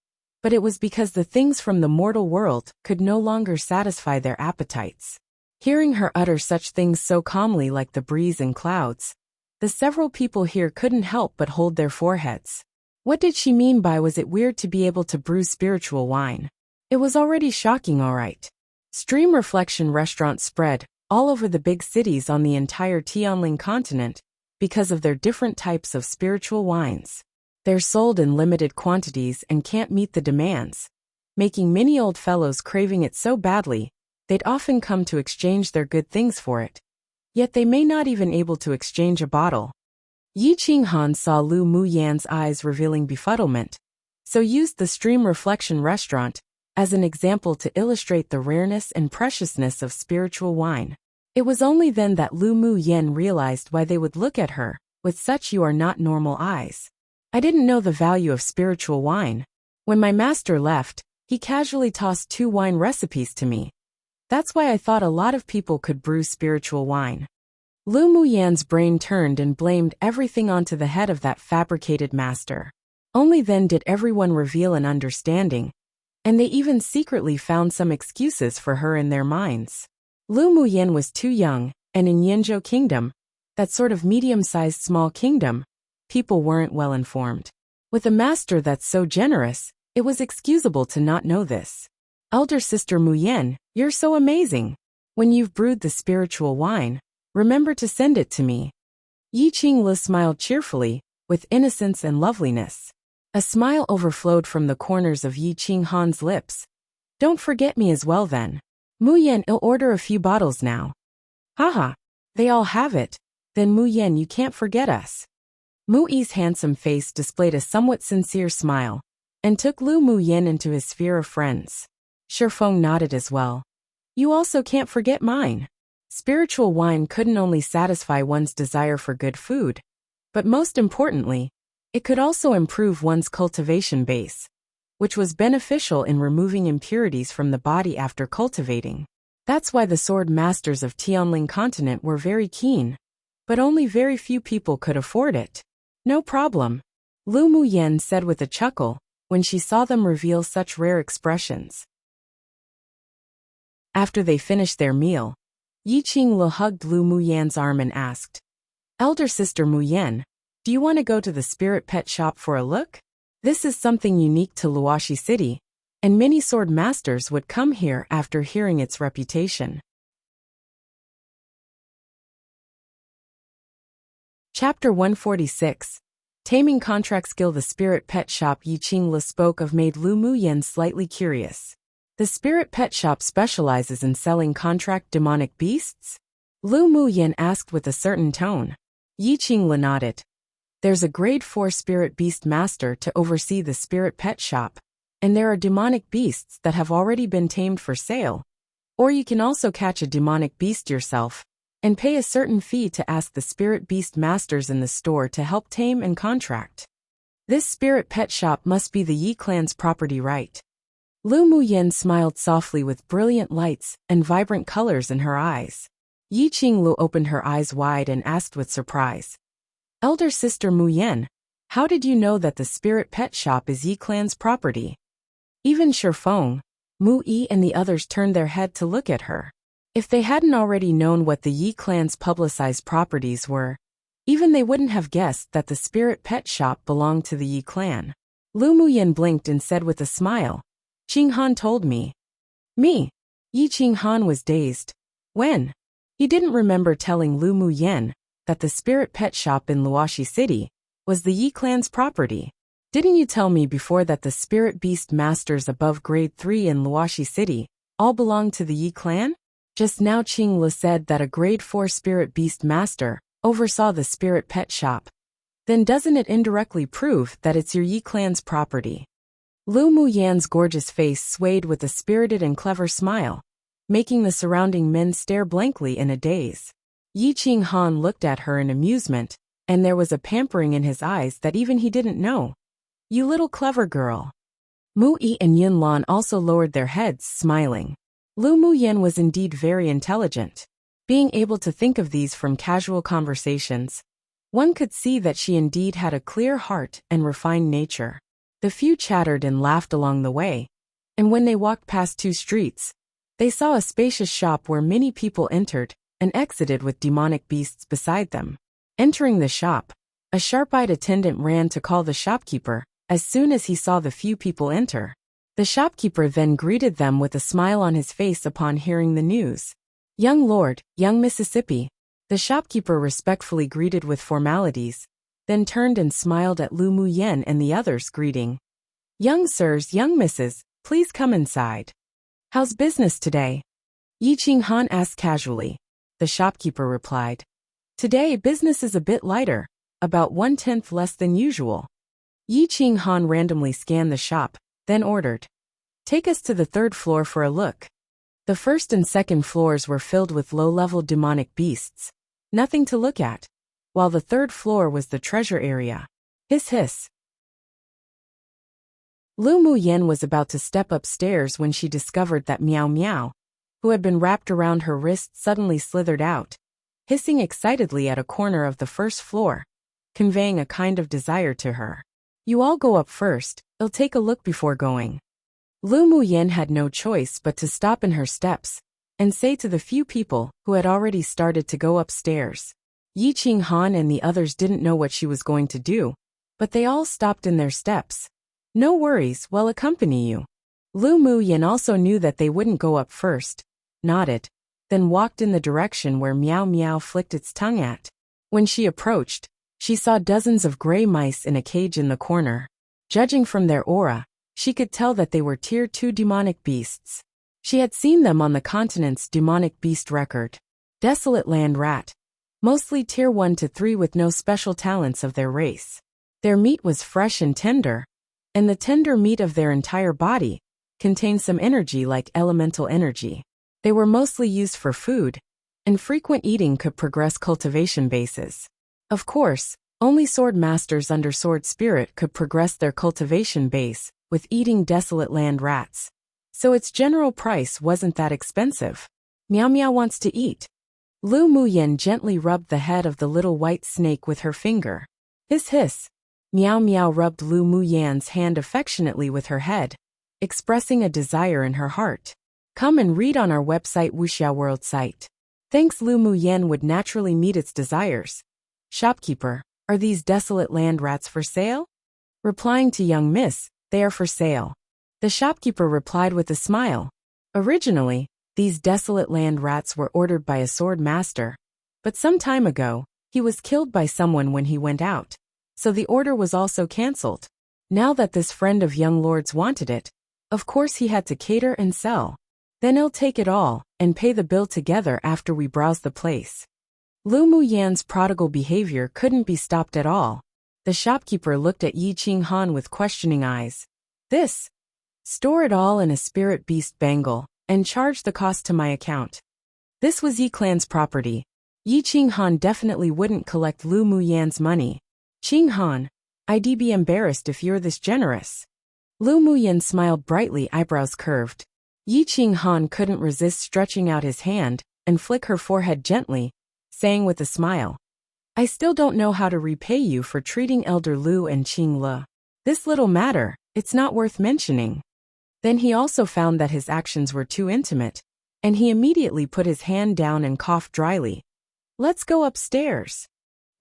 [SPEAKER 1] but it was because the things from the mortal world could no longer satisfy their appetites. Hearing her utter such things so calmly like the breeze and clouds, the several people here couldn't help but hold their foreheads. What did she mean by was it weird to be able to brew spiritual wine? It was already shocking, all right. Stream Reflection restaurants spread all over the big cities on the entire Tianling continent because of their different types of spiritual wines. They're sold in limited quantities and can't meet the demands, making many old fellows craving it so badly they'd often come to exchange their good things for it. Yet they may not even able to exchange a bottle. Yi Qinghan saw Lu Muyan's eyes revealing befuddlement, so used the Stream Reflection restaurant as an example to illustrate the rareness and preciousness of spiritual wine. It was only then that Lu Muyan realized why they would look at her with such "you are not normal" eyes. "I didn't know the value of spiritual wine. When my master left, he casually tossed 2 wine recipes to me. That's why I thought a lot of people could brew spiritual wine." Lu Muyan's brain turned and blamed everything onto the head of that fabricated master. Only then did everyone reveal an understanding, and they even secretly found some excuses for her in their minds. Lu Muyan was too young, and in Yanzhou Kingdom, that sort of medium-sized small kingdom, people weren't well informed. With a master that's so generous, it was excusable to not know this. "Elder sister Muyan, you're so amazing. When you've brewed the spiritual wine, remember to send it to me." Yi Qinglu smiled cheerfully, with innocence and loveliness. A smile overflowed from the corners of Yi Qinghan's lips. "Don't forget me as well then. Muyan'll order a few bottles now." "Haha, they all have it. Then Muyan, you can't forget us." Muyi's handsome face displayed a somewhat sincere smile, and took Lu Muyan into his sphere of friends. Shifeng nodded as well. "You also can't forget mine." Spiritual wine couldn't only satisfy one's desire for good food, but most importantly, it could also improve one's cultivation base, which was beneficial in removing impurities from the body after cultivating. That's why the sword masters of Tianling continent were very keen, but only very few people could afford it. "No problem," Lu Muyan said with a chuckle when she saw them reveal such rare expressions. After they finished their meal, Yi Qinglu hugged Lu Muyan's arm and asked, "Elder sister Muyan, do you want to go to the spirit pet shop for a look? This is something unique to Luoxi City, and many sword masters would come here after hearing its reputation." Chapter 146. Taming Contract Skill. The spirit pet shop Yi Qinglu spoke of made Lu Muyan slightly curious. The spirit pet shop specializes in selling contract demonic beasts? Lu Muyan asked with a certain tone. Yi Qinglu nodded. "There's a grade 4 spirit beast master to oversee the spirit pet shop, and there are demonic beasts that have already been tamed for sale. Or you can also catch a demonic beast yourself, and pay a certain fee to ask the spirit beast masters in the store to help tame and contract. This spirit pet shop must be the Yi clan's property, right?" Lu Muyen smiled softly with brilliant lights and vibrant colors in her eyes. Yi Qinglu opened her eyes wide and asked with surprise. Elder sister Muyen, how did you know that the spirit pet shop is Yi clan's property? Even Shifeng, Mu Yi and the others turned their head to look at her. If they hadn't already known what the Yi clan's publicized properties were, even they wouldn't have guessed that the spirit pet shop belonged to the Yi clan. Lu Muyen blinked and said with a smile, Qinghan told me. Me? Yi Qinghan was dazed. When? He didn't remember telling Lu Muyen that the spirit pet shop in Luoshi City was the Yi clan's property. Didn't you tell me before that the spirit beast masters above grade 3 in Luoshi City all belong to the Yi clan? Just now Qinglu said that a grade 4 spirit beast master oversaw the spirit pet shop. Then doesn't it indirectly prove that it's your Yi clan's property? Lu Muyan's gorgeous face swayed with a spirited and clever smile, making the surrounding men stare blankly in a daze. Yi Qinghan looked at her in amusement, and there was a pampering in his eyes that even he didn't know. You little clever girl. Mu Yi and Yunlan also lowered their heads, smiling. Lu Muyan was indeed very intelligent. Being able to think of these from casual conversations, one could see that she indeed had a clear heart and refined nature. The few chattered and laughed along the way, and when they walked past 2 streets, they saw a spacious shop where many people entered and exited with demonic beasts beside them. Entering the shop, a sharp-eyed attendant ran to call the shopkeeper as soon as he saw the few people enter. The shopkeeper then greeted them with a smile on his face upon hearing the news. Young Lord, young Mississippi, the shopkeeper respectfully greeted with formalities, then turned and smiled at Lu Muyen and the others, greeting. Young sirs, young misses, please come inside. How's business today? Yi Qinghan asked casually. The shopkeeper replied. Today business is a bit lighter, about 1/10 less than usual. Yi Qinghan randomly scanned the shop, then ordered. Take us to the 3rd floor for a look. The 1st and 2nd floors were filled with low-level demonic beasts. Nothing to look at. While the 3rd floor was the treasure area. Hiss hiss. Lu Muyen was about to step upstairs when she discovered that Meow Meow, who had been wrapped around her wrist, suddenly slithered out, hissing excitedly at a corner of the 1st floor, conveying a kind of desire to her. You all go up first, I'll take a look before going. Lu Muyen had no choice but to stop in her steps and say to the few people who had already started to go upstairs. Yi Qinghan and the others didn't know what she was going to do, but they all stopped in their steps. No worries, we'll accompany you. Lu Muyen also knew that they wouldn't go up first, nodded, then walked in the direction where Meow Meow flicked its tongue at. When she approached, she saw dozens of gray mice in a cage in the corner. Judging from their aura, she could tell that they were Tier 2 demonic beasts. She had seen them on the continent's demonic beast record. Desolate land rat. Mostly Tier 1 to 3 with no special talents of their race. Their meat was fresh and tender, and the tender meat of their entire body contained some energy like elemental energy. They were mostly used for food, and frequent eating could progress cultivation bases. Of course, only sword masters under sword spirit could progress their cultivation base with eating desolate land rats. So its general price wasn't that expensive. Meow Meow wants to eat. Lu Muyen gently rubbed the head of the little white snake with her finger. Hiss hiss. Meow Meow rubbed Lu Muyen's hand affectionately with her head, expressing a desire in her heart. Come and read on our website Wuxia World site. Thanks. Lu Muyen would naturally meet its desires. Shopkeeper, are these desolate land rats for sale? Replying to young miss, they are for sale. The shopkeeper replied with a smile. Originally, these desolate land rats were ordered by a sword master, but some time ago, he was killed by someone when he went out, so the order was also cancelled. Now that this friend of young lord's wanted it, of course he had to cater and sell. Then he'll take it all and pay the bill together after we browse the place. Lu Muyan's prodigal behavior couldn't be stopped at all. The shopkeeper looked at Yi Qinghan with questioning eyes. This? Store it all in a spirit beast bangle and charge the cost to my account. This was Yi clan's property. Yi Qinghan definitely wouldn't collect Lu Muyan's money. Qinghan, I'd be embarrassed if you're this generous. Lu Muyin smiled brightly, eyebrows curved. Yi Qinghan couldn't resist stretching out his hand and flick her forehead gently, saying with a smile, I still don't know how to repay you for treating Elder Lu and Qing Le. This little matter, it's not worth mentioning. Then he also found that his actions were too intimate, and he immediately put his hand down and coughed dryly. Let's go upstairs.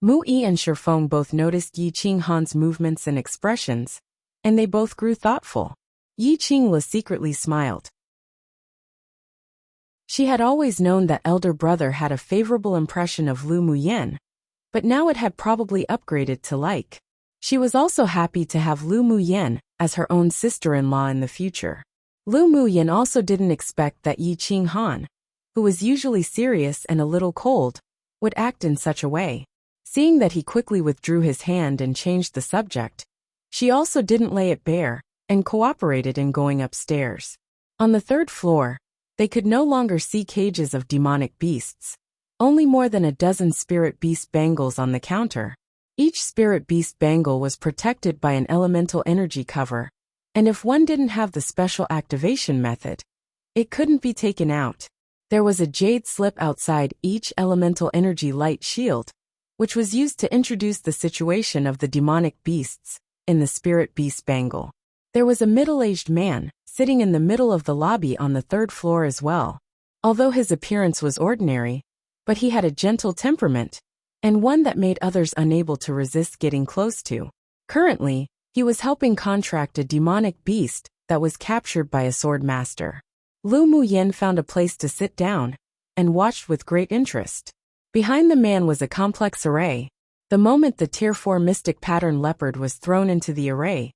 [SPEAKER 1] Mu Yi and Shifeng both noticed Yi Qinghan's movements and expressions, and they both grew thoughtful. Yi Qingle secretly smiled. She had always known that elder brother had a favorable impression of Lu Muyen, but now it had probably upgraded to like. She was also happy to have Lu Muyen as her own sister-in-law in the future. Lu Muyen also didn't expect that Yi Qinghan, who was usually serious and a little cold, would act in such a way. Seeing that he quickly withdrew his hand and changed the subject, she also didn't lay it bare and cooperated in going upstairs. On the third floor, they could no longer see cages of demonic beasts, only more than a dozen spirit beast bangles on the counter. Each spirit beast bangle was protected by an elemental energy cover, and if one didn't have the special activation method, it couldn't be taken out. There was a jade slip outside each elemental energy light shield, which was used to introduce the situation of the demonic beasts in the spirit beast bangle. There was a middle-aged man sitting in the middle of the lobby on the third floor as well. Although his appearance was ordinary, but he had a gentle temperament, and one that made others unable to resist getting close to. Currently, he was helping contract a demonic beast that was captured by a sword master. Lu Muyen found a place to sit down and watched with great interest. Behind the man was a complex array. The moment the Tier 4 mystic pattern leopard was thrown into the array,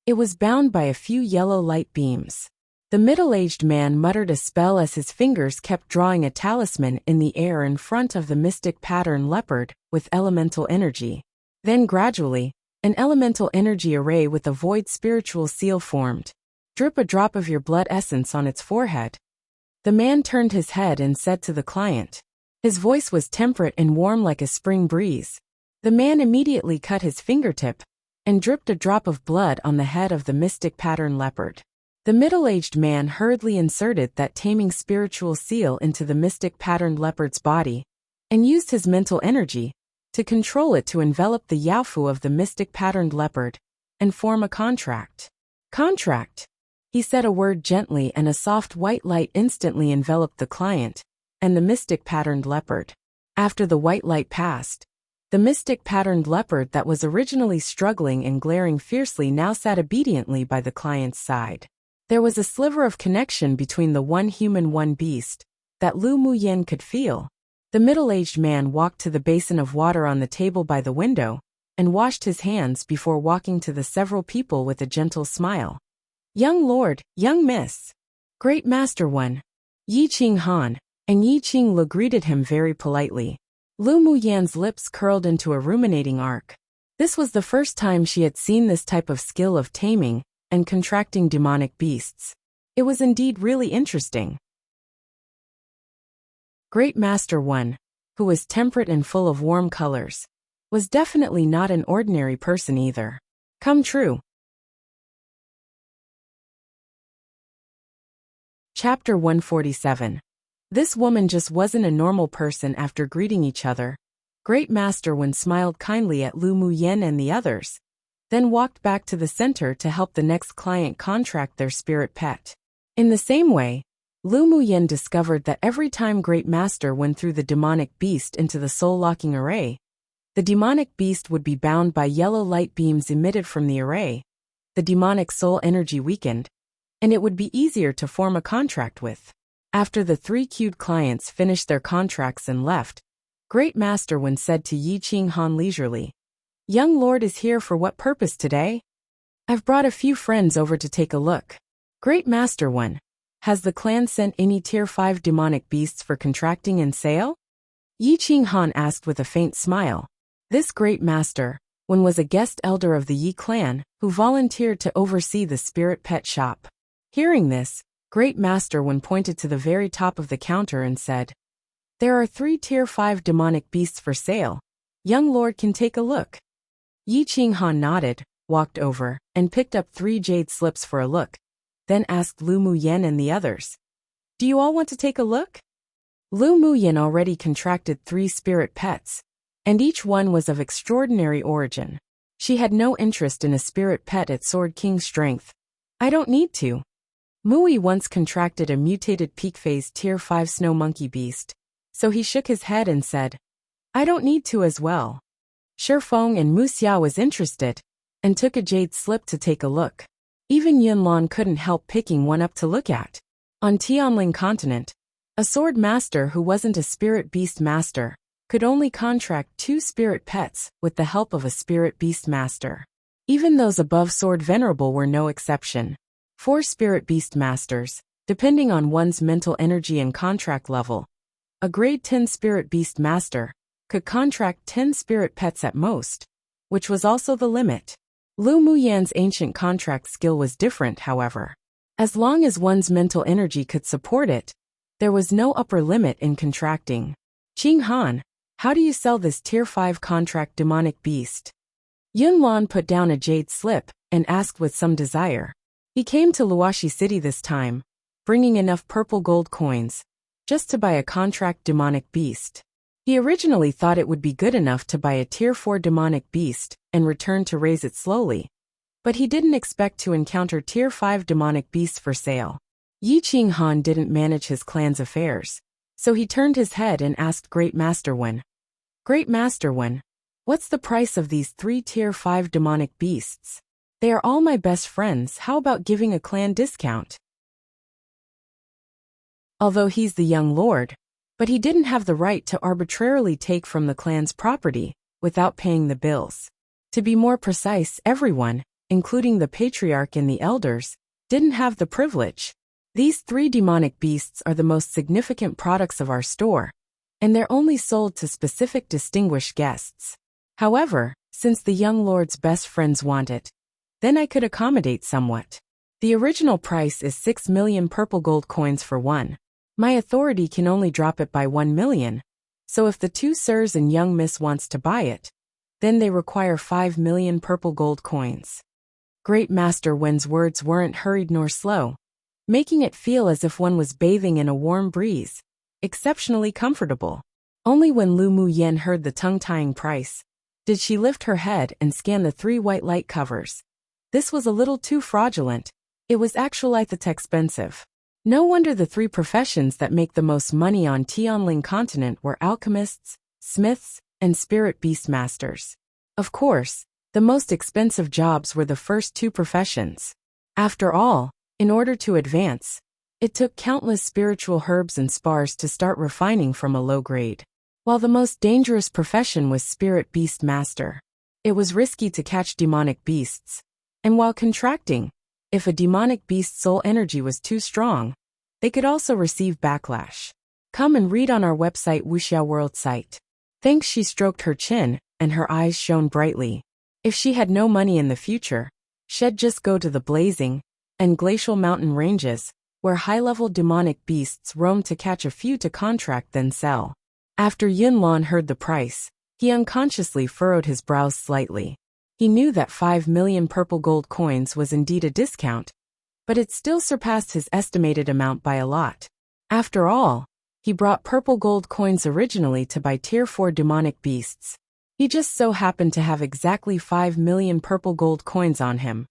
[SPEAKER 1] it was bound by a few yellow light beams. The middle-aged man muttered a spell as his fingers kept drawing a talisman in the air in front of the mystic pattern leopard with elemental energy. Then gradually, an elemental energy array with a void spiritual seal formed. Drip a drop of your blood essence on its forehead. The man turned his head and said to the client. His voice was temperate and warm like a spring breeze. The man immediately cut his fingertip and dripped a drop of blood on the head of the mystic pattern leopard. The middle-aged man hurriedly inserted that taming spiritual seal into the mystic patterned leopard's body and used his mental energy to control it to envelop the yaofu of the mystic patterned leopard and form a contract. Contract. He said a word gently and a soft white light instantly enveloped the client and the mystic patterned leopard. After the white light passed, the mystic patterned leopard that was originally struggling and glaring fiercely now sat obediently by the client's side. There was a sliver of connection between the one human one beast that Lu Muyen could feel. The middle-aged man walked to the basin of water on the table by the window and washed his hands before walking to the several people with a gentle smile. Young lord, young miss, great master one, Yi Qinghan, and Yi Qingle greeted him very politely. Lu Muyan's lips curled into a ruminating arc. This was the first time she had seen this type of skill of taming and contracting demonic beasts. It was indeed really interesting. Great Master One, who was temperate and full of warm colors, was definitely not an ordinary person either. Come true. Chapter 147. This woman just wasn't a normal person. After greeting each other, Great Master One smiled kindly at Lu Muyen and the others, then walked back to the center to help the next client contract their spirit pet. In the same way, Lu Muyen discovered that every time Great Master went through the demonic beast into the soul-locking array, the demonic beast would be bound by yellow light beams emitted from the array. The demonic soul energy weakened, and it would be easier to form a contract with. After the three queued clients finished their contracts and left, Great Master One said to Yi Qinghan leisurely, Young Lord is here for what purpose today? I've brought a few friends over to take a look. Great Master One, has the clan sent any Tier 5 demonic beasts for contracting and sale? Yi Qinghan asked with a faint smile. This Great Master One was a guest elder of the Yi clan who volunteered to oversee the spirit pet shop. Hearing this, Great Master One pointed to the very top of the counter and said, There are 3 Tier 5 demonic beasts for sale. Young Lord can take a look. Yi Qinghan nodded, walked over, and picked up 3 jade slips for a look, then asked Lu Muyen and the others, "Do you all want to take a look?" Lu Muyen already contracted 3 spirit pets, and each one was of extraordinary origin. She had no interest in a spirit pet at Sword King's strength. "I don't need to." Mui once contracted a mutated peak phase tier 5 snow monkey beast, so he shook his head and said, "I don't need to as well." Shifeng and Muxia was interested, and took a jade slip to take a look. Even Yunlan couldn't help picking one up to look at. On Tianling continent, a sword master who wasn't a spirit beast master could only contract 2 spirit pets with the help of a spirit beast master. Even those above Sword Venerable were no exception. 4 spirit beast masters, depending on one's mental energy and contract level. A grade 10 spirit beast master could contract 10 spirit pets at most, which was also the limit. Lu Muyan's ancient contract skill was different, however. As long as one's mental energy could support it, there was no upper limit in contracting. "Qing Han, how do you sell this tier 5 contract demonic beast?" Yunlan put down a jade slip and asked with some desire. He came to Luoshi City this time, bringing enough purple gold coins just to buy a contract demonic beast. He originally thought it would be good enough to buy a tier 4 demonic beast and return to raise it slowly, but he didn't expect to encounter tier 5 demonic beasts for sale. Yi Qinghan didn't manage his clan's affairs, so he turned his head and asked Great Master Wen. "Great Master Wen, what's the price of these 3 tier 5 demonic beasts? They are all my best friends, how about giving a clan discount?" Although he's the young lord, but he didn't have the right to arbitrarily take from the clan's property without paying the bills. To be more precise, everyone, including the patriarch and the elders, didn't have the privilege. These 3 demonic beasts are the most significant products of our store, and they're only sold to specific distinguished guests. However, since the young lord's best friends want it, then I could accommodate somewhat. The original price is 6 million purple gold coins for one. My authority can only drop it by 1 million, so if the 2 sirs and young miss wants to buy it, then they require 5 million purple gold coins. Great Master Wen's words weren't hurried nor slow, making it feel as if one was bathing in a warm breeze, exceptionally comfortable. Only when Lu Muyen heard the tongue-tying price did she lift her head and scan the 3 white light covers. This was a little too fraudulent. It was actually expensive. No wonder the 3 professions that make the most money on Tianling continent were alchemists, smiths, and spirit beast masters. Of course, the most expensive jobs were the first 2 professions. After all, in order to advance, it took countless spiritual herbs and spars to start refining from a low grade. While the most dangerous profession was spirit beast master, it was risky to catch demonic beasts, and while contracting, if a demonic beast's soul energy was too strong, they could also receive backlash. Come and read on our website Wuxia World site. Thanks. She stroked her chin, and her eyes shone brightly. If she had no money in the future, she'd just go to the blazing and glacial mountain ranges, where high-level demonic beasts roam to catch a few to contract then sell. After Yunlan heard the price, he unconsciously furrowed his brows slightly. He knew that 5 million purple gold coins was indeed a discount, but it still surpassed his estimated amount by a lot. After all, he brought purple gold coins originally to buy tier 4 demonic beasts. He just so happened to have exactly 5 million purple gold coins on him,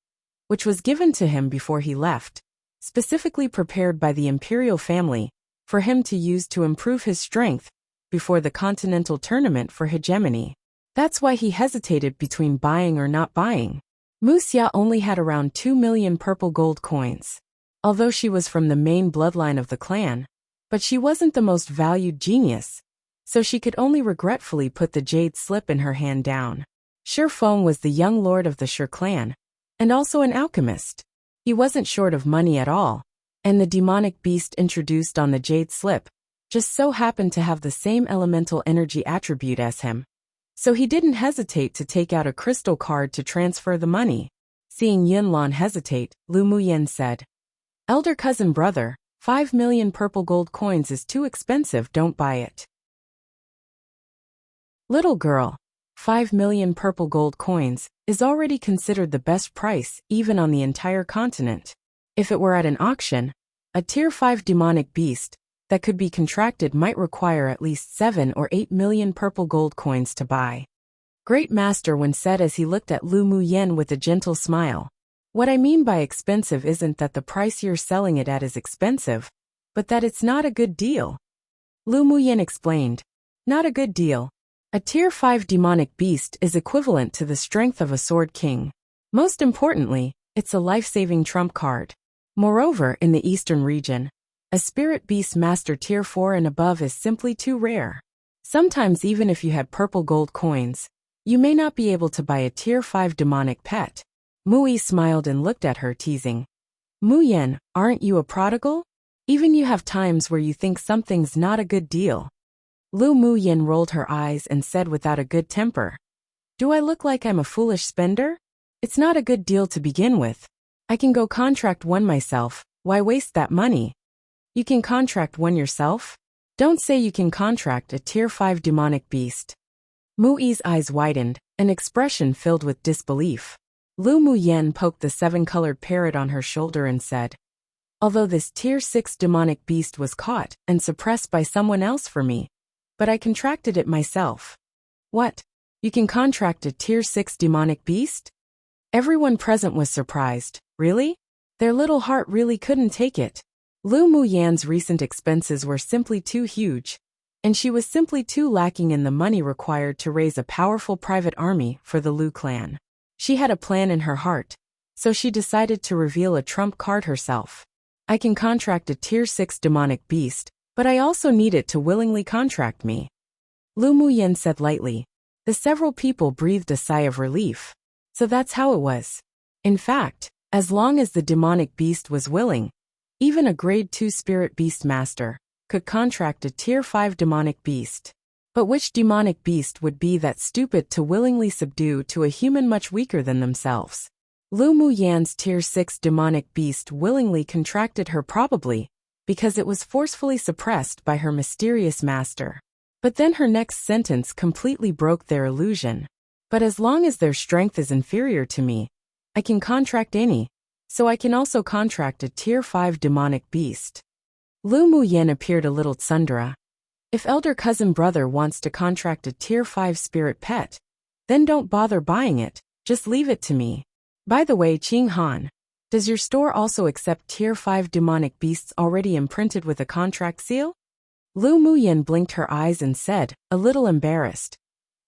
[SPEAKER 1] which was given to him before he left, specifically prepared by the Imperial family, for him to use to improve his strength before the continental tournament for hegemony. That's why he hesitated between buying or not buying. Muxia only had around 2 million purple gold coins, although she was from the main bloodline of the clan, but she wasn't the most valued genius, so she could only regretfully put the jade slip in her hand down. Shifeng was the young lord of the Shi clan, and also an alchemist. He wasn't short of money at all, and the demonic beast introduced on the jade slip just so happened to have the same elemental energy attribute as him. So he didn't hesitate to take out a crystal card to transfer the money. Seeing Yunlan hesitate, Lu Muyen said, "Elder cousin brother, 5 million purple gold coins is too expensive, don't buy it." "Little girl, 5 million purple gold coins, is already considered the best price even on the entire continent. If it were at an auction, a Tier 5 demonic beast that could be contracted might require at least 7 or 8 million purple gold coins to buy. Great Master Wen said as he looked at Lu Muyen with a gentle smile. What I mean by expensive isn't that the price you're selling it at is expensive, but that it's not a good deal. Lu Muyen explained. Not a good deal. A Tier 5 demonic beast is equivalent to the strength of a Sword King. Most importantly, it's a life-saving trump card. Moreover, in the eastern region, a Spirit Beast Master Tier 4 and above is simply too rare. Sometimes even if you had purple gold coins, you may not be able to buy a Tier 5 demonic pet. Mu Yi smiled and looked at her, teasing. Mu Yen, aren't you a prodigal? Even you have times where you think something's not a good deal. Lu Muyen rolled her eyes and said without a good temper. Do I look like I'm a foolish spender? It's not a good deal to begin with. I can go contract one myself, why waste that money? You can contract one yourself? Don't say you can contract a Tier 5 demonic beast. Mu Yi's eyes widened, an expression filled with disbelief. Lu Muyen poked the 7-colored parrot on her shoulder and said, although this Tier 6 demonic beast was caught and suppressed by someone else for me, but I contracted it myself. What? You can contract a Tier 6 demonic beast? Everyone present was surprised. Really? Their little heart really couldn't take it. Lu Muyen's recent expenses were simply too huge, and she was simply too lacking in the money required to raise a powerful private army for the Lu clan. She had a plan in her heart, so she decided to reveal a trump card herself. I can contract a Tier 6 demonic beast, but I also need it to willingly contract me. Lu Muyen said lightly. The several people breathed a sigh of relief. So that's how it was. In fact, as long as the demonic beast was willing, even a Grade 2 Spirit Beast Master could contract a Tier 5 demonic beast. But which demonic beast would be that stupid to willingly subdue to a human much weaker than themselves? Lu Muyen's Tier 6 demonic beast willingly contracted her, probably because it was forcefully suppressed by her mysterious master. But then her next sentence completely broke their illusion. But as long as their strength is inferior to me, I can contract any, so I can also contract a Tier 5 demonic beast. Lu Muyen appeared a little tsundere. If elder cousin brother wants to contract a Tier 5 spirit pet, then don't bother buying it, just leave it to me. By the way, Qing Han, does your store also accept Tier 5 demonic beasts already imprinted with a contract seal? Lu Muyen blinked her eyes and said, a little embarrassed.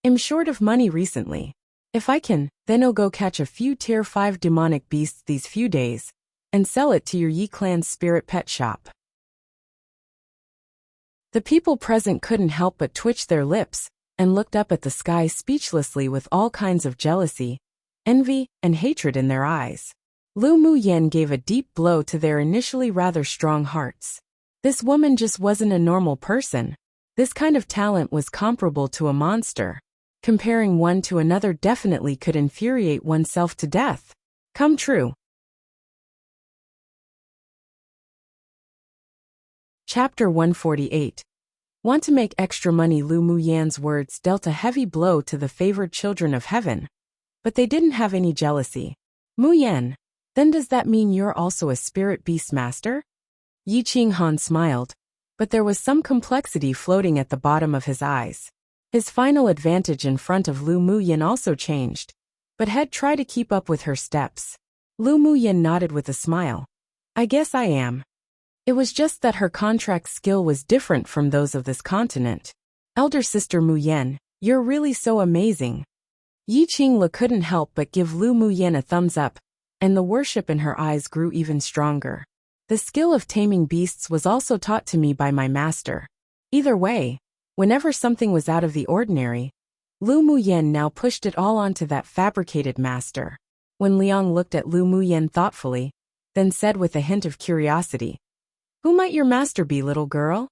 [SPEAKER 1] I'm short of money recently. If I can, then I'll go catch a few Tier 5 demonic beasts these few days, and sell it to your Yi clan's spirit pet shop. The people present couldn't help but twitch their lips, and looked up at the sky speechlessly with all kinds of jealousy, envy, and hatred in their eyes. Lu Muyen gave a deep blow to their initially rather strong hearts. This woman just wasn't a normal person. This kind of talent was comparable to a monster. Comparing one to another definitely could infuriate oneself to death. Come true. Chapter 148. Want to make extra money? Lu Muyen's words dealt a heavy blow to the favored children of heaven. But they didn't have any jealousy. Muyen, then does that mean you're also a spirit beast master? Yi Qinghan smiled, but there was some complexity floating at the bottom of his eyes. His final advantage in front of Lu Muyen also changed, but had tried to keep up with her steps. Lu Muyen nodded with a smile. I guess I am. It was just that her contract skill was different from those of this continent. Elder sister Muyen, you're really so amazing. Yi Qingla couldn't help but give Lu Muyen a thumbs up, and the worship in her eyes grew even stronger. The skill of taming beasts was also taught to me by my master. Either way, whenever something was out of the ordinary, Lu Muyen now pushed it all onto that fabricated master. When Liang looked at Lu Muyen thoughtfully, then said with a hint of curiosity, who might your master be, little girl?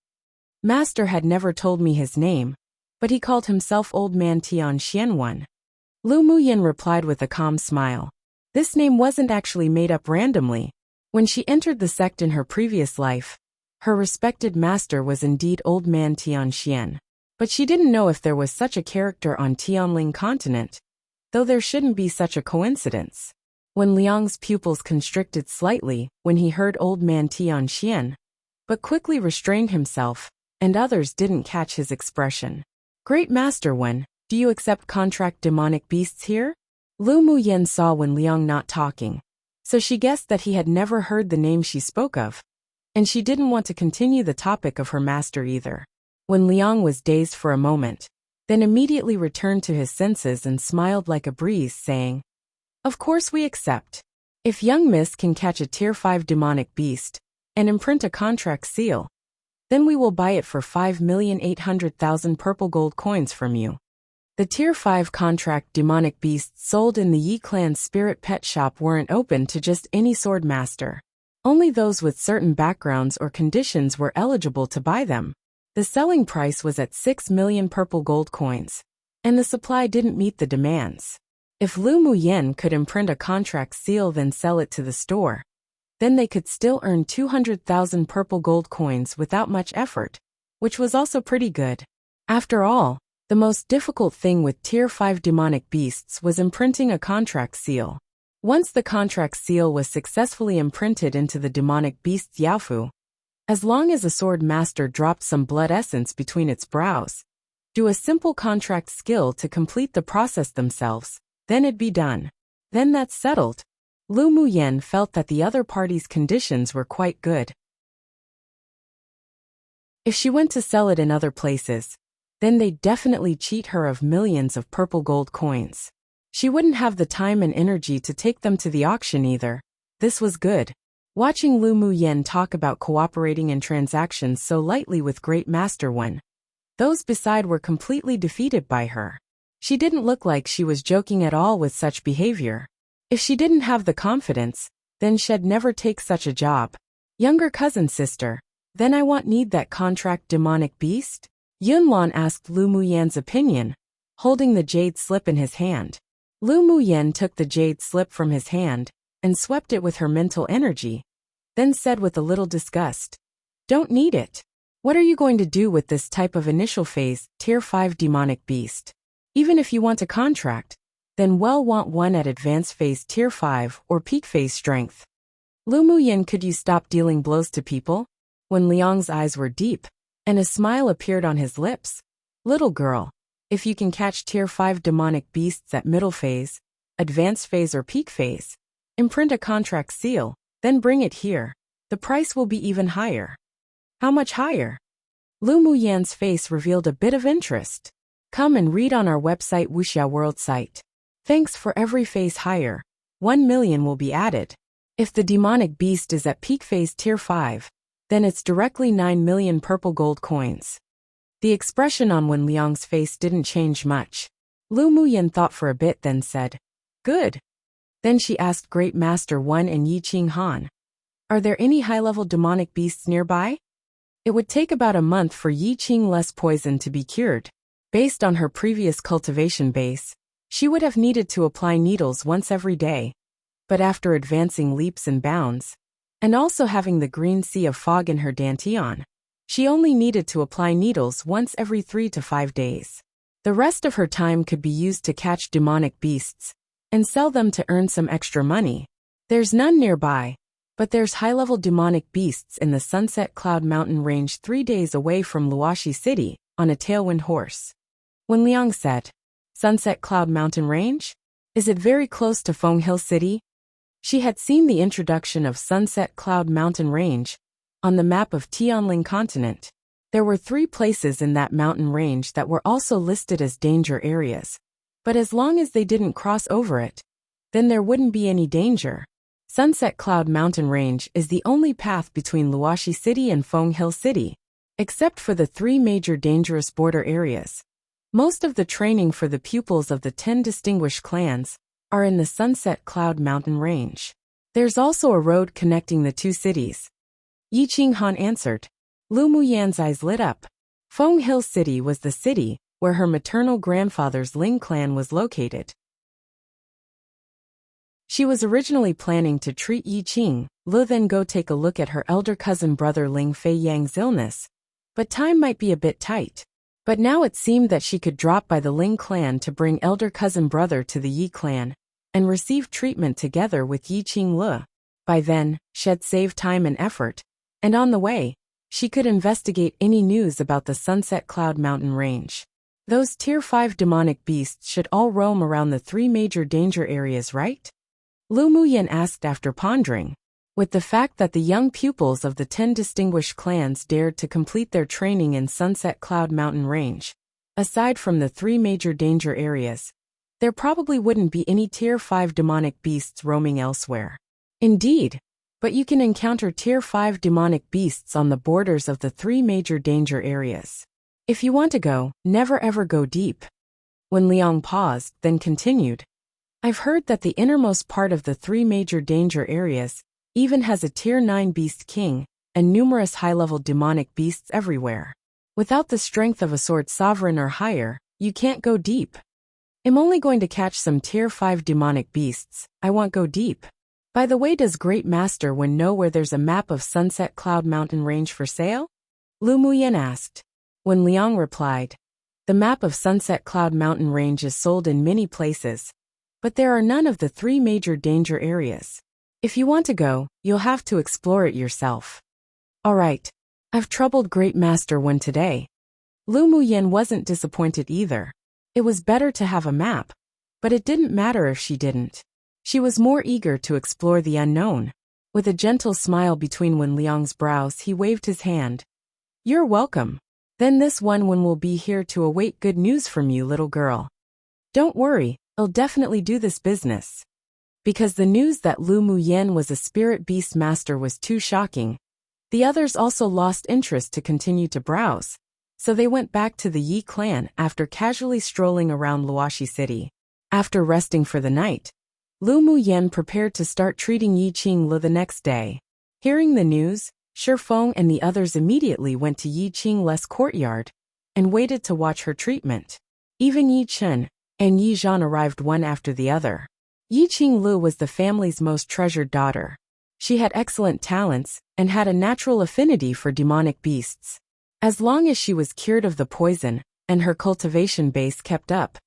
[SPEAKER 1] Master had never told me his name, but he called himself Old Man Tian Xianwen. Lu Muyen replied with a calm smile. This name wasn't actually made up randomly. When she entered the sect in her previous life, her respected master was indeed Old Man Tian Xian. But she didn't know if there was such a character on Tianling continent, though there shouldn't be such a coincidence. When Liang's pupils constricted slightly when he heard old man Tian Xian, but quickly restrained himself, and others didn't catch his expression. Great Master Wen, do you accept contract demonic beasts here? Lu Muyen saw Wen Liang not talking, so she guessed that he had never heard the name she spoke of, and she didn't want to continue the topic of her master either. Wen Liang was dazed for a moment, then immediately returned to his senses and smiled like a breeze, saying, "Of course we accept. If young miss can catch a tier 5 demonic beast and imprint a contract seal, then we will buy it for 5,800,000 purple gold coins from you." The tier 5 contract demonic beasts sold in the Yi clan's spirit pet shop weren't open to just any sword master. Only those with certain backgrounds or conditions were eligible to buy them. The selling price was at 6 million purple gold coins, and the supply didn't meet the demands. If Lu Muyen could imprint a contract seal then sell it to the store, then they could still earn 200,000 purple gold coins without much effort, which was also pretty good. After all, the most difficult thing with tier 5 demonic beasts was imprinting a contract seal. Once the contract seal was successfully imprinted into the demonic beast's yaofu, as long as a sword master dropped some blood essence between its brows, do a simple contract skill to complete the process themselves, then it'd be done. Then that's settled. Lu Muyen felt that the other party's conditions were quite good. If she went to sell it in other places, then they'd definitely cheat her of millions of purple gold coins. She wouldn't have the time and energy to take them to the auction either. This was good. Watching Lu Muyen talk about cooperating in transactions so lightly with Great Master Wen, those beside were completely defeated by her. She didn't look like she was joking at all with such behavior. If she didn't have the confidence, then she'd never take such a job. Younger cousin sister, then I need that contract demonic beast? Yunlan asked Lu Muyen's opinion, holding the jade slip in his hand. Lu Muyen took the jade slip from his hand and swept it with her mental energy, then said with a little disgust, "Don't need it. What are you going to do with this type of initial phase, tier 5 demonic beast? Even if you want a contract, then want one at advanced phase tier 5 or peak phase strength." Lu Muyen, could you stop dealing blows to people? When Liang's eyes were deep, and a smile appeared on his lips. Little girl, if you can catch tier 5 demonic beasts at middle phase, advanced phase or peak phase, imprint a contract seal, then bring it here. The price will be even higher. How much higher? Lu Muyen's face revealed a bit of interest. Come and read on our website Wuxia World site. Thanks, for every phase higher, 1 million will be added. If the demonic beast is at peak phase tier 5, then it's directly 9 million purple gold coins. The expression on Wen Liang's face didn't change much. Lu Muyen thought for a bit, then said, "Good." Then she asked Great Master Wen and Yi Qing Han, "Are there any high-level demonic beasts nearby?" It would take about a month for Yi Qing less poison to be cured. Based on her previous cultivation base, she would have needed to apply needles once every day. But after advancing leaps and bounds, and also having the green sea of fog in her dantian, she only needed to apply needles once every 3 to 5 days. The rest of her time could be used to catch demonic beasts and sell them to earn some extra money. There's none nearby, but there's high-level demonic beasts in the Sunset Cloud Mountain range 3 days away from Luoxi City, on a tailwind horse. Wen Liang said, "Sunset Cloud Mountain range? Is it very close to Feng Hill City?" She had seen the introduction of Sunset Cloud Mountain range on the map of Tianling continent. There were 3 places in that mountain range that were also listed as danger areas. But as long as they didn't cross over it, then there wouldn't be any danger. Sunset Cloud Mountain range is the only path between Luoxi City and Feng Hill City, except for the 3 major dangerous border areas. Most of the training for the pupils of the 10 distinguished clans are in the Sunset Cloud Mountain range. There's also a road connecting the 2 cities. Yi Qing Han answered. Lu Muyan's eyes lit up. Feng Hill City was the city where her maternal grandfather's Ling clan was located. She was originally planning to treat Yi Qing, Lu then go take a look at her elder cousin brother Ling Fei Yang's illness, but time might be a bit tight. But now it seemed that she could drop by the Ling clan to bring elder cousin brother to the Yi clan and receive treatment together with Yi Qinglu. By then, she'd save time and effort, and on the way, she could investigate any news about the Sunset Cloud Mountain Range. Those Tier 5 demonic beasts should all roam around the 3 major danger areas, right? Lu Muyan asked after pondering. With the fact that the young pupils of the 10 distinguished clans dared to complete their training in Sunset Cloud Mountain Range, aside from the 3 major danger areas, there probably wouldn't be any Tier 5 demonic beasts roaming elsewhere. Indeed, but you can encounter Tier 5 demonic beasts on the borders of the 3 major danger areas. If you want to go, never ever go deep. When Liang paused, then continued, I've heard that the innermost part of the 3 major danger areas even has a Tier 9 beast king and numerous high-level demonic beasts everywhere. Without the strength of a sword sovereign or higher, you can't go deep. I'm only going to catch some Tier 5 demonic beasts, I won't go deep. By the way, does Great Master Wen know where there's a map of Sunset Cloud Mountain Range for sale? Lu Muyan asked. When Liang replied, the map of Sunset Cloud Mountain Range is sold in many places, but there are none of the 3 major danger areas. If you want to go, you'll have to explore it yourself. Alright, I've troubled Great Master Wen today. Lu Muyan wasn't disappointed either. It was better to have a map, but it didn't matter if she didn't. She was more eager to explore the unknown. With a gentle smile between Wen Liang's brows, he waved his hand. You're welcome. Then this one Wen will be here to await good news from you, little girl. Don't worry, I'll definitely do this business. Because the news that Lu Muyan was a spirit beast master was too shocking, the others also lost interest to continue to browse, so they went back to the Yi clan after casually strolling around Luoxi City. After resting for the night, Lu Muyan prepared to start treating Yi Qinglu the next day. Hearing the news, Shifeng and the others immediately went to Yi Qinglu's courtyard and waited to watch her treatment. Even Yi Chen and Yi Zhan arrived one after the other. Yi Qinglu was the family's most treasured daughter. She had excellent talents and had a natural affinity for demonic beasts. As long as she was cured of the poison and her cultivation base kept up,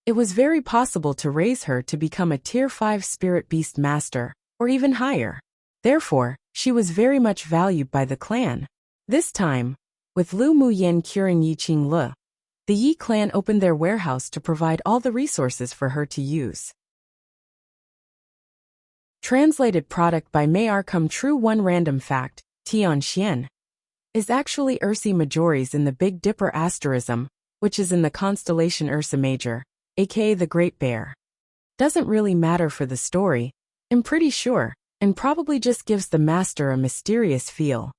[SPEAKER 1] it was very possible to raise her to become a Tier 5 spirit beast master, or even higher. Therefore, she was very much valued by the clan. This time, with Lu Muyan curing Yi Qinglu, the Yi clan opened their warehouse to provide all the resources for her to use. Translated product by Mayar Come True. One random fact, Tian Xian is actually Ursa Majoris in the Big Dipper asterism, which is in the constellation Ursa Major, aka the Great Bear. Doesn't really matter for the story, I'm pretty sure, and probably just gives the master a mysterious feel.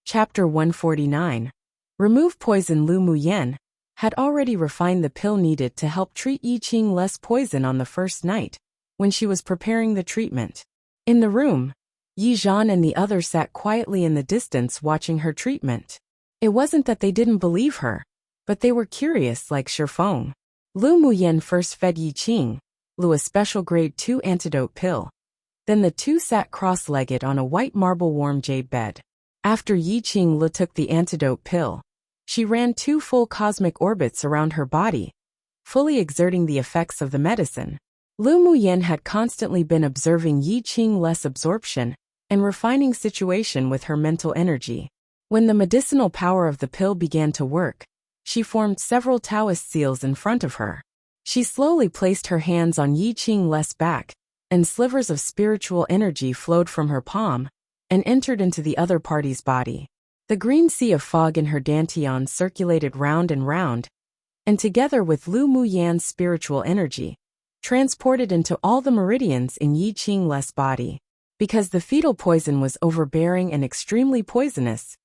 [SPEAKER 1] Chapter 149. Remove poison. Lu Muyan had already refined the pill needed to help treat Yi Qinglu's poison on the first night, when she was preparing the treatment. In the room, Yi Zhan and the others sat quietly in the distance watching her treatment. It wasn't that they didn't believe her, but they were curious like Shifeng. Lu Muyan first fed Yi Qinglu a special grade 2 antidote pill. Then the two sat cross-legged on a white marble warm jade bed. After Yi Qinglu took the antidote pill, she ran 2 full cosmic orbits around her body, fully exerting the effects of the medicine. Lu Muyan had constantly been observing Yi Qinglu's absorption and refining situation with her mental energy. When the medicinal power of the pill began to work, she formed several Taoist seals in front of her. She slowly placed her hands on Yi Qinglu's back, and slivers of spiritual energy flowed from her palm and entered into the other party's body. The green sea of fog in her dantian circulated round and round, and together with Lu Muyan's spiritual energy, transported into all the meridians in Yi Qinglu's body. Because the fetal poison was overbearing and extremely poisonous,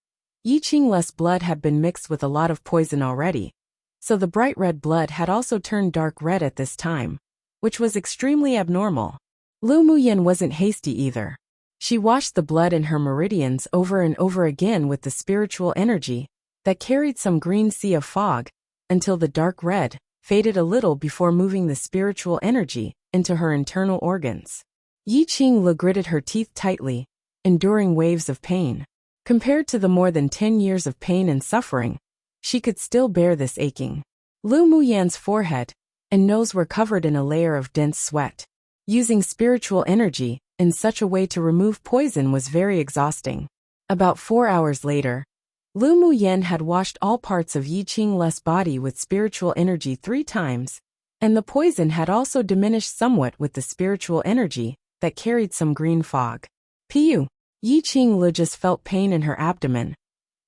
[SPEAKER 1] Yi Qinglu's blood had been mixed with a lot of poison already, so the bright red blood had also turned dark red at this time, which was extremely abnormal. Lu Muyan wasn't hasty either. She washed the blood in her meridians over and over again with the spiritual energy that carried some green sea of fog, until the dark red faded a little before moving the spiritual energy into her internal organs. Yi Qinglu gritted her teeth tightly, enduring waves of pain. Compared to the more than 10 years of pain and suffering, she could still bear this aching. Lu Muyan's forehead and nose were covered in a layer of dense sweat. Using spiritual energy in such a way to remove poison was very exhausting. About 4 hours later, Lu Muyan had washed all parts of Yi Qingle's body with spiritual energy 3 times, and the poison had also diminished somewhat with the spiritual energy that carried some green fog. Piu! Yi Qingle just felt pain in her abdomen.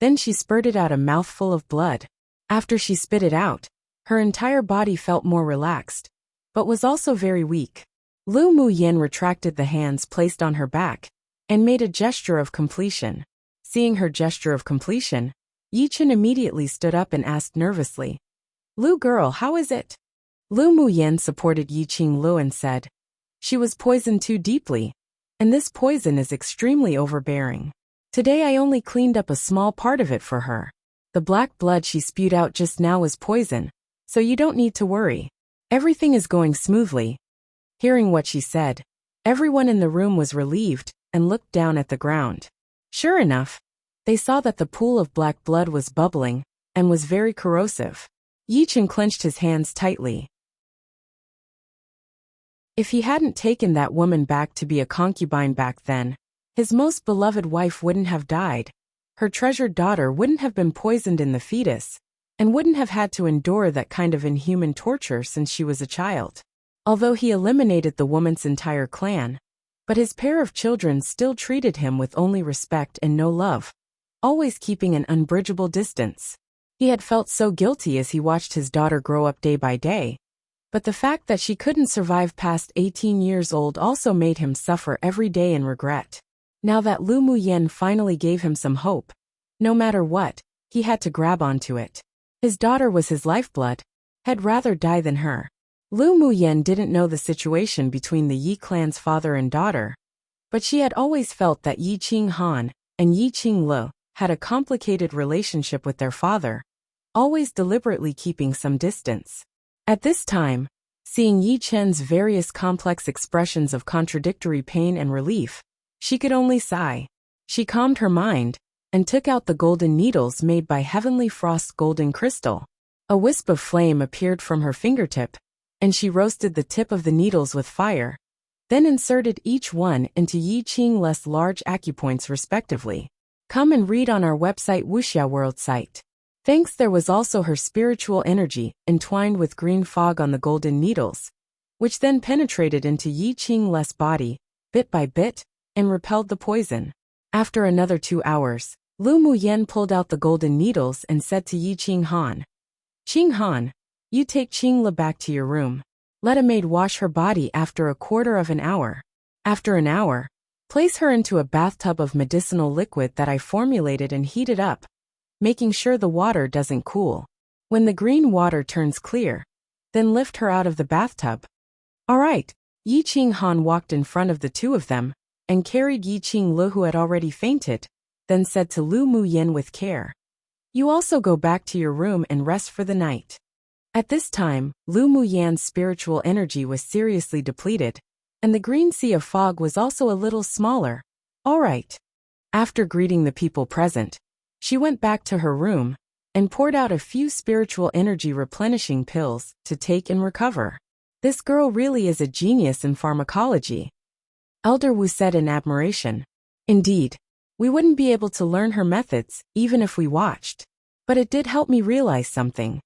[SPEAKER 1] Then she spurted out a mouthful of blood. After she spit it out, her entire body felt more relaxed, but was also very weak. Lu Muyan retracted the hands placed on her back and made a gesture of completion. Seeing her gesture of completion, Yi Qin immediately stood up and asked nervously, "Lu girl, how is it?" Lu Muyan supported Yi Qinglu and said, "She was poisoned too deeply, and this poison is extremely overbearing. Today I only cleaned up a small part of it for her. The black blood she spewed out just now was poison, so you don't need to worry. Everything is going smoothly." Hearing what she said, everyone in the room was relieved and looked down at the ground. Sure enough, they saw that the pool of black blood was bubbling and was very corrosive. Yi Qin clenched his hands tightly. If he hadn't taken that woman back to be a concubine back then, his most beloved wife wouldn't have died, her treasured daughter wouldn't have been poisoned in the fetus, and wouldn't have had to endure that kind of inhuman torture since she was a child. Although he eliminated the woman's entire clan, but his pair of children still treated him with only respect and no love, always keeping an unbridgeable distance. He had felt so guilty as he watched his daughter grow up day by day, but the fact that she couldn't survive past 18 years old also made him suffer every day in regret. Now that Lu Muyan finally gave him some hope, no matter what, he had to grab onto it. His daughter was his lifeblood, had rather die than her. Lu Muyan didn't know the situation between the Yi clan's father and daughter, but she had always felt that Yi Qinghan and Yi Qingle had a complicated relationship with their father, always deliberately keeping some distance. At this time, seeing Yi Chen's various complex expressions of contradictory pain and relief, she could only sigh. She calmed her mind and took out the golden needles made by Heavenly Frost's golden crystal. A wisp of flame appeared from her fingertip, and she roasted the tip of the needles with fire, then inserted each one into Yi Qingle's large acupoints respectively. Come and read on our website Wuxia World site. Thanks. There was also her spiritual energy entwined with green fog on the golden needles, which then penetrated into Yi Qingle's body, bit by bit, and repelled the poison. After another 2 hours, Lu Muyan pulled out the golden needles and said to Yi Qinghan, "Qinghan, you take Qingle back to your room. Let a maid wash her body after a quarter of an hour. After an hour, place her into a bathtub of medicinal liquid that I formulated and heated up, making sure the water doesn't cool. When the green water turns clear, then lift her out of the bathtub." "All right." Yi Qinghan walked in front of the two of them and carried Yi Qingle, who had already fainted, then said to Lu Muyan with care, "You also go back to your room and rest for the night." At this time, Lu Muyan's spiritual energy was seriously depleted, and the green sea of fog was also a little smaller. "All right." After greeting the people present, she went back to her room and poured out a few spiritual energy replenishing pills to take and recover. "This girl really is a genius in pharmacology," Elder Wu said in admiration. "Indeed, we wouldn't be able to learn her methods even if we watched. But it did help me realize something."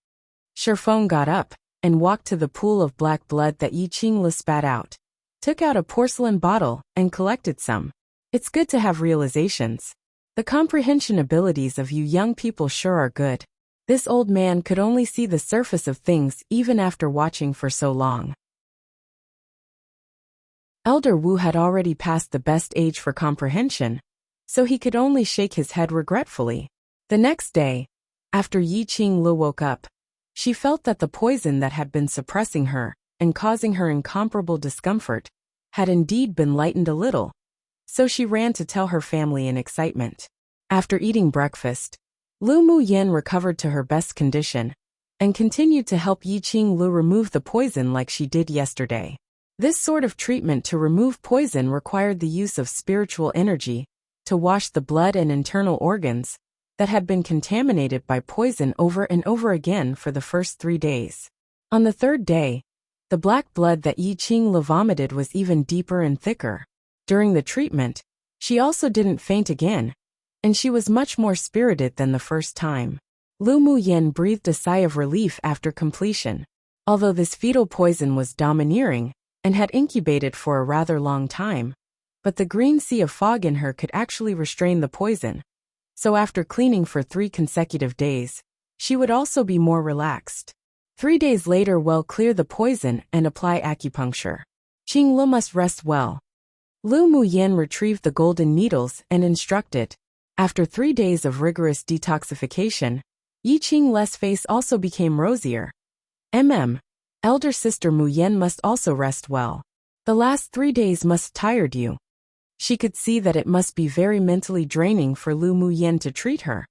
[SPEAKER 1] Sherfeng got up and walked to the pool of black blood that Yi Qingle spat out, took out a porcelain bottle and collected some. "It's good to have realizations. The comprehension abilities of you young people sure are good." This old man could only see the surface of things even after watching for so long. Elder Wu had already passed the best age for comprehension, so he could only shake his head regretfully. The next day, after Yi Qingle woke up, she felt that the poison that had been suppressing her and causing her incomparable discomfort had indeed been lightened a little, so she ran to tell her family in excitement. After eating breakfast, Lu Muyan recovered to her best condition and continued to help Yi Qingle remove the poison like she did yesterday. This sort of treatment to remove poison required the use of spiritual energy to wash the blood and internal organs that had been contaminated by poison over and over again for the first 3 days. On the third day, the black blood that Yi Qinglu vomited was even deeper and thicker. During the treatment, she also didn't faint again, and she was much more spirited than the first time. Lu Muyan breathed a sigh of relief after completion. Although this fetal poison was domineering and had incubated for a rather long time, but the green sea of fog in her could actually restrain the poison. So after cleaning for 3 consecutive days, she would also be more relaxed. 3 days later, clear the poison and apply acupuncture. Qinglu must rest well. Lu Muyan retrieved the golden needles and instructed. After 3 days of rigorous detoxification, Yi Qinglu's face also became rosier. Elder sister Muyan must also rest well. The last 3 days must tired you. She could see that it must be very mentally draining for Lu Muyan to treat her,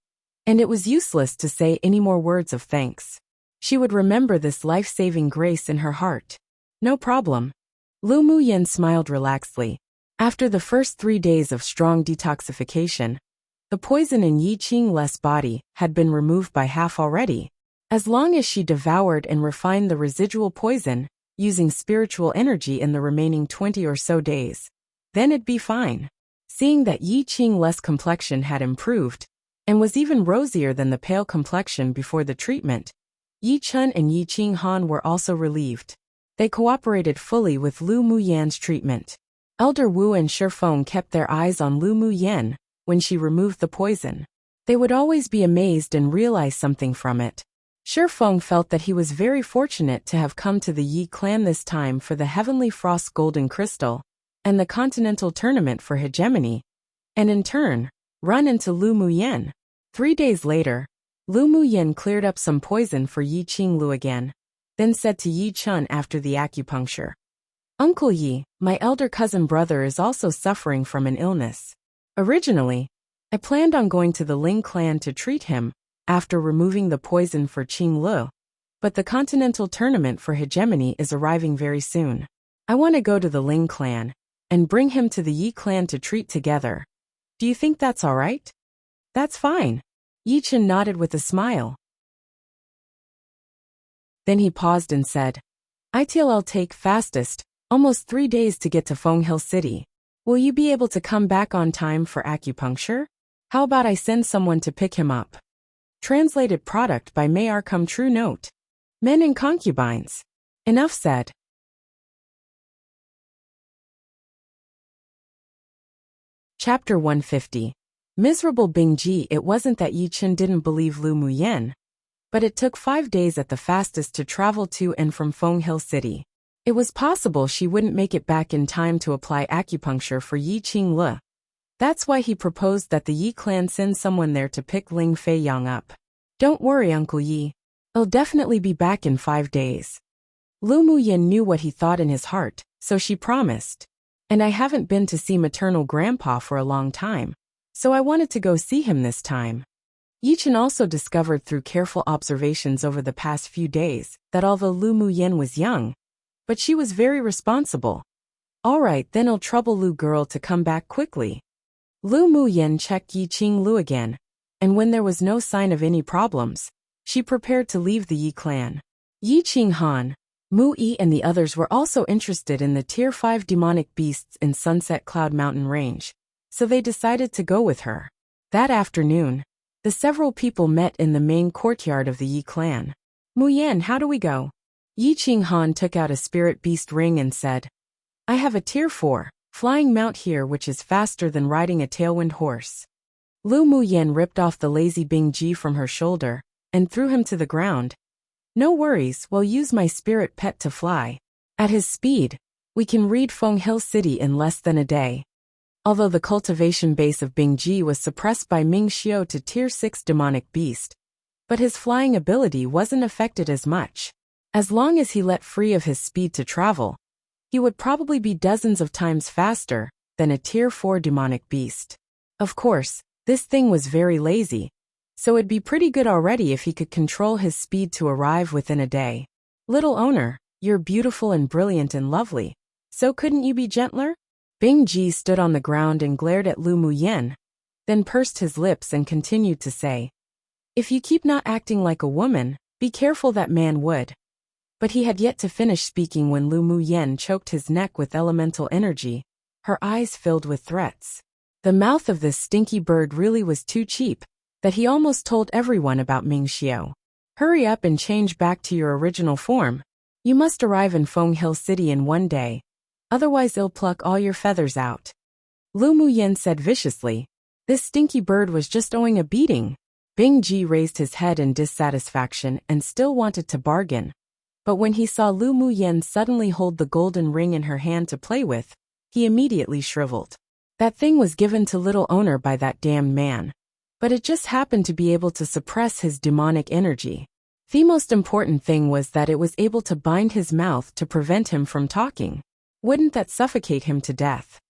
[SPEAKER 1] and it was useless to say any more words of thanks. She would remember this life-saving grace in her heart. No problem. Lu Muyan smiled relaxedly. After the first 3 days of strong detoxification, the poison in Yi Qinglu's body had been removed by half already. As long as she devoured and refined the residual poison, using spiritual energy in the remaining 20 or so days, then it'd be fine. Seeing that Yi Qinglu's complexion had improved, and was even rosier than the pale complexion before the treatment, Yi Chun and Yi Qinghan were also relieved. They cooperated fully with Lu Muyan's treatment. Elder Wu and Shifeng kept their eyes on Lu Muyan when she removed the poison. They would always be amazed and realize something from it. Shifeng felt that he was very fortunate to have come to the Yi clan this time for the Heavenly Frost Golden Crystal and the Continental Tournament for Hegemony, and in turn, run into Lu Muyan. 3 days later, Lu Muyan cleared up some poison for Yi Qinglu again, then said to Yi Chun after the acupuncture, "Uncle Yi, my elder cousin brother is also suffering from an illness. Originally, I planned on going to the Ling clan to treat him after removing the poison for Qinglu, but the Continental Tournament for Hegemony is arriving very soon. I want to go to the Ling clan and bring him to the Yi clan to treat together. Do you think that's all right?" "That's fine." Yi Chun nodded with a smile. Then he paused and said, "I'll take fastest, almost 3 days to get to Feng Hill City. Will you be able to come back on time for acupuncture? How about I send someone to pick him up?" Translated product by Mayar Come True Note. Men and concubines. Enough said. Chapter 150. Miserable Bingji. It wasn't that Yi Chun didn't believe Lu Muyan, but it took 5 days at the fastest to travel to and from Feng Hill City. It was possible she wouldn't make it back in time to apply acupuncture for Yi Qinglu. That's why he proposed that the Yi clan send someone there to pick Ling Fei Yang up. "Don't worry, Uncle Yi. I'll definitely be back in 5 days." Lu Muyan knew what he thought in his heart, so she promised. "And I haven't been to see maternal grandpa for a long time, so I wanted to go see him this time." Yi Chun also discovered through careful observations over the past few days that although Lu Muyan was young, but she was very responsible. "All right, then I'll trouble Lu girl to come back quickly." Lu Muyan checked Yi Qinglu again, and when there was no sign of any problems, she prepared to leave the Yi clan. Yi Qinghan, Mu Yi and the others were also interested in the Tier 5 demonic beasts in Sunset Cloud Mountain Range, so they decided to go with her. That afternoon, the several people met in the main courtyard of the Yi clan. "Muyan, how do we go?" Yi Qinghan took out a spirit beast ring and said, "I have a Tier 4. Flying mount here which is faster than riding a tailwind horse." Lu Muyan ripped off the lazy Bingji from her shoulder and threw him to the ground. "No worries, we'll use my spirit pet to fly. At his speed, we can read Feng Hill City in less than a day." Although the cultivation base of Bingji was suppressed by Ming Xiu to Tier 6 demonic beast, but his flying ability wasn't affected as much. As long as he let free of his speed to travel, he would probably be dozens of times faster than a Tier 4 demonic beast. Of course, this thing was very lazy, so it'd be pretty good already if he could control his speed to arrive within a day. "Little owner, you're beautiful and brilliant and lovely, so couldn't you be gentler?" Bing Ji stood on the ground and glared at Lu Muyan, then pursed his lips and continued to say, "If you keep not acting like a woman, be careful that man would." But he had yet to finish speaking when Lu Muyen choked his neck with elemental energy, her eyes filled with threats. The mouth of this stinky bird really was too cheap, that he almost told everyone about Ming Xiao. "Hurry up and change back to your original form. You must arrive in Feng Hill City in one day, otherwise I'll pluck all your feathers out," Lu Muyen said viciously. This stinky bird was just owing a beating. Bing Ji raised his head in dissatisfaction and still wanted to bargain. But when he saw Lu Muyen suddenly hold the golden ring in her hand to play with, he immediately shriveled. That thing was given to little owner by that damned man. But it just happened to be able to suppress his demonic energy. The most important thing was that it was able to bind his mouth to prevent him from talking. Wouldn't that suffocate him to death?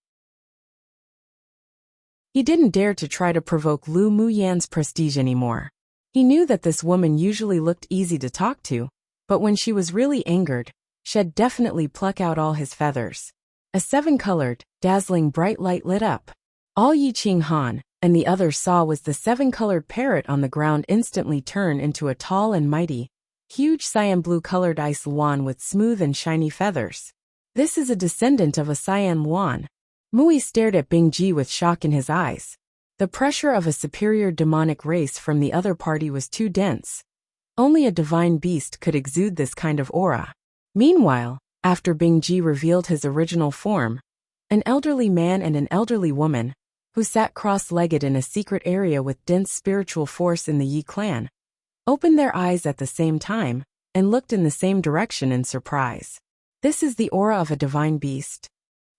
[SPEAKER 1] He didn't dare to try to provoke Lu Muyen's prestige anymore. He knew that this woman usually looked easy to talk to, but when she was really angered, she'd definitely pluck out all his feathers. A seven-colored, dazzling bright light lit up. All Yi Qing Han and the others saw was the seven-colored parrot on the ground instantly turn into a tall and mighty, huge cyan blue-colored ice luan with smooth and shiny feathers. "This is a descendant of a cyan luan." Mui stared at Bing Ji with shock in his eyes. The pressure of a superior demonic race from the other party was too dense. Only a divine beast could exude this kind of aura. Meanwhile, after Bing Ji revealed his original form, an elderly man and an elderly woman, who sat cross-legged in a secret area with dense spiritual force in the Yi clan, opened their eyes at the same time and looked in the same direction in surprise. "This is the aura of a divine beast,"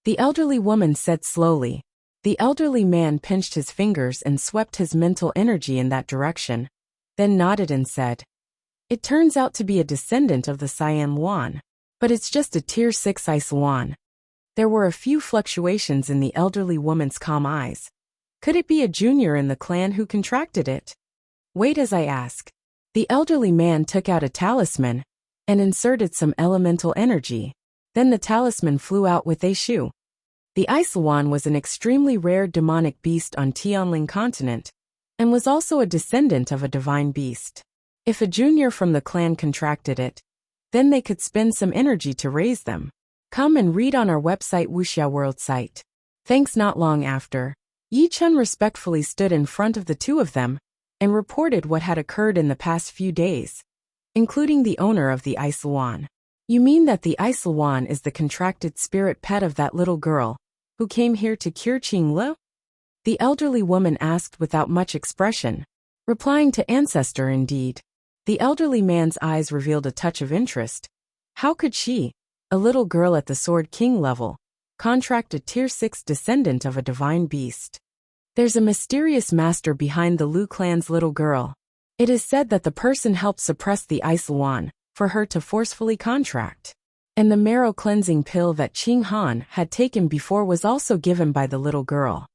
[SPEAKER 1] the elderly woman said slowly. The elderly man pinched his fingers and swept his mental energy in that direction, then nodded and said, "It turns out to be a descendant of the cyan luan, but it's just a tier 6 ice luan." There were a few fluctuations in the elderly woman's calm eyes. Could it be a junior in the clan who contracted it? "Wait as I ask." The elderly man took out a talisman and inserted some elemental energy. Then the talisman flew out with a shoe. The ice luan was an extremely rare demonic beast on Tianling continent, and was also a descendant of a divine beast. If a junior from the clan contracted it, then they could spend some energy to raise them. Come and read on our website Wuxia World site. Thanks. Not long after, Yi Chun respectfully stood in front of the two of them and reported what had occurred in the past few days, including the owner of the ice luan. "You mean that the ice luan is the contracted spirit pet of that little girl who came here to cure Qing Lu?" the elderly woman asked without much expression, replying to ancestor indeed. The elderly man's eyes revealed a touch of interest. How could she, a little girl at the Sword King level, contract a tier 6 descendant of a divine beast? "There's a mysterious master behind the Lu clan's little girl. It is said that the person helped suppress the ice luan for her to forcefully contract. And the marrow cleansing pill that Qing Han had taken before was also given by the little girl."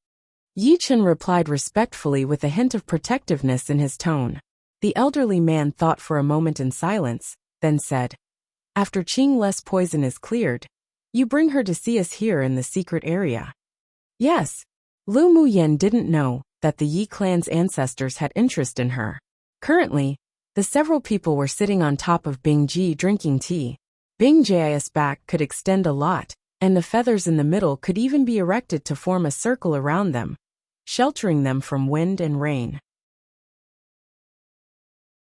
[SPEAKER 1] Yi Chun replied respectfully with a hint of protectiveness in his tone. The elderly man thought for a moment in silence, then said, "After Qing Le's poison is cleared, you bring her to see us here in the secret area." Yes, Lu Muyen didn't know that the Yi clan's ancestors had interest in her. Currently, the several people were sitting on top of Bing Ji drinking tea. Bing Ji's back could extend a lot, and the feathers in the middle could even be erected to form a circle around them, sheltering them from wind and rain.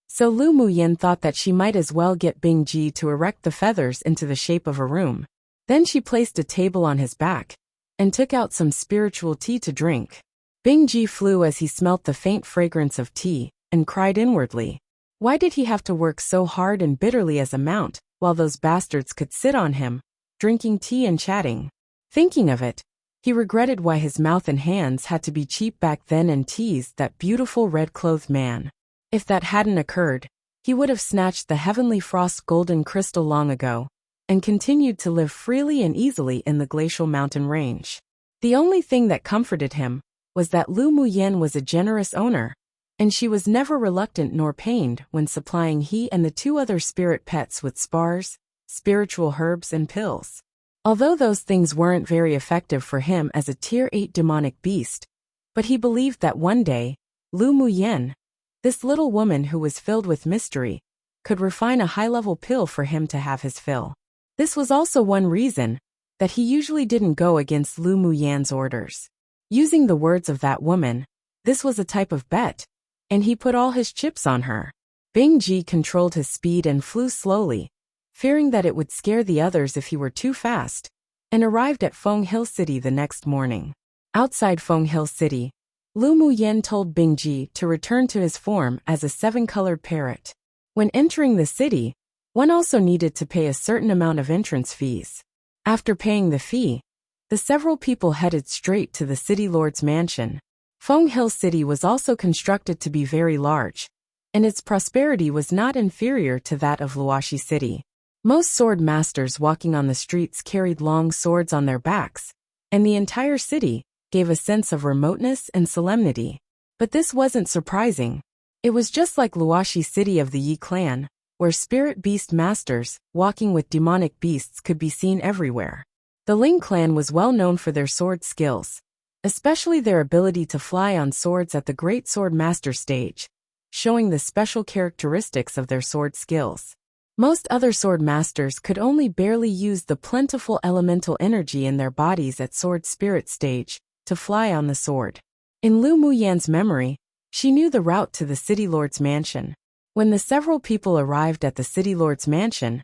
[SPEAKER 1] So Lu Muyen thought that she might as well get Bing Ji to erect the feathers into the shape of a room. Then she placed a table on his back and took out some spiritual tea to drink. Bing Ji flew as he smelt the faint fragrance of tea and cried inwardly. Why did he have to work so hard and bitterly as a mount, while those bastards could sit on him, drinking tea and chatting? Thinking of it, he regretted why his mouth and hands had to be cheap back then and teased that beautiful red-clothed man. If that hadn't occurred, he would have snatched the heavenly frost golden crystal long ago, and continued to live freely and easily in the glacial mountain range. The only thing that comforted him was that Lu Muyen was a generous owner, and she was never reluctant nor pained when supplying he and the two other spirit pets with spars, spiritual herbs and pills. Although those things weren't very effective for him as a tier 8 demonic beast, But he believed that one day, Lu Muyen, this little woman who was filled with mystery, could refine a high-level pill for him to have his fill. This was also one reason that he usually didn't go against Lu Muyen's orders. Using the words of that woman, this was a type of bet, and he put all his chips on her. Bing Ji controlled his speed and flew slowly, fearing that it would scare the others if he were too fast, and arrived at Feng Hill City the next morning. Outside Feng Hill City, Lu Muyen told Bing Ji to return to his form as a 7-colored parrot. When entering the city, one also needed to pay a certain amount of entrance fees. After paying the fee, the several people headed straight to the city lord's mansion. Feng Hill City was also constructed to be very large, and its prosperity was not inferior to that of Luoshi City. Most sword masters walking on the streets carried long swords on their backs, and the entire city gave a sense of remoteness and solemnity. But this wasn't surprising. It was just like Luoshi City of the Yi clan, where spirit beast masters, walking with demonic beasts, could be seen everywhere. The Ling clan was well known for their sword skills, especially their ability to fly on swords at the Great Sword Master stage, showing the special characteristics of their sword skills. Most other sword masters could only barely use the plentiful elemental energy in their bodies at sword spirit stage to fly on the sword. In Lu Muyan's memory, she knew the route to the city lord's mansion. When the several people arrived at the city lord's mansion,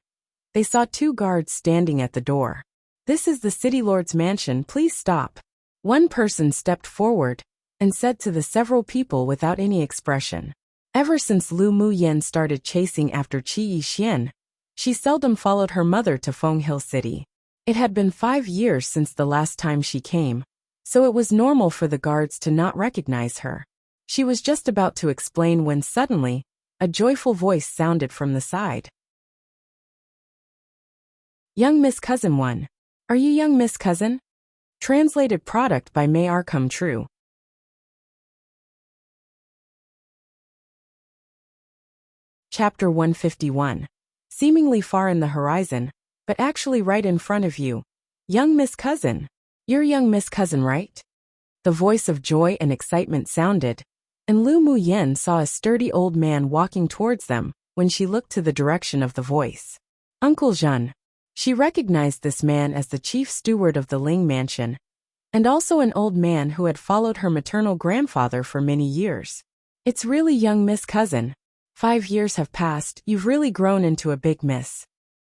[SPEAKER 1] they saw 2 guards standing at the door. "This is the city lord's mansion, please stop." One person stepped forward and said to the several people without any expression. Ever since Lu Muyen started chasing after Qi Yixian, she seldom followed her mother to Feng Hill City. It had been 5 years since the last time she came, so it was normal for the guards to not recognize her. She was just about to explain when suddenly, a joyful voice sounded from the side. "Young Miss Cousin 1. Are you young Miss Cousin?" Translated product by May R. Come True. Chapter 151. Seemingly far in the horizon, but actually right in front of you. "Young Miss Cousin. You're young Miss Cousin, right?" The voice of joy and excitement sounded, and Lu Muyen saw a sturdy old man walking towards them when she looked to the direction of the voice. Uncle Zhen. She recognized this man as the chief steward of the Ling mansion, and also an old man who had followed her maternal grandfather for many years. "It's really young Miss Cousin. 5 years have passed, you've really grown into a big miss."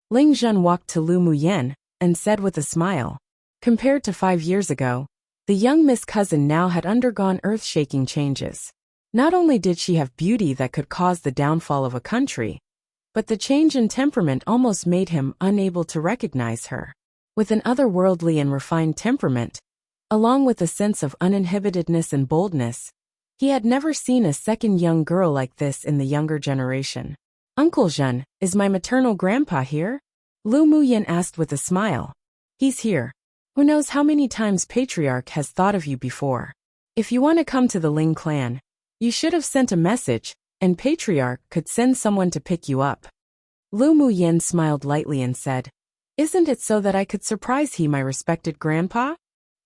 [SPEAKER 1] Ling Zhen walked to Lu Muyen and said with a smile. Compared to 5 years ago, the young Miss Cousin now had undergone earth-shaking changes. Not only did she have beauty that could cause the downfall of a country, but the change in temperament almost made him unable to recognize her. With an otherworldly and refined temperament, along with a sense of uninhibitedness and boldness, he had never seen a second young girl like this in the younger generation. "Uncle Zhen, is my maternal grandpa here?" Lu Muyen asked with a smile. "He's here. Who knows how many times Patriarch has thought of you before. If you want to come to the Ling clan, you should have sent a message, and Patriarch could send someone to pick you up." Lu Muyen smiled lightly and said, "Isn't it so that I could surprise my respected grandpa?"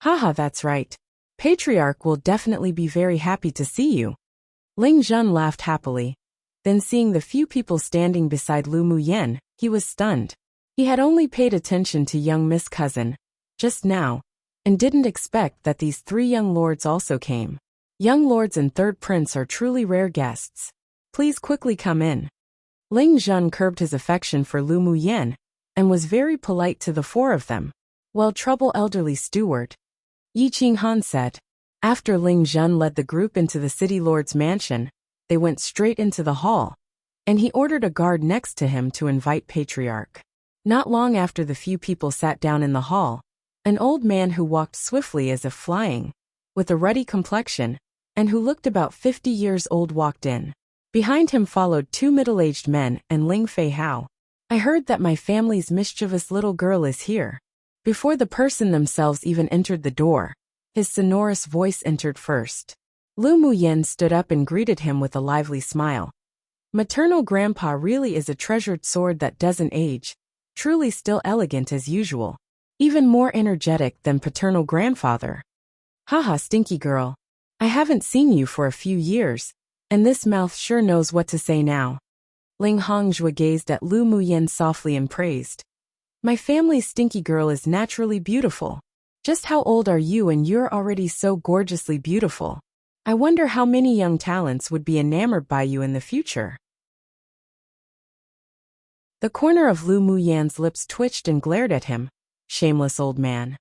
[SPEAKER 1] "Haha, that's right. Patriarch will definitely be very happy to see you." Ling Zhen laughed happily. Then seeing the few people standing beside Lu Muyen, he was stunned. He had only paid attention to young Miss Cousin just now, and didn't expect that these 3 young lords also came. Young lords and third prince are truly rare guests. Please quickly come in. Ling Zhen curbed his affection for Lu Muyen and was very polite to the 4 of them. "Well-trouble elderly steward," Yi Qinghan said. After Ling Zhen led the group into the city lord's mansion, they went straight into the hall, and he ordered a guard next to him to invite Patriarch. Not long after the few people sat down in the hall, an old man who walked swiftly as if flying, with a ruddy complexion, and who looked about 50 years old walked in. Behind him followed 2 middle-aged men and Ling Fei Hao. "I heard that my family's mischievous little girl is here." Before the person themselves even entered the door, his sonorous voice entered first. Lu Muyen stood up and greeted him with a lively smile. "Maternal grandpa really is a treasured sword that doesn't age, truly still elegant as usual. Even more energetic than paternal grandfather." "Haha, stinky girl. I haven't seen you for a few years, and this mouth sure knows what to say now. Ling Hongzhou gazed at Lu Muyan softly and praised. My family's stinky girl is naturally beautiful. Just how old are you and you're already so gorgeously beautiful? I wonder how many young talents would be enamored by you in the future. The corner of Lu Muyan's lips twitched and glared at him. Shameless old man.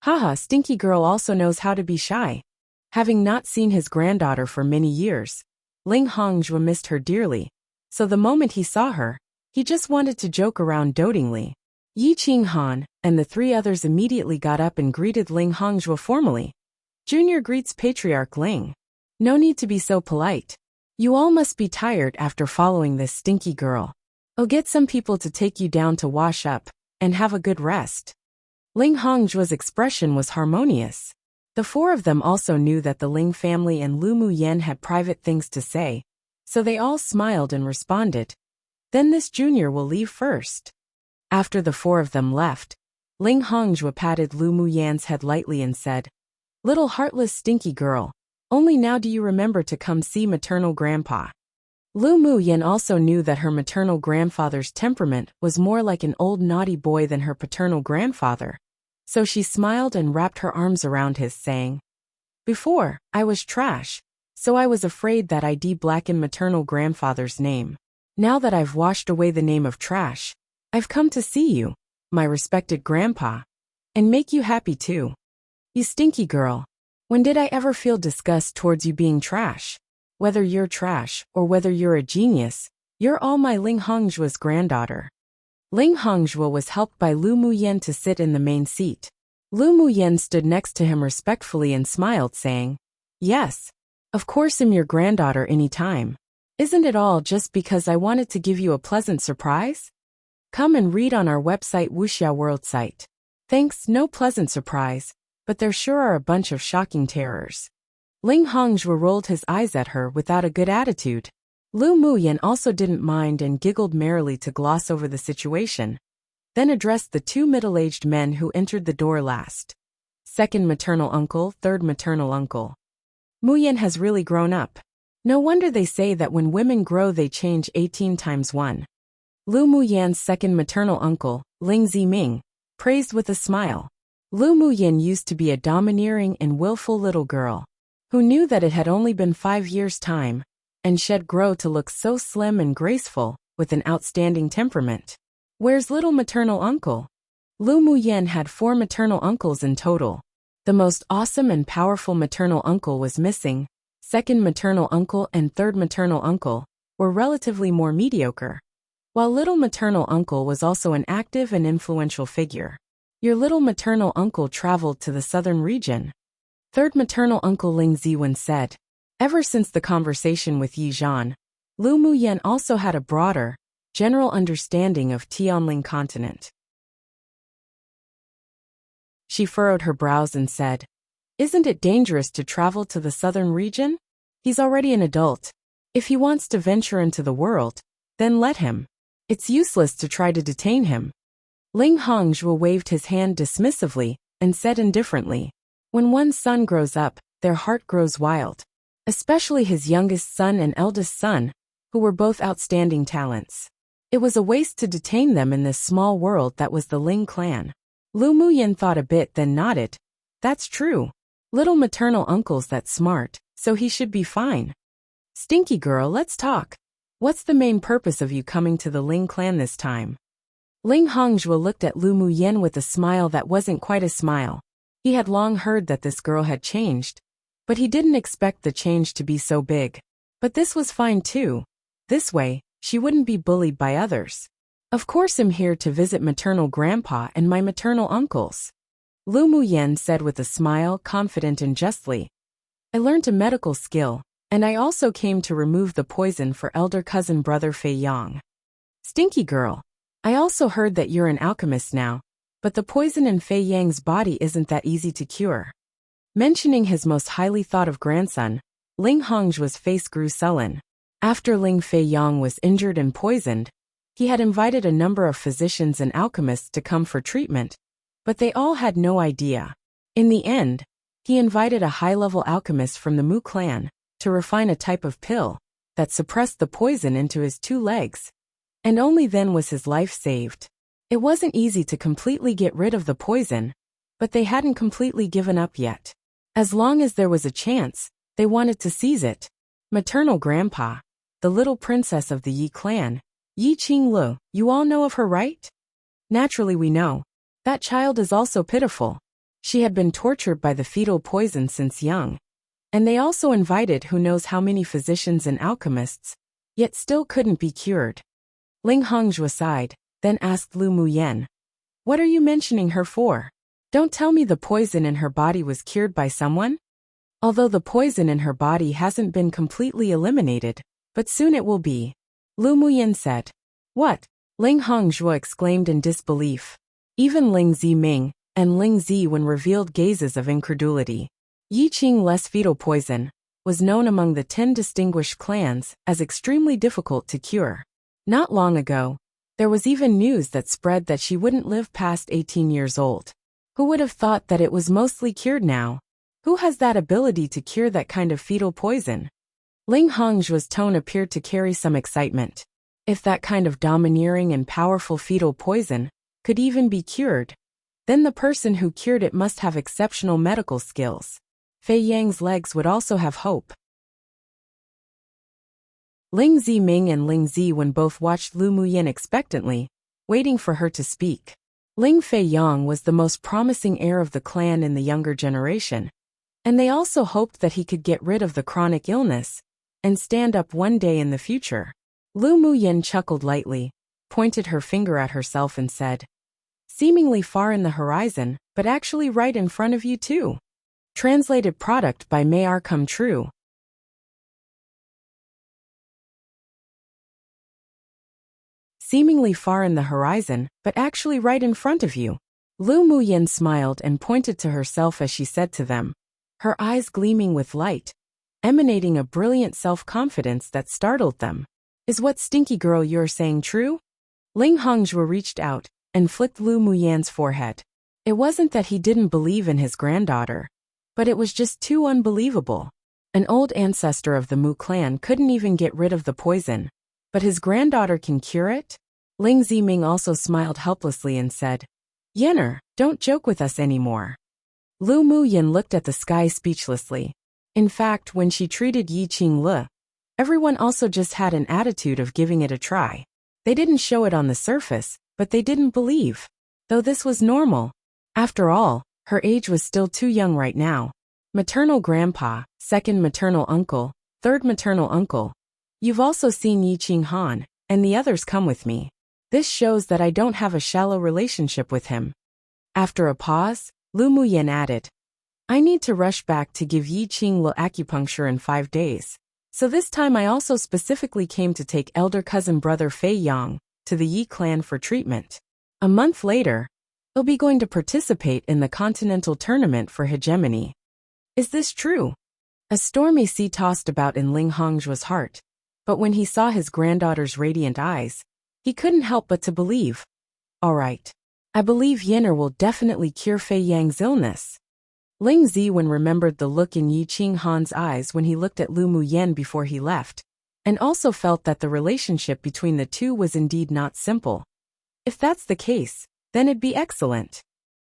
[SPEAKER 1] Haha, stinky girl also knows how to be shy. Having not seen his granddaughter for many years, Ling Hongzhou missed her dearly, so the moment he saw her, he just wanted to joke around dotingly. Yi Qinghan and the three others immediately got up and greeted Ling Hongzhou formally. Junior greets Patriarch Ling. No need to be so polite. You all must be tired after following this stinky girl. Oh, get some people to take you down to wash up, and have a good rest. Ling Hongzhou's expression was harmonious. The four of them also knew that the Ling family and Lu Muyan had private things to say, so they all smiled and responded. Then this junior will leave first. After the four of them left, Ling Hongzhou patted Lu Muyan's head lightly and said, Little heartless stinky girl, only now do you remember to come see maternal grandpa. Lu Muyan also knew that her maternal grandfather's temperament was more like an old naughty boy than her paternal grandfather, so she smiled and wrapped her arms around his, saying, Before, I was trash, so I was afraid that I'd blacken maternal grandfather's name. Now that I've washed away the name of trash, I've come to see you, my respected grandpa, and make you happy too. You stinky girl, when did I ever feel disgust towards you being trash? Whether you're trash or whether you're a genius, you're all my Ling Hongzhuo's granddaughter. Ling Hongzhuo was helped by Lu Muyan to sit in the main seat. Lu Muyan stood next to him respectfully and smiled, saying, Yes, of course I'm your granddaughter any time. Isn't it all just because I wanted to give you a pleasant surprise? Come and read on our website Wuxia World site. Thanks, no pleasant surprise, but there sure are a bunch of shocking terrors. Ling Hongzhou rolled his eyes at her without a good attitude. Lu Muyan also didn't mind and giggled merrily to gloss over the situation, then addressed the two middle-aged men who entered the door last. Second maternal uncle, third maternal uncle. Muyan has really grown up. No wonder they say that when women grow they change 18 times 1. Lu Muyan's second maternal uncle, Ling Ziming, praised with a smile. Lu Muyan used to be a domineering and willful little girl, who knew that it had only been 5 years' time, and she'd grow to look so slim and graceful, with an outstanding temperament. Where's little maternal uncle? Lu Muyan had 4 maternal uncles in total. The most awesome and powerful maternal uncle was missing. Second maternal uncle and third maternal uncle were relatively more mediocre, while little maternal uncle was also an active and influential figure. Your little maternal uncle traveled to the southern region. Third maternal uncle Ling Ziwen said. Ever since the conversation with Yi Zhan, Lu Muyan also had a broader, general understanding of Tianling continent. She furrowed her brows and said, Isn't it dangerous to travel to the southern region? He's already an adult. If he wants to venture into the world, then let him. It's useless to try to detain him. Ling Hongzhou waved his hand dismissively and said indifferently, When one's son grows up, their heart grows wild. Especially his youngest son and eldest son, who were both outstanding talents. It was a waste to detain them in this small world that was the Ling clan. Lu Muyan thought a bit then nodded. That's true. Little maternal uncle's that smart, so he should be fine. Stinky girl, let's talk. What's the main purpose of you coming to the Ling clan this time? Ling Hongzhou looked at Lu Muyan with a smile that wasn't quite a smile. He had long heard that this girl had changed, but he didn't expect the change to be so big. But this was fine too. This way, she wouldn't be bullied by others. Of course I'm here to visit maternal grandpa and my maternal uncles. Lu Muyan said with a smile, confident and justly. I learned a medical skill, and I also came to remove the poison for elder cousin brother Fei Yang. Stinky girl. I also heard that you're an alchemist now, but the poison in Fei Yang's body isn't that easy to cure. Mentioning his most highly thought of grandson, Ling Hongzhuo's face grew sullen. After Ling Fei Yang was injured and poisoned, he had invited a number of physicians and alchemists to come for treatment, but they all had no idea. In the end, He invited a high-level alchemist from the Mu clan to refine a type of pill that suppressed the poison into his 2 legs. And only then was his life saved. It wasn't easy to completely get rid of the poison, but they hadn't completely given up yet. As long as there was a chance, they wanted to seize it. Maternal grandpa, the little princess of the Yi clan, Yi Qinglu, you all know of her, right? Naturally we know. That child is also pitiful. She had been tortured by the fetal poison since young. And they also invited who knows how many physicians and alchemists, yet still couldn't be cured. Ling Hongzhou sighed, then asked Lu Muyen, "What are you mentioning her for? Don't tell me the poison in her body was cured by someone?" Although the poison in her body hasn't been completely eliminated, but soon it will be. Lu Muyen said. What? Ling Hongzhou exclaimed in disbelief. Even Ling Ziming and Ling Ziwen revealed gazes of incredulity. Yi Qinglu's fetal poison was known among the 10 distinguished clans as extremely difficult to cure. Not long ago, there was even news that spread that she wouldn't live past 18 years old. Who would have thought that it was mostly cured now? Who has that ability to cure that kind of fetal poison? Ling Hongzhuo's tone appeared to carry some excitement. If that kind of domineering and powerful fetal poison could even be cured, then the person who cured it must have exceptional medical skills. Fei Yang's legs would also have hope. Ling Ziming and Ling Ziwen both watched Lu Muyen expectantly, waiting for her to speak. Ling Fei Yang was the most promising heir of the clan in the younger generation, and they also hoped that he could get rid of the chronic illness and stand up one day in the future. Lu Muyen chuckled lightly, pointed her finger at herself and said, "Seemingly far in the horizon, but actually right in front of you too." Translated product by May Our Come True. Seemingly far in the horizon, but actually right in front of you. Lu Muyen smiled and pointed to herself as she said to them, her eyes gleaming with light, emanating a brilliant self-confidence that startled them. "Is what stinky girl you're saying true?" Ling Hongzhou reached out and flicked Lu Muyen's forehead. It wasn't that he didn't believe in his granddaughter, but it was just too unbelievable. An old ancestor of the Mu clan couldn't even get rid of the poison, but his granddaughter can cure it? Ling Ziming also smiled helplessly and said, "Yenner, don't joke with us anymore." Lu Muyen looked at the sky speechlessly. In fact, when she treated Yi Qinglu, everyone also just had an attitude of giving it a try. They didn't show it on the surface, but they didn't believe. Though this was normal. After all, her age was still too young right now. Maternal grandpa, second maternal uncle, third maternal uncle. You've also seen Yi Qinghan, and the others come with me. This shows that I don't have a shallow relationship with him. After a pause, Lu Muyen added, I need to rush back to give Yi Qinglu acupuncture in 5 days. So this time I also specifically came to take elder cousin brother Fei Yang to the Yi clan for treatment. A month later, he'll be going to participate in the continental tournament for hegemony. Is this true? A stormy sea tossed about in Ling Hongzhuo's heart, but when he saw his granddaughter's radiant eyes, he couldn't help but to believe. All right. I believe Yenner will definitely cure Fei Yang's illness. Ling Ziwen remembered the look in Yi Qinghan's eyes when he looked at Lu Muyen before he left, and also felt that the relationship between the two was indeed not simple. If that's the case, then it'd be excellent.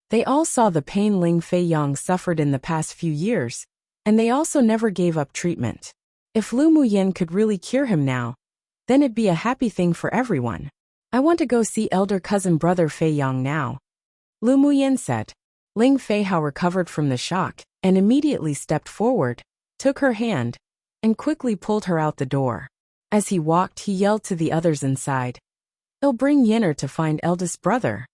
[SPEAKER 1] They all saw the pain Ling Fei Yang suffered in the past few years, and they also never gave up treatment. If Lu Muyen could really cure him now, then it'd be a happy thing for everyone. I want to go see elder cousin brother Fei Yang now. Lu Muyen said. Ling Feihao recovered from the shock and immediately stepped forward, took her hand, and quickly pulled her out the door. As he walked, he yelled to the others inside. He'll bring Yenner to find eldest brother.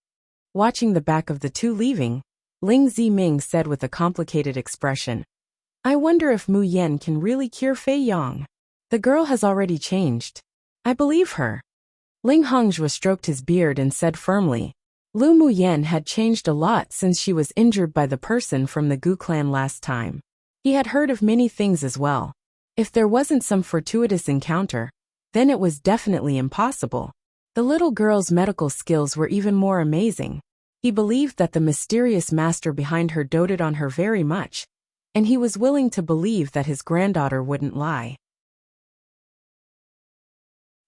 [SPEAKER 1] Watching the back of the two leaving, Ling Ziming said with a complicated expression, I wonder if Mu Yen can really cure Fei Yang. The girl has already changed. I believe her. Ling Hongzhou stroked his beard and said firmly, Lu Muyen had changed a lot since she was injured by the person from the Gu clan last time. He had heard of many things as well. If there wasn't some fortuitous encounter, then it was definitely impossible. The little girl's medical skills were even more amazing. He believed that the mysterious master behind her doted on her very much, and he was willing to believe that his granddaughter wouldn't lie.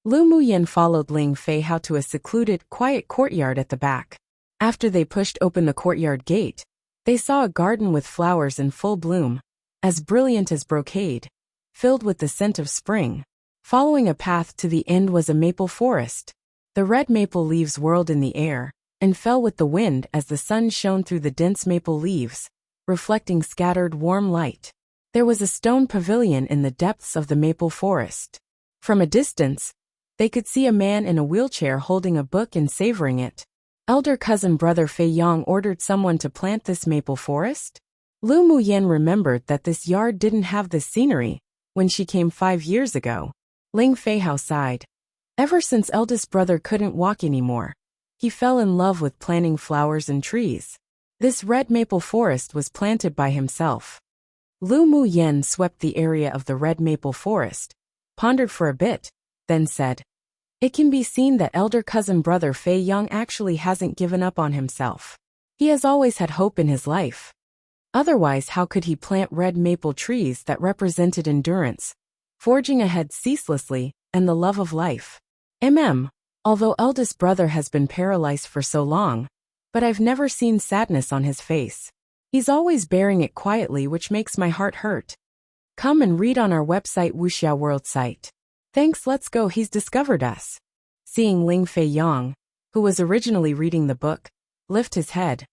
[SPEAKER 1] Lu Muyin followed Ling Fei Hao to a secluded, quiet courtyard at the back. After they pushed open the courtyard gate, they saw a garden with flowers in full bloom, as brilliant as brocade, filled with the scent of spring. Following a path to the end was a maple forest. The red maple leaves whirled in the air and fell with the wind as the sun shone through the dense maple leaves, reflecting scattered warm light. There was a stone pavilion in the depths of the maple forest. From a distance, they could see a man in a wheelchair holding a book and savoring it. Elder cousin brother Fei Yang ordered someone to plant this maple forest? Lu Muyin remembered that this yard didn't have this scenery when she came 5 years ago. Ling Fei Hao sighed. Ever since eldest brother couldn't walk anymore, he fell in love with planting flowers and trees. This red maple forest was planted by himself. Lu Muyin swept the area of the red maple forest, pondered for a bit, then said, "It can be seen that elder cousin brother Fei Yang actually hasn't given up on himself. He has always had hope in his life. Otherwise, how could he plant red maple trees that represented endurance, forging ahead ceaselessly, and the love of life? Although eldest brother has been paralyzed for so long, but I've never seen sadness on his face. He's always bearing it quietly, which makes my heart hurt. Come and read on our website Wuxia World site. Thanks, let's go, he's discovered us." Seeing Ling Fei Yang, who was originally reading the book, lift his head,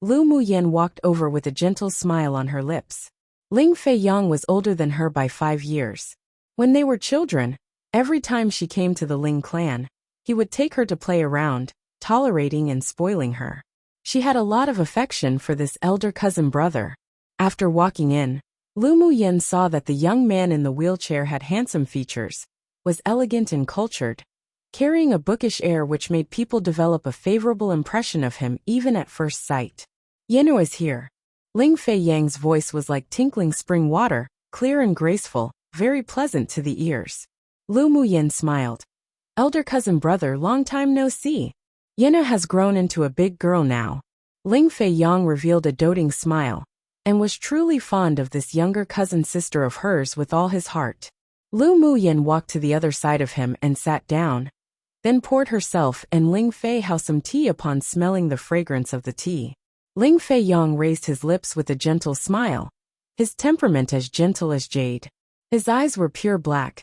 [SPEAKER 1] Lu Muyin walked over with a gentle smile on her lips. Ling Fei Yang was older than her by 5 years. When they were children, every time she came to the Ling clan, he would take her to play around, tolerating and spoiling her. She had a lot of affection for this elder cousin brother. After walking in, Lu Muyin saw that the young man in the wheelchair had handsome features, was elegant and cultured, carrying a bookish air which made people develop a favorable impression of him even at first sight. "Yenu is here." Ling Fei Yang's voice was like tinkling spring water, clear and graceful, very pleasant to the ears. Lu Muyin smiled. "Elder cousin brother, long time no see. Yenu has grown into a big girl now." Ling Fei Yang revealed a doting smile, and was truly fond of this younger cousin sister of hers with all his heart. Lu Muyin walked to the other side of him and sat down, then poured herself and Ling Fei Hao some tea. Upon smelling the fragrance of the tea, Ling Fei Yang raised his lips with a gentle smile, his temperament as gentle as jade. His eyes were pure black,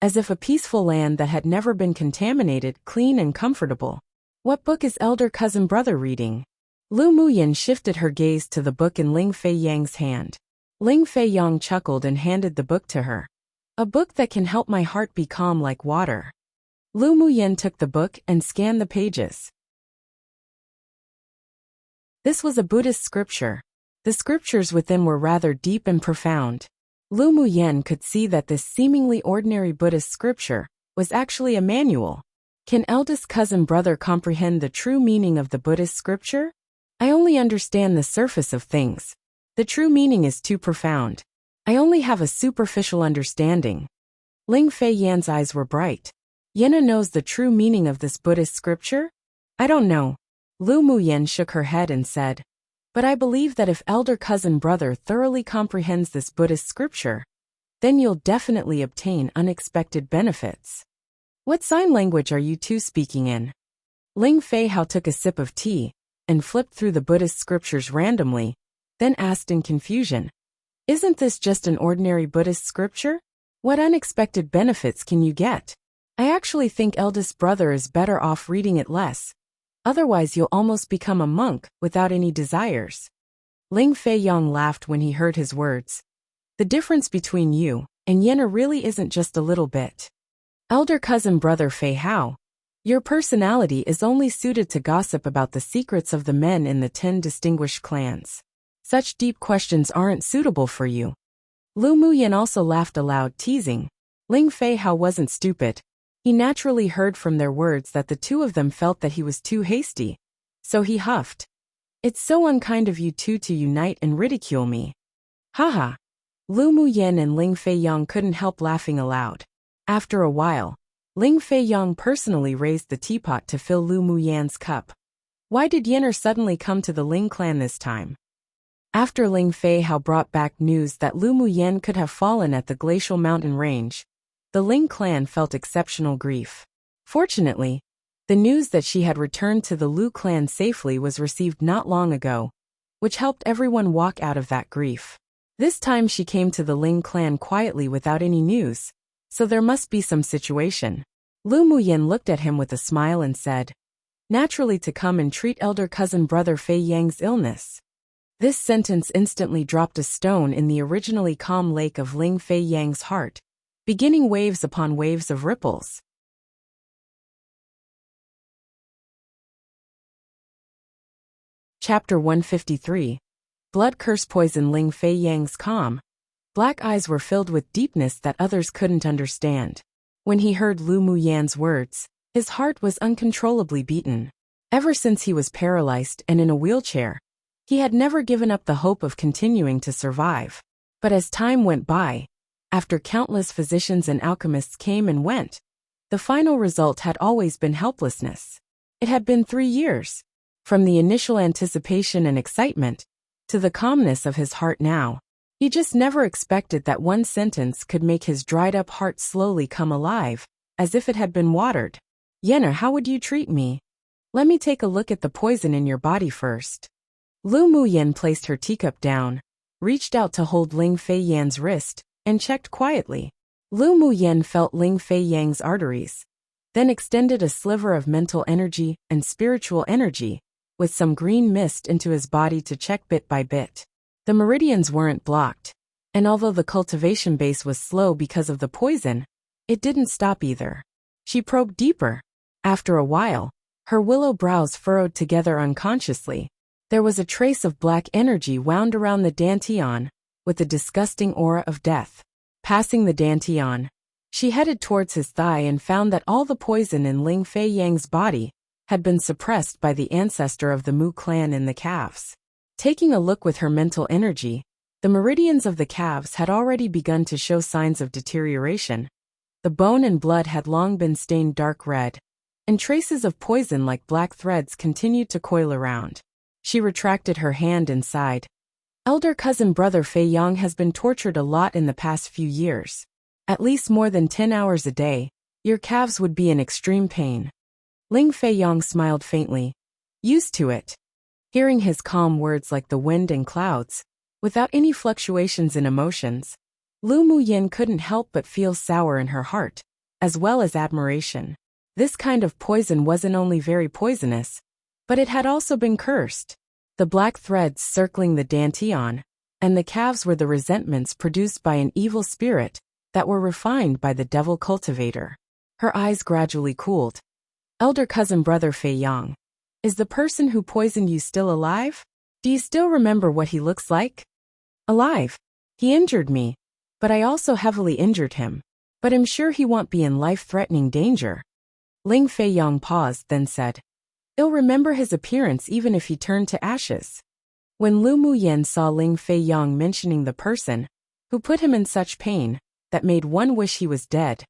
[SPEAKER 1] as if a peaceful land that had never been contaminated, clean and comfortable. "What book is elder cousin brother reading?" Lu Muyin shifted her gaze to the book in Ling Fei Yang's hand. Ling Fei Yang chuckled and handed the book to her. "A book that can help my heart be calm like water." Lu Muyin took the book and scanned the pages. This was a Buddhist scripture. The scriptures within were rather deep and profound. Lu Muyin could see that this seemingly ordinary Buddhist scripture was actually a manual. Can eldest cousin brother comprehend the true meaning of the Buddhist scripture? "I only understand the surface of things. The true meaning is too profound. I only have a superficial understanding." Ling Fei Yan's eyes were bright. "Yena knows the true meaning of this Buddhist scripture?" "I don't know." Lu Muyin shook her head and said, "But I believe that if elder cousin brother thoroughly comprehends this Buddhist scripture, then you'll definitely obtain unexpected benefits." "What sign language are you two speaking in?" Ling Fei Hao took a sip of tea and flipped through the Buddhist scriptures randomly, then asked in confusion, "Isn't this just an ordinary Buddhist scripture? What unexpected benefits can you get?" "I actually think eldest brother is better off reading it less. Otherwise you'll almost become a monk without any desires." Ling Fei Yang laughed when he heard his words. "The difference between you and Yena really isn't just a little bit. Elder cousin brother Fei Hao, your personality is only suited to gossip about the secrets of the men in the 10 distinguished clans. Such deep questions aren't suitable for you." Lu Muyin also laughed aloud, teasing. Ling Fei Hao wasn't stupid. He naturally heard from their words that the two of them felt that he was too hasty. So he huffed. "It's so unkind of you two to unite and ridicule me." "Haha." Lu Muyin and Ling Fei Yang couldn't help laughing aloud. After a while, Ling Fei Yang personally raised the teapot to fill Lu Muyin's cup. "Why did Yenner suddenly come to the Ling clan this time?" After Ling Fei Hao brought back news that Lu Muyen could have fallen at the glacial mountain range, the Ling clan felt exceptional grief. Fortunately, the news that she had returned to the Lu clan safely was received not long ago, which helped everyone walk out of that grief. This time she came to the Ling clan quietly without any news, so there must be some situation. Lu Muyen looked at him with a smile and said, "Naturally to come and treat elder cousin brother Fei Yang's illness." This sentence instantly dropped a stone in the originally calm lake of Ling Fei Yang's heart, beginning waves upon waves of ripples. Chapter 153. Blood curse poison. Ling Fei Yang's calm, black eyes were filled with deepness that others couldn't understand. When he heard Lu Muyan's words, his heart was uncontrollably beaten. Ever since he was paralyzed and in a wheelchair, he had never given up the hope of continuing to survive. But as time went by, after countless physicians and alchemists came and went, the final result had always been helplessness. It had been 3 years, from the initial anticipation and excitement, to the calmness of his heart now. He just never expected that one sentence could make his dried-up heart slowly come alive, as if it had been watered. "Yenner, how would you treat me? Let me take a look at the poison in your body first." Lu Muyen placed her teacup down, reached out to hold Ling Fei Yan's wrist, and checked quietly. Lu Muyen felt Ling Fei Yang's arteries, then extended a sliver of mental energy and spiritual energy, with some green mist into his body to check bit by bit. The meridians weren't blocked, and although the cultivation base was slow because of the poison, it didn't stop either. She probed deeper. After a while, her willow brows furrowed together unconsciously. There was a trace of black energy wound around the dantian, with a disgusting aura of death. Passing the dantian, she headed towards his thigh and found that all the poison in Ling Fei Yang's body had been suppressed by the ancestor of the Mu clan in the calves. Taking a look with her mental energy, the meridians of the calves had already begun to show signs of deterioration. The bone and blood had long been stained dark red, and traces of poison like black threads continued to coil around. She retracted her hand and sighed. "Elder cousin brother Fei Yang has been tortured a lot in the past few years. At least more than 10 hours a day. Your calves would be in extreme pain." Ling Fei Yang smiled faintly. Used to it. Hearing his calm words like the wind and clouds, without any fluctuations in emotions, Lu Muyen couldn't help but feel sour in her heart, as well as admiration. This kind of poison wasn't only very poisonous, but it had also been cursed. The black threads circling the dantian, and the calves were the resentments produced by an evil spirit that were refined by the devil cultivator. Her eyes gradually cooled. "Elder cousin brother Fei Yang, is the person who poisoned you still alive? Do you still remember what he looks like?" "Alive. He injured me, but I also heavily injured him. But I'm sure he won't be in life-threatening danger." Ling Fei Yang paused, then said, "I'll remember his appearance even if he turned to ashes." When Lu Muyen saw Ling Fei Yang mentioning the person who put him in such pain that made one wish he was dead,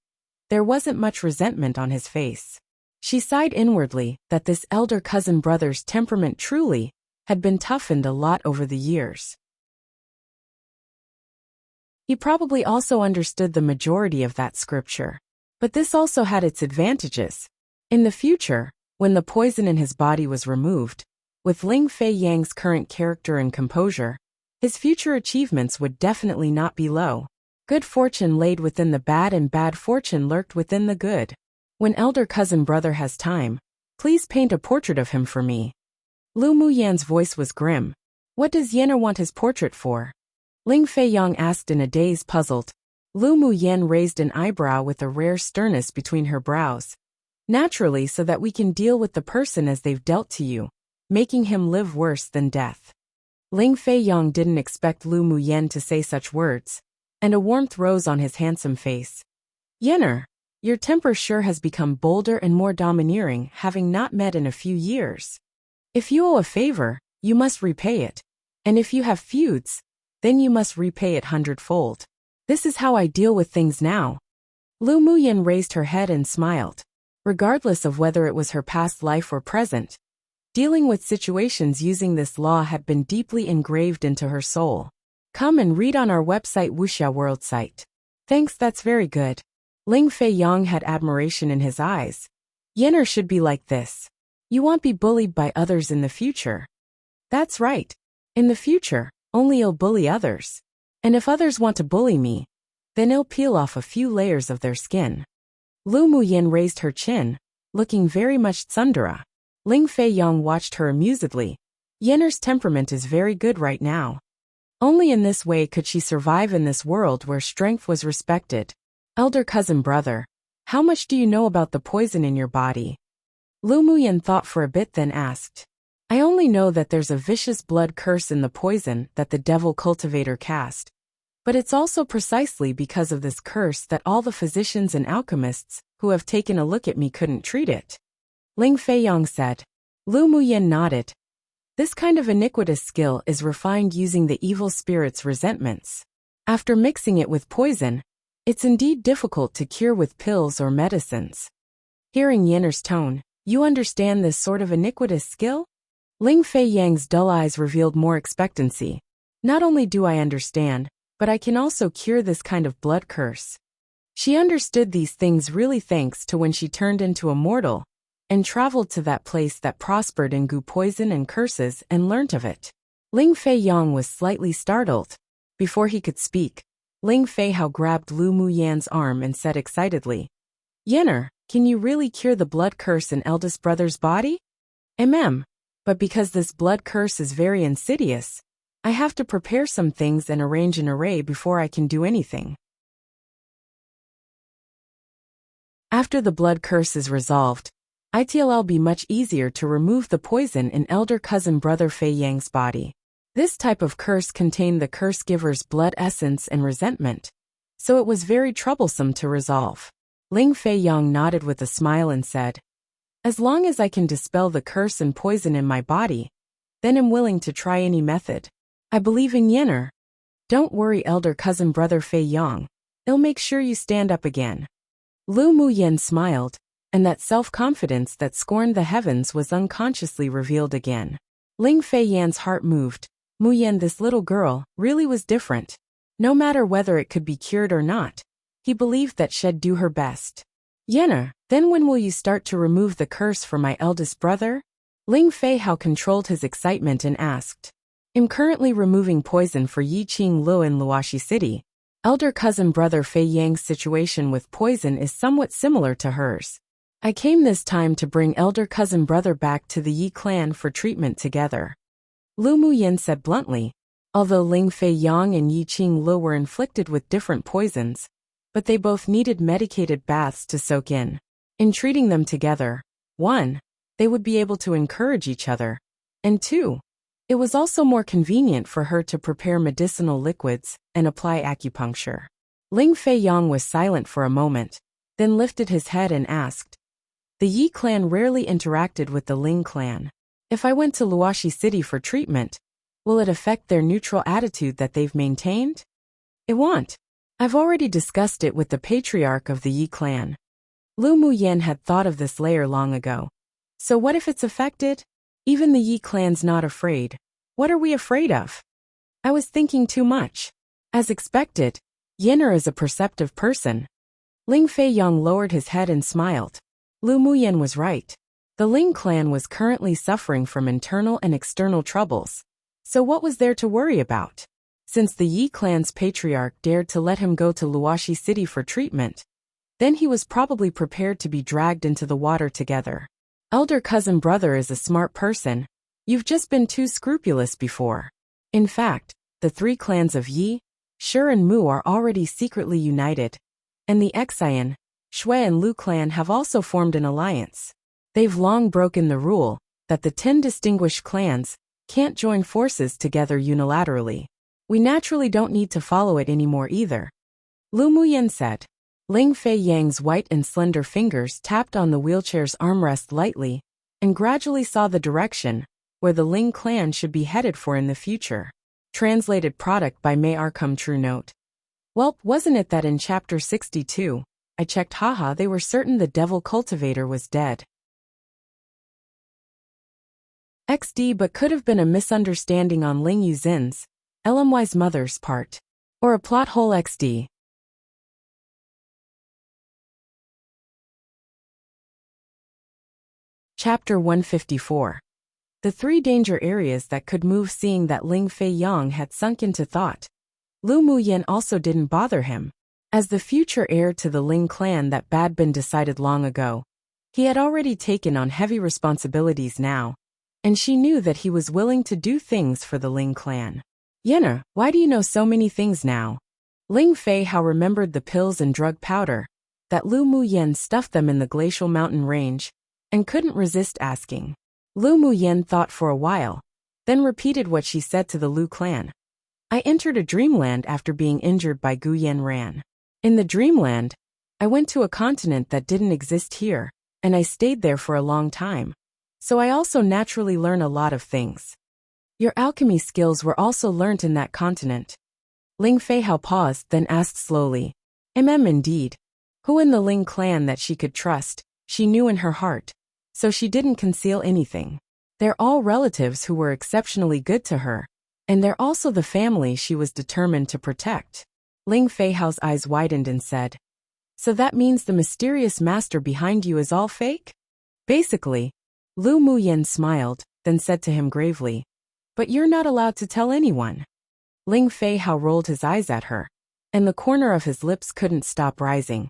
[SPEAKER 1] there wasn't much resentment on his face. She sighed inwardly that this elder cousin brother's temperament truly had been toughened a lot over the years. He probably also understood the majority of that scripture. But this also had its advantages. In the future, when the poison in his body was removed, with Ling Fei Yang's current character and composure, his future achievements would definitely not be low. Good fortune laid within the bad and bad fortune lurked within the good. "When elder cousin brother has time, please paint a portrait of him for me." Lu Muyan's voice was grim. "What does Yenner want his portrait for?" Ling Fei Yang asked in a daze, puzzled. Lu Muyen raised an eyebrow with a rare sternness between her brows. "Naturally, so that we can deal with the person as they've dealt to you, making him live worse than death." Ling Fei Yang didn't expect Lu Muyen to say such words, and a warmth rose on his handsome face. "Yenner, your temper sure has become bolder and more domineering, having not met in a few years. If you owe a favor, you must repay it. And if you have feuds, then you must repay it hundredfold. This is how I deal with things now." Lu Muyen raised her head and smiled. Regardless of whether it was her past life or present, Dealing with situations using this law had been deeply engraved into her soul. Come and read on our website Wuxia World site. Thanks, that's very good. Ling Fei Yang had admiration in his eyes. Yenner should be like this. You won't be bullied by others in the future. That's right. In the future, only I'll bully others. And if others want to bully me, then I'll peel off a few layers of their skin. Lu Muyin raised her chin, looking very much tsundere. Ling Fei Yang watched her amusedly. Yenner's temperament is very good right now. Only in this way could she survive in this world where strength was respected. Elder cousin brother, how much do you know about the poison in your body? Lu Muyin thought for a bit, then asked. I only know that there's a vicious blood curse in the poison that the devil cultivator cast. But it's also precisely because of this curse that all the physicians and alchemists who have taken a look at me couldn't treat it. Ling Fei Yang said. Lu Muyin nodded. This kind of iniquitous skill is refined using the evil spirit's resentments. After mixing it with poison, it's indeed difficult to cure with pills or medicines. Hearing Yenner's tone, you understand this sort of iniquitous skill? Ling Fei Yang's dull eyes revealed more expectancy. Not only do I understand, but I can also cure this kind of blood curse. She understood these things really thanks to when she turned into a mortal and traveled to that place that prospered in goo poison and curses and learnt of it. Ling Fei Yang was slightly startled. Before he could speak, Ling Fei Hao grabbed Lu Muyan's arm and said excitedly, Yenner, can you really cure the blood curse in eldest brother's body? But because this blood curse is very insidious, I have to prepare some things and arrange an array before I can do anything. After the blood curse is resolved, it'll be much easier to remove the poison in elder cousin brother Fei Yang's body. This type of curse contained the curse giver's blood essence and resentment, so it was very troublesome to resolve. Ling Fei Yang nodded with a smile and said, As long as I can dispel the curse and poison in my body, then I'm willing to try any method. I believe in Yenner. Don't worry, elder cousin brother Fei Yang. I'll make sure you stand up again. Lu Muyin smiled, and that self-confidence that scorned the heavens was unconsciously revealed again. Ling Fei Yan's heart moved. Muyin, this little girl, really was different. No matter whether it could be cured or not, he believed that she'd do her best. Yenner, then when will you start to remove the curse for my eldest brother? Ling Fei Hao controlled his excitement and asked. I'm currently removing poison for Yi Qing Lu in Luoxi City. Elder cousin brother Fei Yang's situation with poison is somewhat similar to hers. I came this time to bring elder cousin brother back to the Yi clan for treatment together. Lu Muyin said bluntly. Although Ling Fei Yang and Yi Qing Lu were inflicted with different poisons, but they both needed medicated baths to soak in. In treating them together, 1, they would be able to encourage each other, and 2, it was also more convenient for her to prepare medicinal liquids and apply acupuncture. Ling Fei Yang was silent for a moment, then lifted his head and asked. The Yi clan rarely interacted with the Ling clan. If I went to Luoxi City for treatment, will it affect their neutral attitude that they've maintained? It won't. I've already discussed it with the patriarch of the Yi clan. Lu Muyin had thought of this layer long ago. So what if it's affected? Even the Yi clan's not afraid. What are we afraid of? I was thinking too much. As expected, Yenner is a perceptive person. Ling Fei Yang lowered his head and smiled. Lu Muyin was right. The Ling clan was currently suffering from internal and external troubles. So what was there to worry about? Since the Yi clan's patriarch dared to let him go to Luoxi City for treatment, then he was probably prepared to be dragged into the water together. Elder cousin brother is a smart person. You've just been too scrupulous before. In fact, the 3 clans of Yi, Shi and Mu are already secretly united, and the Xian, Shui and Lu clan have also formed an alliance. They've long broken the rule that the 10 distinguished clans can't join forces together unilaterally. We naturally don't need to follow it anymore either. Lu Muyin said. Ling Fei Yang's white and slender fingers tapped on the wheelchair's armrest lightly, and gradually saw the direction where the Ling clan should be headed for in the future. Translated product by May Arcum. True note. Welp, wasn't it that in chapter 62, I checked, haha, they were certain the devil cultivator was dead. XD but could have been a misunderstanding on Ling Yuzin's, LMY's mother's part. Or a plot hole XD. Chapter 154. The three danger areas that could move. Seeing that Ling Fei Yang had sunk into thought, Lu Muyan also didn't bother him. As the future heir to the Ling clan that had been decided long ago, he had already taken on heavy responsibilities now, and she knew that he was willing to do things for the Ling clan. Yenner, why do you know so many things now? Ling Fei Hao remembered the pills and drug powder, that Lu Muyan stuffed them in the glacial mountain range, and couldn't resist asking. Lu Muyan thought for a while, then repeated what she said to the Lu clan. I entered a dreamland after being injured by Gu Yanran. In the dreamland, I went to a continent that didn't exist here, and I stayed there for a long time. So I also naturally learn a lot of things. Your alchemy skills were also learnt in that continent. Ling Fei Hao paused, then asked slowly. Indeed. Who in the Ling clan that she could trust, she knew in her heart. So she didn't conceal anything. They're all relatives who were exceptionally good to her, and they're also the family she was determined to protect. Ling Fei Hao's eyes widened and said, so that means the mysterious master behind you is all fake? Basically. Lu Muyan smiled, then said to him gravely, but you're not allowed to tell anyone. Ling Fei Hao rolled his eyes at her, and the corner of his lips couldn't stop rising.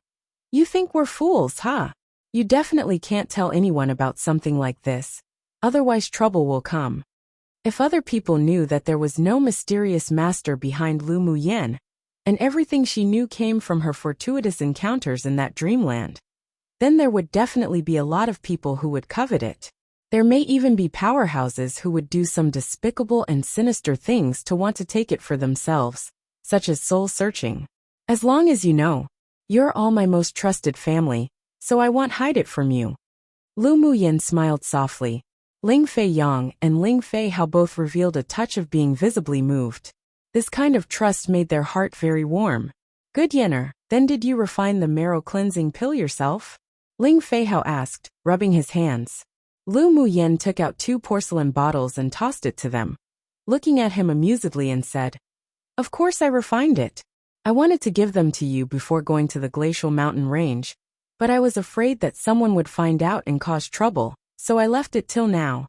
[SPEAKER 1] You think we're fools, huh? You definitely can't tell anyone about something like this, otherwise trouble will come. If other people knew that there was no mysterious master behind Lu Muyan, and everything she knew came from her fortuitous encounters in that dreamland, then there would definitely be a lot of people who would covet it. There may even be powerhouses who would do some despicable and sinister things to want to take it for themselves, such as soul-searching. As long as you know, you're all my most trusted family, so I won't hide it from you. Lu Muyan smiled softly. Ling Fei Yang and Ling Fei Hao both revealed a touch of being visibly moved. This kind of trust made their heart very warm. Good Yenner, then did you refine the marrow cleansing pill yourself? Ling Fei Hao asked, rubbing his hands. Lu Muyan took out 2 porcelain bottles and tossed it to them, looking at him amusedly and said, of course I refined it. I wanted to give them to you before going to the glacial mountain range, but I was afraid that someone would find out and cause trouble, so I left it till now.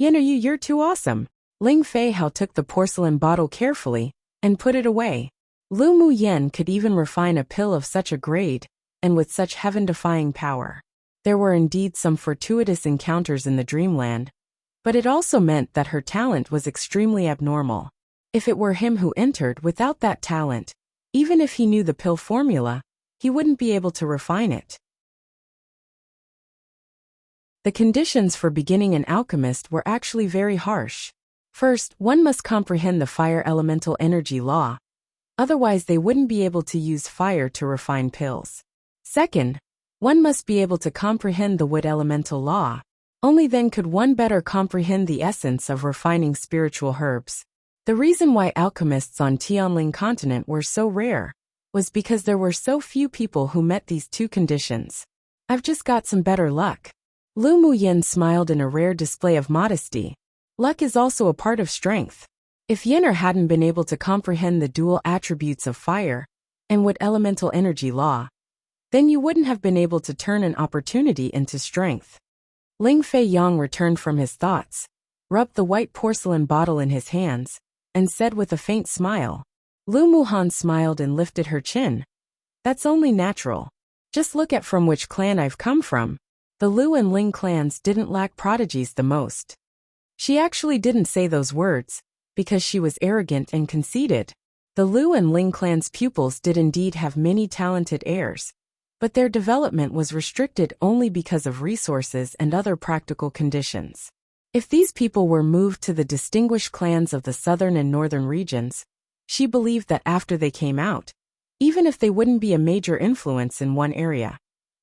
[SPEAKER 1] Yenner, you're too awesome. Ling Fei Hao took the porcelain bottle carefully and put it away. Lu Muyan could even refine a pill of such a grade, and with such heaven-defying power. There were indeed some fortuitous encounters in the dreamland, but it also meant that her talent was extremely abnormal. If it were him who entered without that talent, even if he knew the pill formula, he wouldn't be able to refine it. The conditions for beginning an alchemist were actually very harsh. First, one must comprehend the fire elemental energy law. Otherwise they wouldn't be able to use fire to refine pills. Second, one must be able to comprehend the wood elemental law. Only then could one better comprehend the essence of refining spiritual herbs. The reason why alchemists on Tianling continent were so rare was because there were so few people who met these 2 conditions. I've just got some better luck. Lu Muyan smiled in a rare display of modesty. Luck is also a part of strength. If Yenner hadn't been able to comprehend the dual attributes of fire and wood elemental energy law, then you wouldn't have been able to turn an opportunity into strength. Ling Fei Yang returned from his thoughts, rubbed the white porcelain bottle in his hands, and said with a faint smile. Lu Muhan smiled and lifted her chin. That's only natural. Just look at from which clan I've come from. The Lu and Ling clans didn't lack prodigies the most. She actually didn't say those words, because she was arrogant and conceited. The Lu and Ling clans' pupils did indeed have many talented heirs, but their development was restricted only because of resources and other practical conditions. If these people were moved to the distinguished clans of the southern and northern regions, she believed that after they came out, even if they wouldn't be a major influence in one area,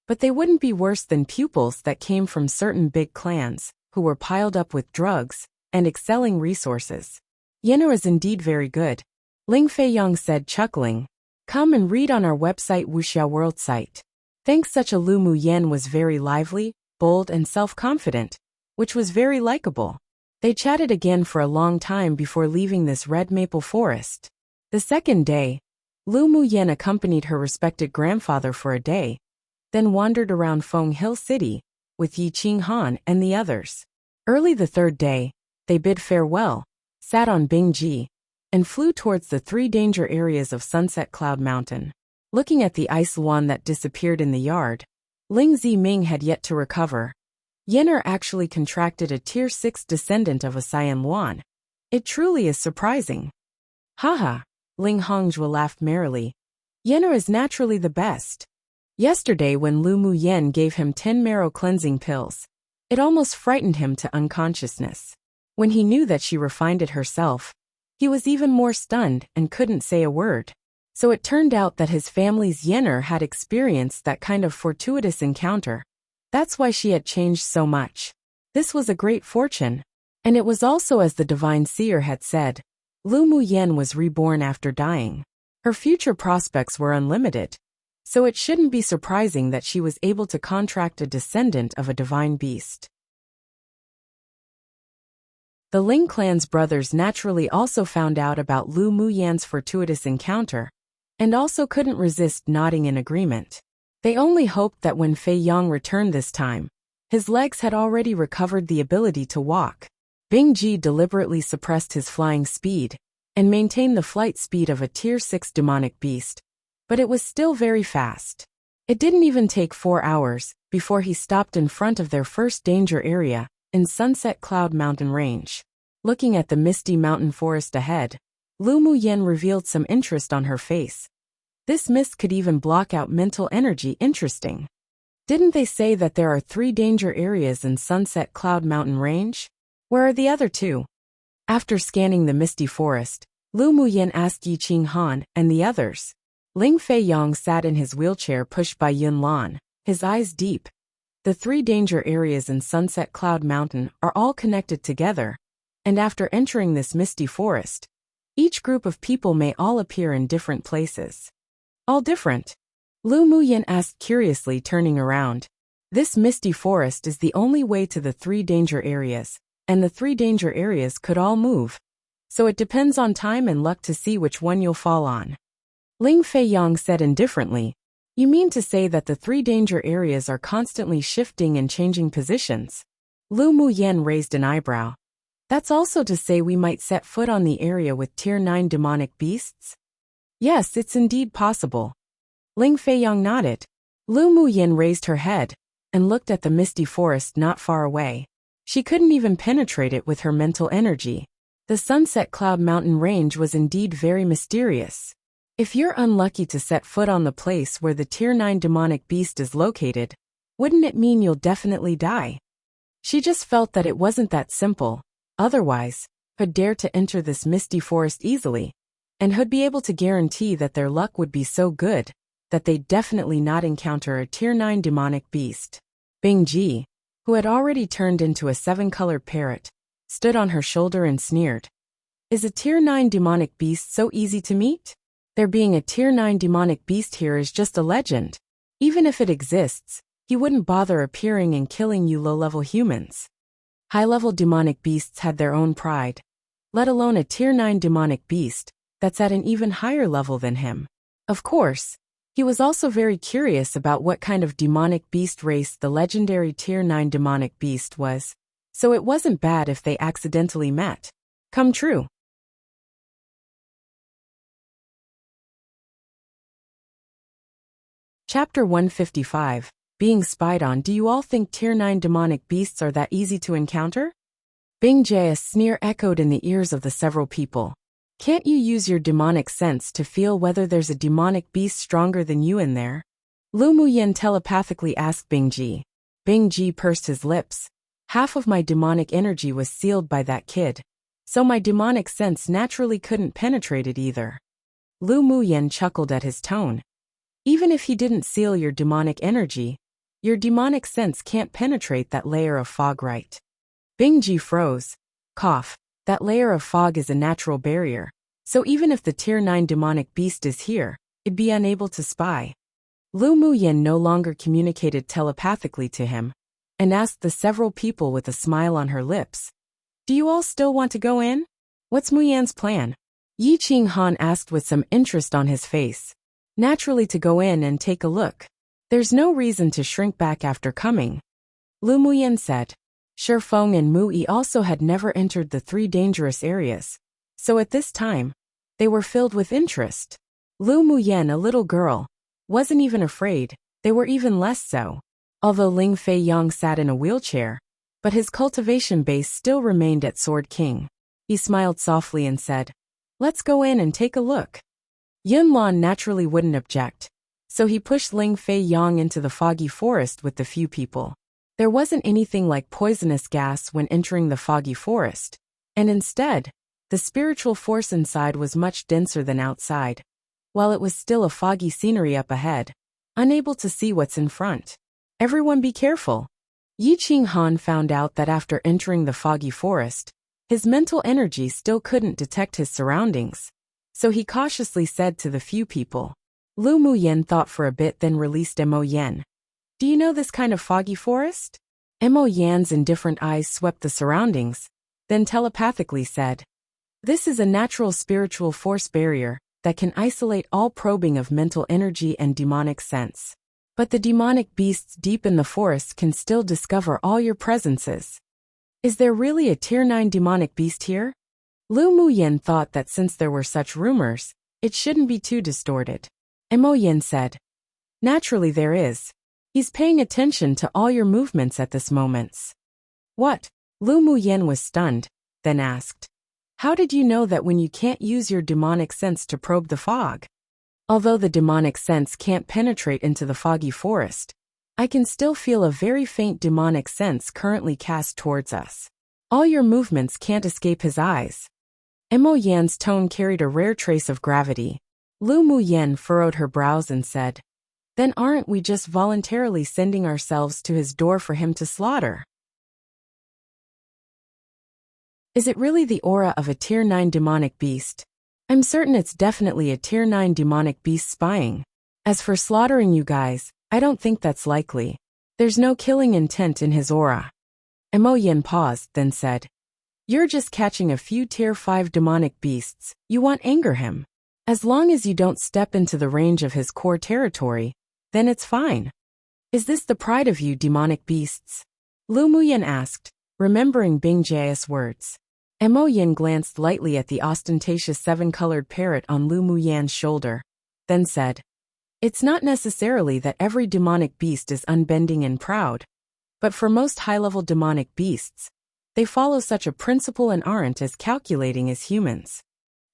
[SPEAKER 1] but they wouldn't be worse than pupils that came from certain big clans, who were piled up with drugs and excelling resources. Yenner is indeed very good, Ling Fei Yang said, chuckling. Come and read on our website Wuxia World site. Thanks. Such a Lu Muyan was very lively, bold and self-confident, which was very likable. They chatted again for a long time before leaving this red maple forest. The second day, Lu Muyen accompanied her respected grandfather for a day, then wandered around Feng Hill City with Yi Qinghan and the others. Early the third day, they bid farewell, sat on Bingji, and flew towards the three danger areas of Sunset Cloud Mountain. Looking at the ice luan that disappeared in the yard, Ling Ziming had yet to recover. Yen'er actually contracted a Tier 6 descendant of a Cyan Luan. It truly is surprising. Haha, Ling Hongzhua laughed merrily. Yen'er is naturally the best. Yesterday when Lu Muyen gave him 10 marrow cleansing pills, it almost frightened him to unconsciousness. When he knew that she refined it herself, he was even more stunned and couldn't say a word. So it turned out that his family's Yen'er had experienced that kind of fortuitous encounter. That's why she had changed so much. This was a great fortune. And it was also as the divine seer had said. Lu Muyen was reborn after dying. Her future prospects were unlimited. So it shouldn't be surprising that she was able to contract a descendant of a divine beast. The Ling clan's brothers naturally also found out about Lu Muyen's fortuitous encounter, and also couldn't resist nodding in agreement. They only hoped that when Fei Yang returned this time, his legs had already recovered the ability to walk. Bingji deliberately suppressed his flying speed, and maintained the flight speed of a Tier 6 demonic beast, but it was still very fast. It didn't even take 4 hours before he stopped in front of their first danger area, in Sunset Cloud Mountain Range. Looking at the misty mountain forest ahead, Lu Muyen revealed some interest on her face. This mist could even block out mental energy. Interesting. Didn't they say that there are 3 danger areas in Sunset Cloud Mountain Range? Where are the other 2? After scanning the misty forest, Lu Muyen asked Yi Qinghan and the others. Ling Fei Yang sat in his wheelchair pushed by Yun Lan, his eyes deep. The 3 danger areas in Sunset Cloud Mountain are all connected together, and after entering this misty forest, each group of people may all appear in different places. All different? Lu Muyen asked curiously, turning around. This misty forest is the only way to the 3 danger areas, and the 3 danger areas could all move. So it depends on time and luck to see which one you'll fall on. Ling Fei Yang said indifferently. You mean to say that the 3 danger areas are constantly shifting and changing positions? Lu Muyen raised an eyebrow. That's also to say we might set foot on the area with Tier 9 demonic beasts? Yes, it's indeed possible. Ling Fei Yang nodded. Lu Muyen raised her head and looked at the misty forest not far away. She couldn't even penetrate it with her mental energy. The Sunset Cloud Mountain Range was indeed very mysterious. If you're unlucky to set foot on the place where the Tier 9 demonic beast is located, wouldn't it mean you'll definitely die? She just felt that it wasn't that simple. Otherwise, who'd dare to enter this misty forest easily, and who'd be able to guarantee that their luck would be so good that they'd definitely not encounter a Tier 9 demonic beast. Bingji, who had already turned into a 7-colored parrot, stood on her shoulder and sneered. Is a Tier 9 demonic beast so easy to meet? There being a Tier 9 demonic beast here is just a legend. Even if it exists, he wouldn't bother appearing and killing you low-level humans. High-level demonic beasts had their own pride, let alone a Tier 9 demonic beast that's at an even higher level than him. Of course, he was also very curious about what kind of demonic beast race the legendary Tier 9 demonic beast was, so it wasn't bad if they accidentally met. Come true. Chapter 155. Being spied on. Do you all think Tier 9 demonic beasts are that easy to encounter? Bingji's sneer echoed in the ears of the several people. Can't you use your demonic sense to feel whether there's a demonic beast stronger than you in there? Lu Muyen telepathically asked Bingji. Bingji pursed his lips. Half of my demonic energy was sealed by that kid, so my demonic sense naturally couldn't penetrate it either. Lu Muyen chuckled at his tone. Even if he didn't seal your demonic energy, your demonic sense can't penetrate that layer of fog, right? Bingji froze. Cough. That layer of fog is a natural barrier, so even if the Tier 9 demonic beast is here, it'd be unable to spy. Lu Muyen no longer communicated telepathically to him, and asked the several people with a smile on her lips. Do you all still want to go in? What's Mu Yan's plan? Yi Qing Han asked with some interest on his face. Naturally, to go in and take a look. There's no reason to shrink back after coming. Lu Muyan said. Shi Feng and Mu Yi also had never entered the 3 dangerous areas, so at this time, they were filled with interest. Lu Muyan, a little girl, wasn't even afraid, they were even less so. Although Ling Fei Yang sat in a wheelchair, but his cultivation base still remained at Sword King. He smiled softly and said, "Let's go in and take a look." Yunlan naturally wouldn't object, so he pushed Ling Fei Yang into the foggy forest with the few people. There wasn't anything like poisonous gas when entering the foggy forest, and instead, the spiritual force inside was much denser than outside, while it was still a foggy scenery up ahead, unable to see what's in front. Everyone be careful. Yi Qing Han found out that after entering the foggy forest, his mental energy still couldn't detect his surroundings, so he cautiously said to the few people. Lu Muyan thought for a bit, then released Mo Yan. Do you know this kind of foggy forest? Mo Yan's indifferent eyes swept the surroundings, then telepathically said, "This is a natural spiritual force barrier that can isolate all probing of mental energy and demonic sense. But the demonic beasts deep in the forest can still discover all your presences. Is there really a Tier 9 demonic beast here?" Lu Muyan thought that since there were such rumors, it shouldn't be too distorted. Mo Yan said, "Naturally there is. He's paying attention to all your movements at this moment." What? Lu Muyan was stunned, then asked, "How did you know that when you can't use your demonic sense to probe the fog? Although the demonic sense can't penetrate into the foggy forest, I can still feel a very faint demonic sense currently cast towards us. All your movements can't escape his eyes." Mo Yan's tone carried a rare trace of gravity. Lu Muyan furrowed her brows and said, "Then aren't we just voluntarily sending ourselves to his door for him to slaughter? Is it really the aura of a Tier 9 demonic beast? I'm certain it's definitely a Tier 9 demonic beast spying. As for slaughtering you guys, I don't think that's likely. There's no killing intent in his aura." Mo Yan paused, then said, "You're just catching a few Tier 5 demonic beasts. You want anger him. As long as you don't step into the range of his core territory, then it's fine. Is this the pride of you demonic beasts?" Lu Muyan asked, remembering Bing Jia's words. Mo Yan glanced lightly at the ostentatious 7-colored parrot on Lu Muyan's shoulder, then said, "It's not necessarily that every demonic beast is unbending and proud, but for most high-level demonic beasts, they follow such a principle and aren't as calculating as humans.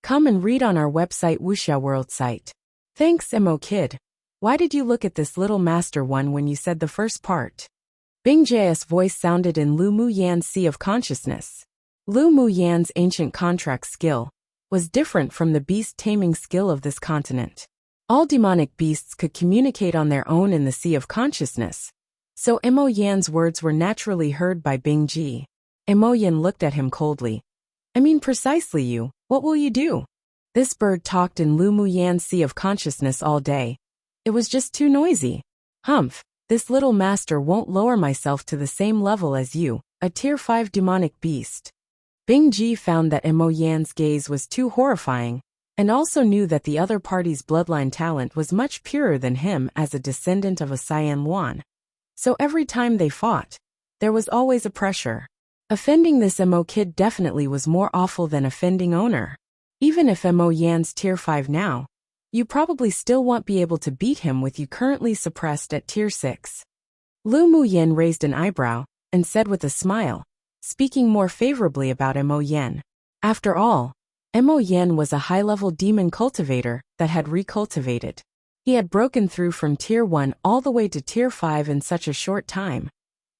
[SPEAKER 1] Come and read on our website Wuxia World site." "Thanks, Mo Kid. Why did you look at this little master one when you said the first part?" Bing Jia's voice sounded in Lu Muyan's sea of consciousness. Lu Muyan's ancient contract skill was different from the beast-taming skill of this continent. All demonic beasts could communicate on their own in the sea of consciousness, so Mo Yan's words were naturally heard by Bing Ji. Mo Yan looked at him coldly. "I mean precisely you, what will you do?" This bird talked in Lu Muyan's sea of consciousness all day. It was just too noisy. "Humph, this little master won't lower myself to the same level as you, a Tier 5 demonic beast." Bing Ji found that Mo Yan's gaze was too horrifying, and also knew that the other party's bloodline talent was much purer than him as a descendant of a Cyan Luan. So every time they fought, there was always a pressure. Offending this Mo kid definitely was more awful than offending owner. Even if Mo Yan's Tier 5 now, you probably still won't be able to beat him with you currently suppressed at Tier 6. Lu Muyan raised an eyebrow, and said with a smile, speaking more favorably about Mo Yan. After all, Mo Yan was a high-level demon cultivator that had recultivated. He had broken through from Tier 1 all the way to Tier 5 in such a short time,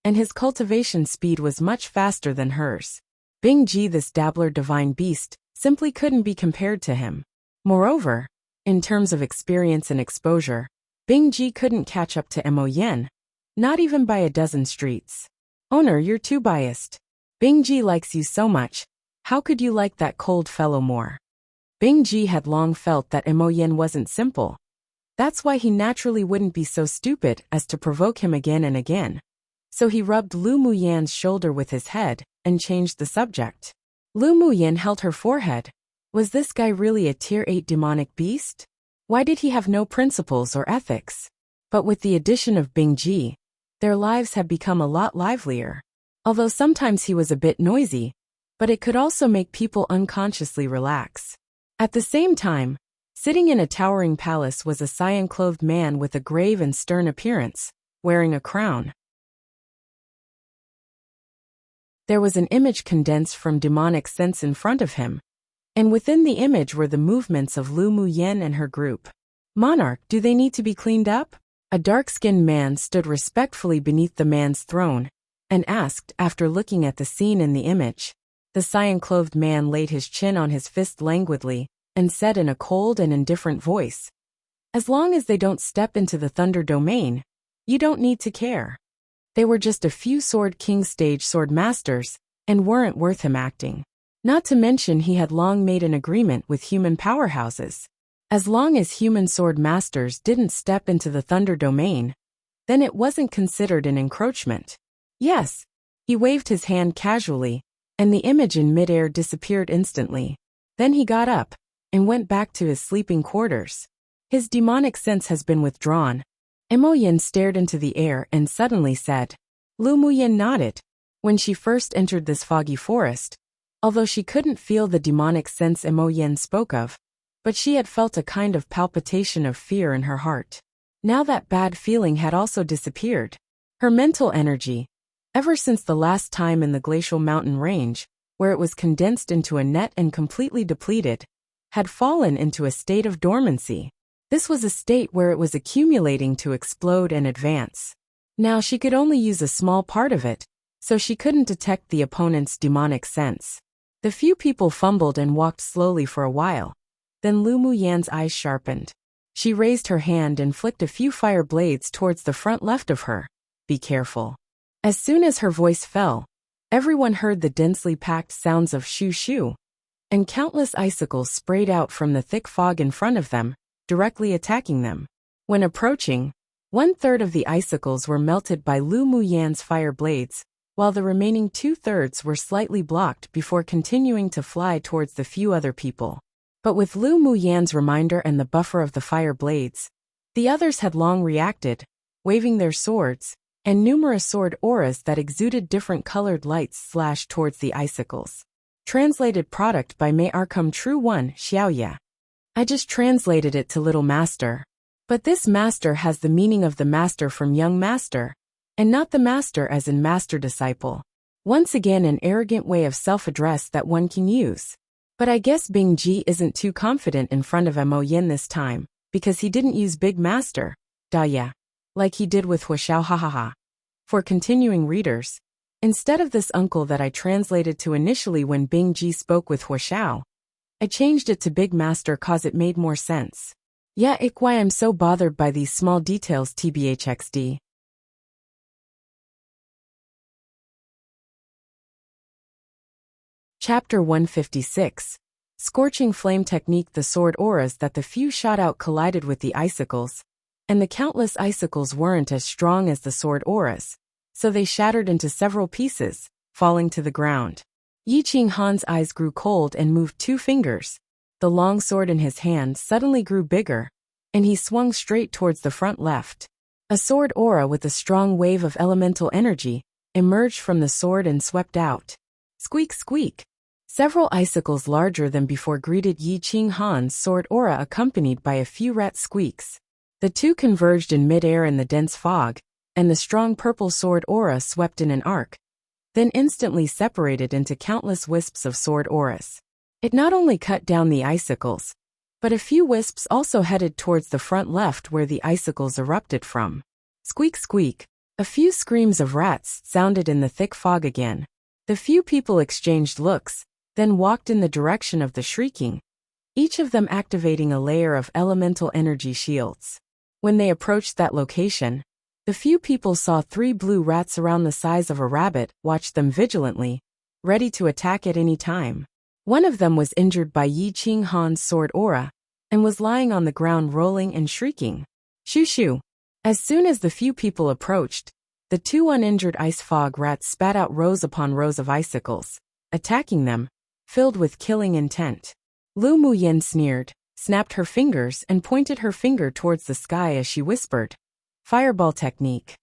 [SPEAKER 1] and his cultivation speed was much faster than hers. Bing Ji, this dabbler divine beast, simply couldn't be compared to him. Moreover, in terms of experience and exposure, Bing Ji couldn't catch up to Mo Yan, not even by a dozen streets. "Owner, you're too biased. Bing Ji likes you so much, how could you like that cold fellow more?" Bing Ji had long felt that Mo Yan wasn't simple. That's why he naturally wouldn't be so stupid as to provoke him again and again. So he rubbed Lu Muyan's shoulder with his head and changed the subject. Lu Muyan held her forehead. Was this guy really a Tier 8 demonic beast? Why did he have no principles or ethics? But with the addition of Bingji, their lives had become a lot livelier. Although sometimes he was a bit noisy, but it could also make people unconsciously relax. At the same time, sitting in a towering palace was a cyan-clothed man with a grave and stern appearance, wearing a crown. There was an image condensed from demonic sense in front of him, and within the image were the movements of Lu Muyan and her group. Monarch, do they need to be cleaned up? A dark-skinned man stood respectfully beneath the man's throne, and asked after looking at the scene in the image. The cyan-clothed man laid his chin on his fist languidly, and said in a cold and indifferent voice, "As long as they don't step into the Thunder domain, you don't need to care." They were just a few Sword King stage sword masters, and weren't worth him acting. Not to mention he had long made an agreement with human powerhouses. As long as human sword masters didn't step into the Thunder domain, then it wasn't considered an encroachment. Yes. He waved his hand casually, and the image in midair disappeared instantly. Then he got up, and went back to his sleeping quarters. His demonic sense has been withdrawn. Emoyin stared into the air and suddenly said. Lu Muyan nodded. When she first entered this foggy forest, although she couldn't feel the demonic sense Emoyin spoke of, but she had felt a kind of palpitation of fear in her heart. Now that bad feeling had also disappeared. Her mental energy, ever since the last time in the glacial mountain range, where it was condensed into a net and completely depleted, had fallen into a state of dormancy. This was a state where it was accumulating to explode and advance. Now she could only use a small part of it, so she couldn't detect the opponent's demonic sense. The few people fumbled and walked slowly for a while. Then Lu Muyan's eyes sharpened. She raised her hand and flicked a few fire blades towards the front left of her. Be careful. As soon as her voice fell, everyone heard the densely packed sounds of shoo-shoo, and countless icicles sprayed out from the thick fog in front of them, directly attacking them. When approaching, 1/3 of the icicles were melted by Lu Muyan's fire blades, while the remaining 2/3 were slightly blocked before continuing to fly towards the few other people. But with Lu Muyan's reminder and the buffer of the fire blades, the others had long reacted, waving their swords, and numerous sword auras that exuded different colored lights slashed towards the icicles. Translated product by May Arkham True One, Xiaoya. I just translated it to Little Master. But this master has the meaning of the master from Young Master, and not the master as in master disciple. Once again an arrogant way of self-address that one can use. But I guess Bingji isn't too confident in front of Emoyin this time, because he didn't use Big Master, Daya, like he did with Huashao hahaha. For continuing readers, instead of this uncle that I translated to initially when Bingji spoke with Huashao, I changed it to Big Master cause it made more sense. Yeah, why I'm so bothered by these small details tbhxd. Chapter 156. Scorching Flame Technique. The sword auras that the few shot out collided with the icicles, and the countless icicles weren't as strong as the sword auras, so they shattered into several pieces, falling to the ground. Yi Qinghan's eyes grew cold and moved 2 fingers. The long sword in his hand suddenly grew bigger, and he swung straight towards the front left. A sword aura with a strong wave of elemental energy emerged from the sword and swept out. Squeak squeak. Several icicles larger than before greeted Yi Qinghan's sword aura accompanied by a few rat squeaks. The two converged in midair in the dense fog, and the strong purple sword aura swept in an arc, then instantly separated into countless wisps of sword auras. It not only cut down the icicles, but a few wisps also headed towards the front left where the icicles erupted from. Squeak squeak. A few screams of rats sounded in the thick fog again. The few people exchanged looks, then walked in the direction of the shrieking, each of them activating a layer of elemental energy shields. When they approached that location, the few people saw 3 blue rats around the size of a rabbit watch them vigilantly, ready to attack at any time. One of them was injured by Yi Qinghan's sword aura, and was lying on the ground rolling and shrieking. Shoo shoo. As soon as the few people approached, the two uninjured ice fog rats spat out rows upon rows of icicles, attacking them, filled with killing intent. Lu Muyen sneered, snapped her fingers and pointed her finger towards the sky as she whispered, "Fireball technique."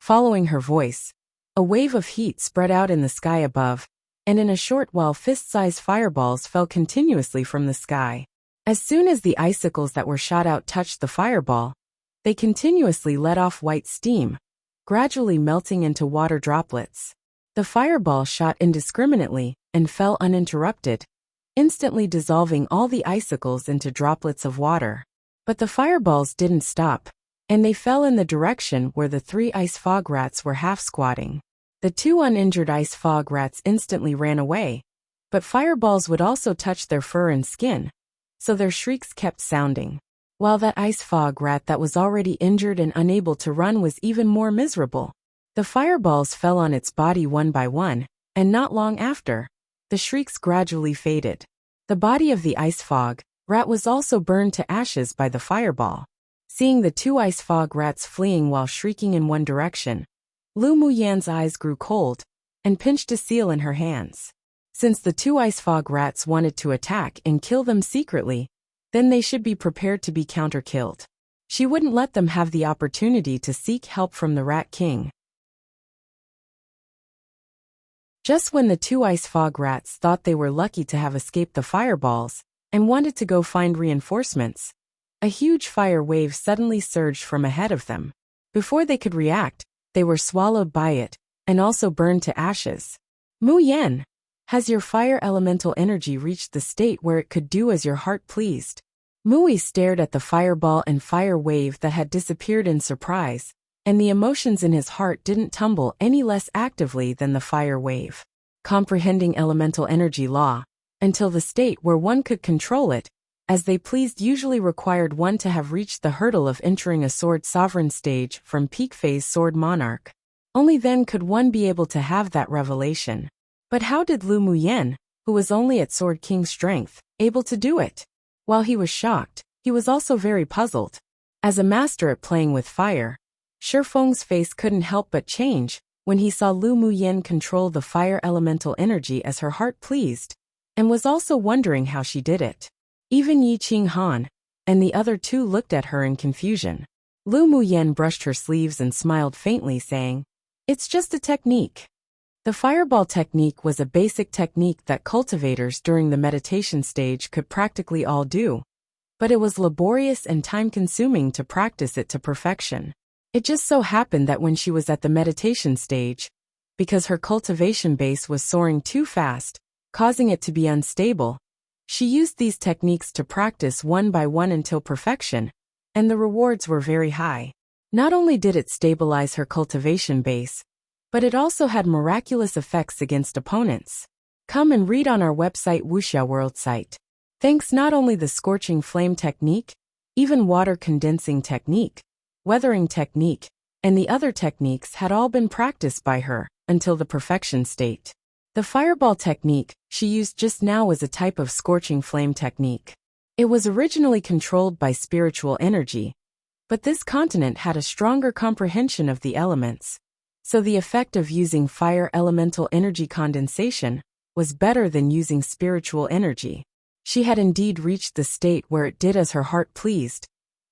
[SPEAKER 1] Following her voice, a wave of heat spread out in the sky above, and in a short while fist-sized fireballs fell continuously from the sky. As soon as the icicles that were shot out touched the fireball, they continuously let off white steam, gradually melting into water droplets. The fireball shot indiscriminately and fell uninterrupted, instantly dissolving all the icicles into droplets of water. But the fireballs didn't stop, and they fell in the direction where the 3 ice fog rats were half squatting. The 2 uninjured ice fog rats instantly ran away, but fireballs would also touch their fur and skin, so their shrieks kept sounding. While that ice fog rat that was already injured and unable to run was even more miserable. The fireballs fell on its body one by one, and not long after, the shrieks gradually faded. The body of the ice fog rat was also burned to ashes by the fireball. Seeing the 2 ice fog rats fleeing while shrieking in one direction, Lu Muyan's eyes grew cold, and pinched a seal in her hands. Since the 2 ice fog rats wanted to attack and kill them secretly, then they should be prepared to be counter-killed. She wouldn't let them have the opportunity to seek help from the Rat King. Just when the 2 ice fog rats thought they were lucky to have escaped the fireballs, and wanted to go find reinforcements, a huge fire wave suddenly surged from ahead of them. Before they could react, they were swallowed by it, and also burned to ashes. Muyen, has your fire elemental energy reached the state where it could do as your heart pleased? Mui stared at the fireball and fire wave that had disappeared in surprise, and the emotions in his heart didn't tumble any less actively than the fire wave. Comprehending elemental energy law, until the state where one could control it, as they pleased usually required one to have reached the hurdle of entering a sword sovereign stage from peak phase sword monarch. Only then could one be able to have that revelation. But how did Lu Muyen, who was only at Sword King strength, able to do it? While he was shocked, he was also very puzzled. As a master at playing with fire, Shifeng's face couldn't help but change when he saw Lu Muyen control the fire elemental energy as her heart pleased, and was also wondering how she did it. Even Yi Qinghan and the other 2 looked at her in confusion. Lu Muyen brushed her sleeves and smiled faintly, saying, "It's just a technique." The fireball technique was a basic technique that cultivators during the meditation stage could practically all do, but it was laborious and time-consuming to practice it to perfection. It just so happened that when she was at the meditation stage, because her cultivation base was soaring too fast, causing it to be unstable, she used these techniques to practice one by one until perfection, and the rewards were very high. Not only did it stabilize her cultivation base, but it also had miraculous effects against opponents. Come and read on our website Wuxia World site. Thanks not only the scorching flame technique, even water condensing technique, weathering technique, and the other techniques had all been practiced by her until the perfection state. The fireball technique she used just now was a type of scorching flame technique. It was originally controlled by spiritual energy, but this continent had a stronger comprehension of the elements, so the effect of using fire elemental energy condensation was better than using spiritual energy. She had indeed reached the state where it did as her heart pleased,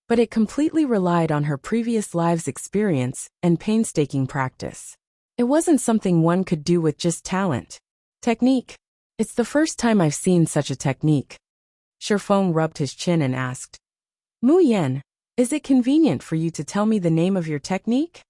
[SPEAKER 1] but it completely relied on her previous lives' experience and painstaking practice. It wasn't something one could do with just talent. Technique. It's the first time I've seen such a technique. Shifeng rubbed his chin and asked, "Muyen, is it convenient for you to tell me the name of your technique?"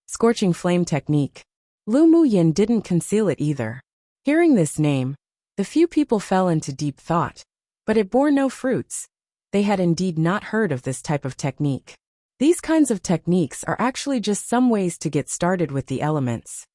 [SPEAKER 1] Scorching flame technique. Lu Muyen didn't conceal it either. Hearing this name, the few people fell into deep thought, but it bore no fruits. They had indeed not heard of this type of technique. These kinds of techniques are actually just some ways to get started with the elements.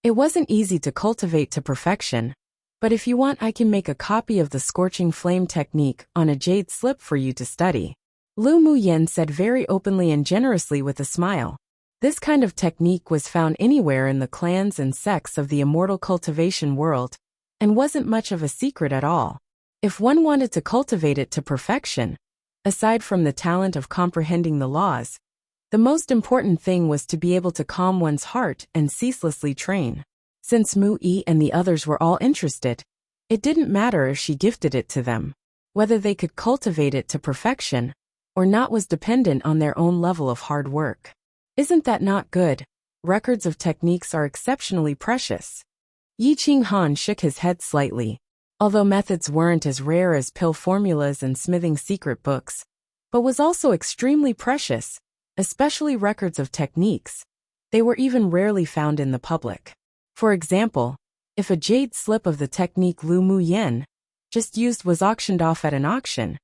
[SPEAKER 1] It wasn't easy to cultivate to perfection, but if you want I can make a copy of the scorching flame technique on a jade slip for you to study. Lu Muyen said very openly and generously with a smile. This kind of technique was found anywhere in the clans and sects of the immortal cultivation world, and wasn't much of a secret at all. If one wanted to cultivate it to perfection, aside from the talent of comprehending the laws, The most important thing was to be able to calm one's heart and ceaselessly train. Since Mu Yi and the others were all interested, it didn't matter if she gifted it to them. Whether they could cultivate it to perfection or not was dependent on their own level of hard work. Isn't that not good? Records of techniques are exceptionally precious. Yi Qinghan shook his head slightly. Although methods weren't as rare as pill formulas and smithing secret books, but was also extremely precious, especially records of techniques. They were even rarely found in the public. For example, if a jade slip of the technique Lu Mu Yen, just used, was auctioned off at an auction,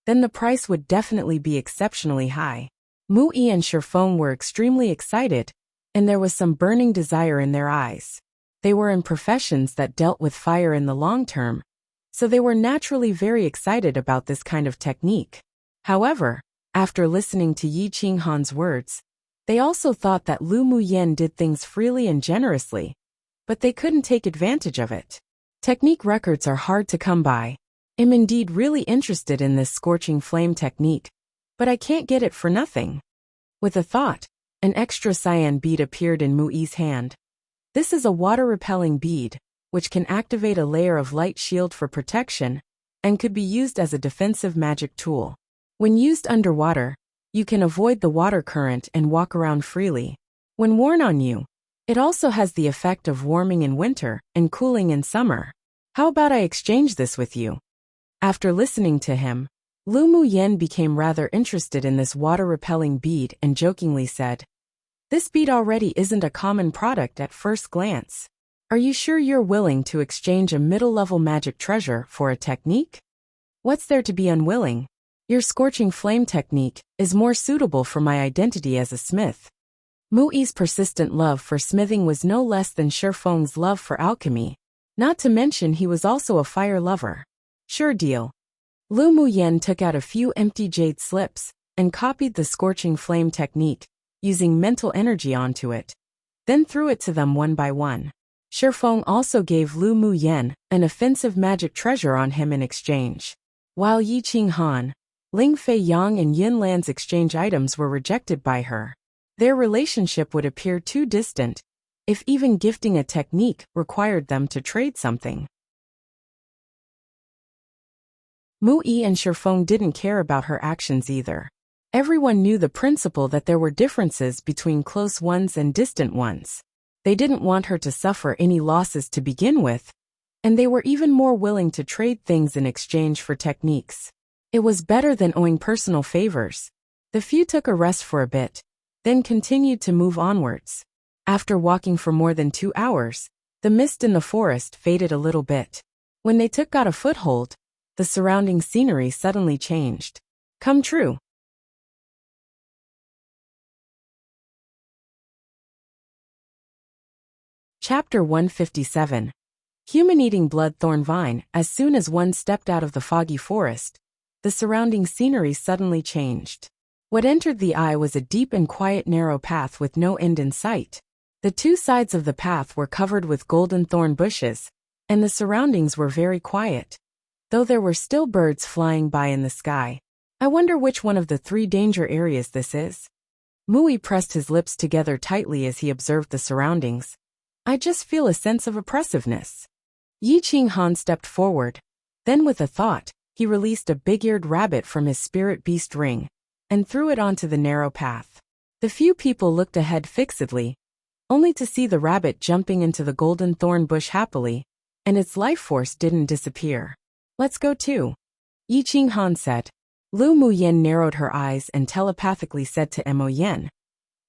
[SPEAKER 1] then the price would definitely be exceptionally high. Mu Yi and Shifeng were extremely excited, and there was some burning desire in their eyes. They were in professions that dealt with fire in the long term, so they were naturally very excited about this kind of technique. However, after listening to Yi Qinghan's words, they also thought that Lu Mu Yen did things freely and generously, but they couldn't take advantage of it. Technique records are hard to come by. I'm indeed really interested in this scorching flame technique, but I can't get it for nothing. With a thought, an extra cyan bead appeared in Mu Yi's hand. This is a water-repelling bead, which can activate a layer of light shield for protection, and could be used as a defensive magic tool. When used underwater, you can avoid the water current and walk around freely. When worn on you, it also has the effect of warming in winter and cooling in summer. How about I exchange this with you? After listening to him, Lu Mu Yen became rather interested in this water-repelling bead and jokingly said, "This bead already isn't a common product at first glance. Are you sure you're willing to exchange a middle-level magic treasure for a technique? What's there to be unwilling? Your scorching flame technique is more suitable for my identity as a smith." Mu Yi's persistent love for smithing was no less than Shifeng's love for alchemy. Not to mention he was also a fire lover. Sure deal. Lu Mu Yen took out a few empty jade slips and copied the scorching flame technique, using mental energy onto it, then threw it to them one by one. Shifeng also gave Lu Mu Yen an offensive magic treasure on him in exchange. While Yi Qinghan, Ling Fei Yang and Yin Lan's exchange items were rejected by her. Their relationship would appear too distant, if even gifting a technique required them to trade something. Mu Yi and Shifeng didn't care about her actions either. Everyone knew the principle that there were differences between close ones and distant ones. They didn't want her to suffer any losses to begin with, and they were even more willing to trade things in exchange for techniques. It was better than owing personal favors. The few took a rest for a bit, then continued to move onwards. After walking for more than 2 hours, the mist in the forest faded a little bit. When they got a foothold, the surrounding scenery suddenly changed. Come true. Chapter 157. Human-eating bloodthorn vine. As soon as one stepped out of the foggy forest, the surrounding scenery suddenly changed. What entered the eye was a deep and quiet narrow path with no end in sight. The two sides of the path were covered with golden thorn bushes, and the surroundings were very quiet, though there were still birds flying by in the sky. I wonder which one of the 3 danger areas this is. Mu Yi pressed his lips together tightly as he observed the surroundings. I just feel a sense of oppressiveness. Yi Qinghan stepped forward. Then with a thought, he released a big-eared rabbit from his spirit beast ring and threw it onto the narrow path. The few people looked ahead fixedly, only to see the rabbit jumping into the golden thorn bush happily, and its life force didn't disappear. Let's go too, Yi Qinghan said. Lu Mu Yen narrowed her eyes and telepathically said to Mo Yen,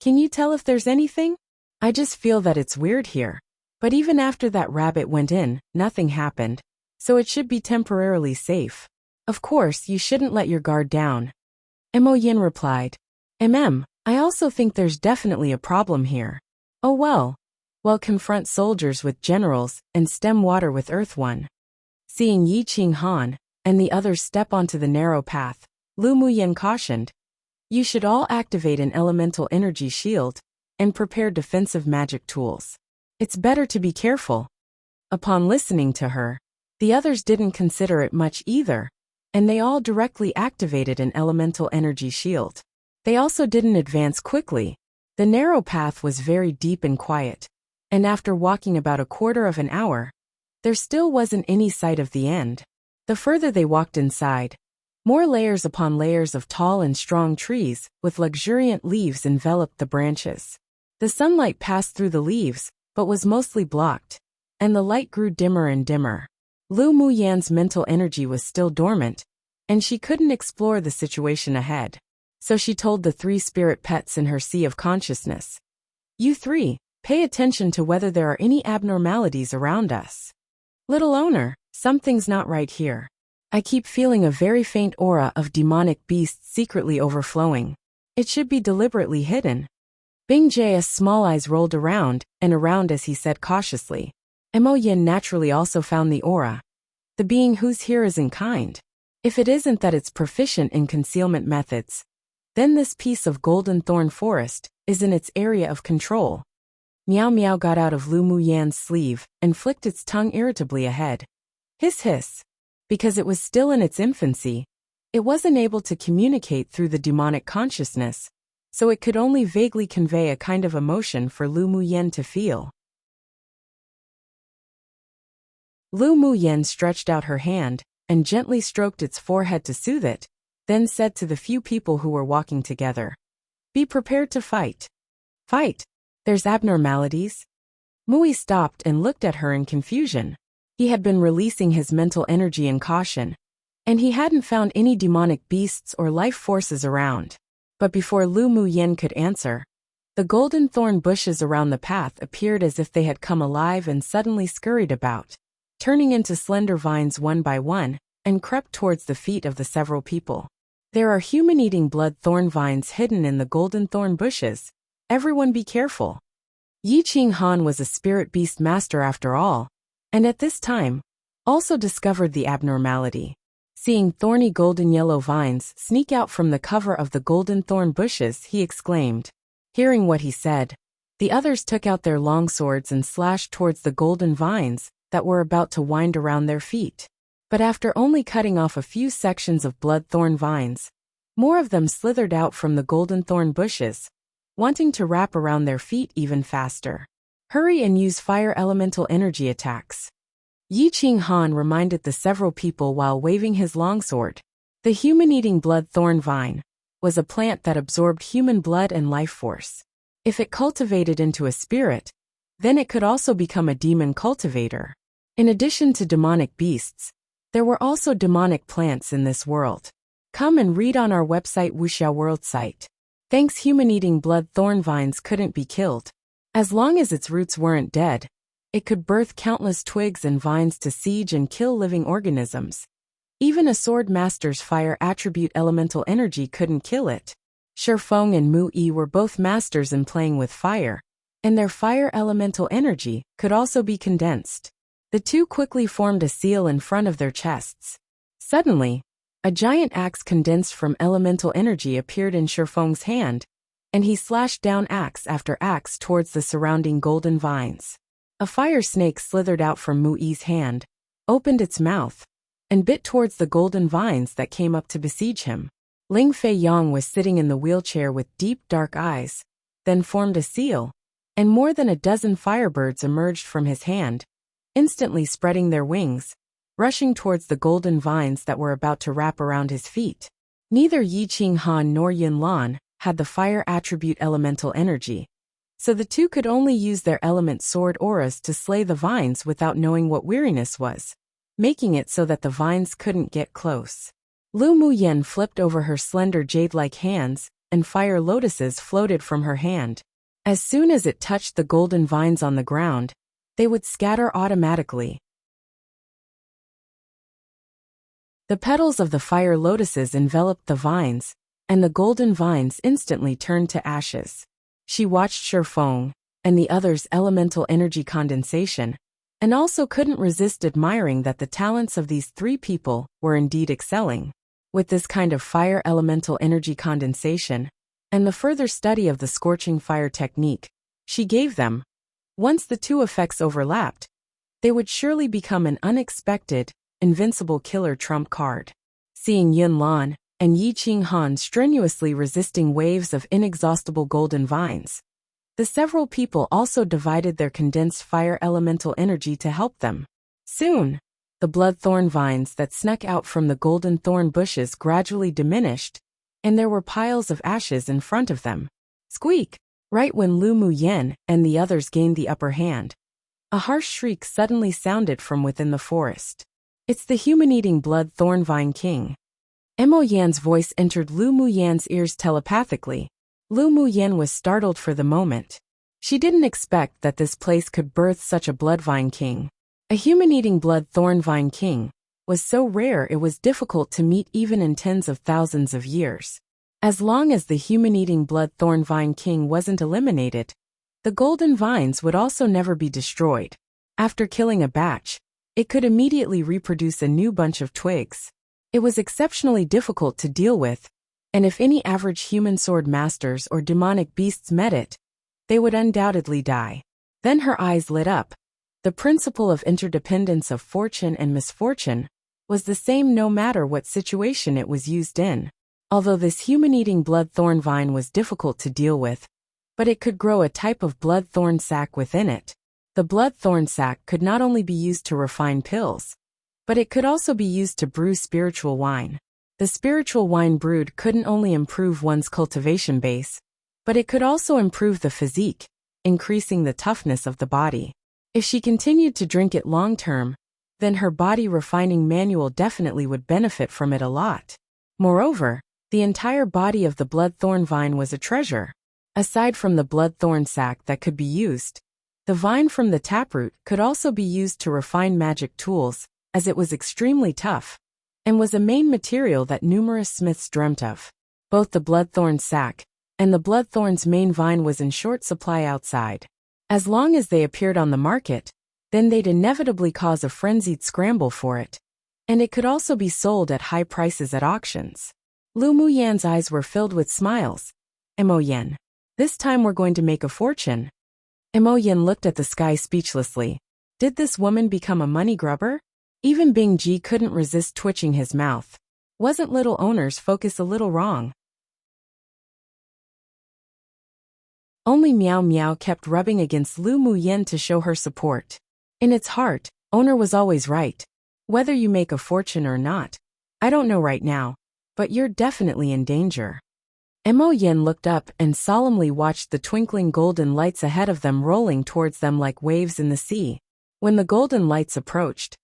[SPEAKER 1] "Can you tell if there's anything? I just feel that it's weird here." But even after that rabbit went in, nothing happened, so it should be temporarily safe. Of course, you shouldn't let your guard down. Mo Yin replied. I also think there's definitely a problem here. Oh well, confront soldiers with generals and stem water with earth one. Seeing Yi Qinghan and the others step onto the narrow path, Lu Mu Yen cautioned, "You should all activate an elemental energy shield and prepare defensive magic tools. It's better to be careful." Upon listening to her, the others didn't consider it much either, and they all directly activated an elemental energy shield. They also didn't advance quickly. The narrow path was very deep and quiet, and after walking about a quarter of an hour, there still wasn't any sight of the end. The further they walked inside, more layers upon layers of tall and strong trees with luxuriant leaves enveloped the branches. The sunlight passed through the leaves, but was mostly blocked, and the light grew dimmer and dimmer. Lu Muyan's mental energy was still dormant, and she couldn't explore the situation ahead. So she told the 3 spirit pets in her sea of consciousness, "You 3, pay attention to whether there are any abnormalities around us. Little owner, something's not right here. I keep feeling a very faint aura of demonic beasts secretly overflowing. It should be deliberately hidden." Bing Jay's small eyes rolled around and around as he said cautiously. Mo Yin naturally also found the aura. The being who's here isn't kind. If it isn't that it's proficient in concealment methods, then this piece of golden thorn forest is in its area of control. Meow Meow got out of Lu Muyan's sleeve and flicked its tongue irritably ahead. Hiss hiss. Because it was still in its infancy, it wasn't able to communicate through the demonic consciousness, so it could only vaguely convey a kind of emotion for Lu Muyan to feel. Lu Muyan stretched out her hand and gently stroked its forehead to soothe it, then said to the few people who were walking together, "Be prepared to fight." "Fight? There's abnormalities?" Mui stopped and looked at her in confusion. He had been releasing his mental energy in caution, and he hadn't found any demonic beasts or life forces around. But before Lu Muyan could answer, the golden thorn bushes around the path appeared as if they had come alive and suddenly scurried about, turning into slender vines one by one, and crept towards the feet of the several people. "There are human-eating blood thorn vines hidden in the golden thorn bushes. Everyone be careful." Yi Qing Han was a spirit beast master after all, and at this time, also discovered the abnormality. Seeing thorny golden yellow vines sneak out from the cover of the golden thorn bushes, he exclaimed. Hearing what he said, the others took out their long swords and slashed towards the golden vines that were about to wind around their feet. But after only cutting off a few sections of blood thorn vines, more of them slithered out from the golden thorn bushes, wanting to wrap around their feet even faster. "Hurry and use fire elemental energy attacks." Yi Qing Han reminded the several people while waving his longsword. The human-eating blood thorn vine was a plant that absorbed human blood and life force. If it cultivated into a spirit, then it could also become a demon cultivator. In addition to demonic beasts, there were also demonic plants in this world. Come and read on our website Wuxia World site. Thanks, human-eating blood thorn vines couldn't be killed. As long as its roots weren't dead, it could birth countless twigs and vines to siege and kill living organisms. Even a sword master's fire attribute elemental energy couldn't kill it. Shifeng and Mu Yi were both masters in playing with fire, and their fire elemental energy could also be condensed. The two quickly formed a seal in front of their chests. Suddenly, a giant axe condensed from elemental energy appeared in Shifeng's hand, and he slashed down axe after axe towards the surrounding golden vines. A fire snake slithered out from Mu Yi's hand, opened its mouth, and bit towards the golden vines that came up to besiege him. Ling Fei Yang was sitting in the wheelchair with deep dark eyes, then formed a seal, and more than a dozen firebirds emerged from his hand, instantly spreading their wings, rushing towards the golden vines that were about to wrap around his feet. Neither Yi Qing Han nor Yin Lan had the fire attribute elemental energy, so the two could only use their element sword auras to slay the vines without knowing what weariness was, making it so that the vines couldn't get close. Lu Muyan flipped over her slender jade-like hands, and fire lotuses floated from her hand. As soon as it touched the golden vines on the ground, they would scatter automatically. The petals of the fire lotuses enveloped the vines, and the golden vines instantly turned to ashes. She watched Shifeng and the others' elemental energy condensation, and also couldn't resist admiring that the talents of these three people were indeed excelling. With this kind of fire elemental energy condensation, and the further study of the scorching fire technique she gave them, once the two effects overlapped, they would surely become an unexpected, invincible killer trump card. Seeing Yin Lan, and Yi Qing Han strenuously resisting waves of inexhaustible golden vines. The several people also divided their condensed fire elemental energy to help them. Soon, the blood-thorn vines that snuck out from the golden thorn bushes gradually diminished, and there were piles of ashes in front of them. Squeak! Right when Lu Muyen and the others gained the upper hand, a harsh shriek suddenly sounded from within the forest. It's the human-eating blood-thorn vine king. Mo Yan's voice entered Lu Muyen's ears telepathically. Lu Muyen was startled for the moment. She didn't expect that this place could birth such a bloodvine king. A human-eating blood-thorn vine king was so rare it was difficult to meet even in tens of thousands of years. As long as the human-eating blood-thorn vine king wasn't eliminated, the golden vines would also never be destroyed. After killing a batch, it could immediately reproduce a new bunch of twigs. It was exceptionally difficult to deal with, and if any average human sword masters or demonic beasts met it, they would undoubtedly die. Then her eyes lit up. The principle of interdependence of fortune and misfortune was the same no matter what situation it was used in. Although this human-eating blood-thorn vine was difficult to deal with, but it could grow a type of blood-thorn sac within it. The blood-thorn sac could not only be used to refine pills, but it could also be used to brew spiritual wine. The spiritual wine brewed couldn't only improve one's cultivation base, but it could also improve the physique, increasing the toughness of the body. If she continued to drink it long-term, then her body refining manual definitely would benefit from it a lot. Moreover, the entire body of the blood-thorn vine was a treasure. Aside from the blood-thorn sac that could be used, the vine from the taproot could also be used to refine magic tools, as it was extremely tough, and was a main material that numerous smiths dreamt of. Both the blood-thorn sac and the blood-thorn's main vine was in short supply outside. As long as they appeared on the market, then they'd inevitably cause a frenzied scramble for it, and it could also be sold at high prices at auctions. Lu Muyan's eyes were filled with smiles. Mo Yan, this time we're going to make a fortune. Mo Yan looked at the sky speechlessly. Did this woman become a money grubber? Even Bing Ji couldn't resist twitching his mouth. Wasn't little owner's focus a little wrong? Only Meow Meow kept rubbing against Lu Muyen to show her support. In its heart, owner was always right. Whether you make a fortune or not, I don't know right now, but you're definitely in danger. Mo Yen looked up and solemnly watched the twinkling golden lights ahead of them rolling towards them like waves in the sea. When the golden lights approached,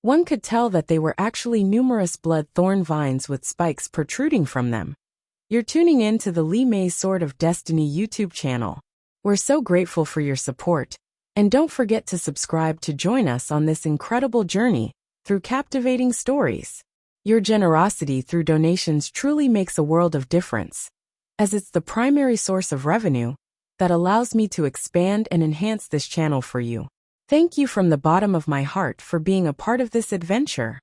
[SPEAKER 1] one could tell that they were actually numerous blood-thorn vines with spikes protruding from them. You're tuning in to the Li Mei Sword of Destiny YouTube channel. We're so grateful for your support, and don't forget to subscribe to join us on this incredible journey through captivating stories. Your generosity through donations truly makes a world of difference, as it's the primary source of revenue that allows me to expand and enhance this channel for you. Thank you from the bottom of my heart for being a part of this adventure.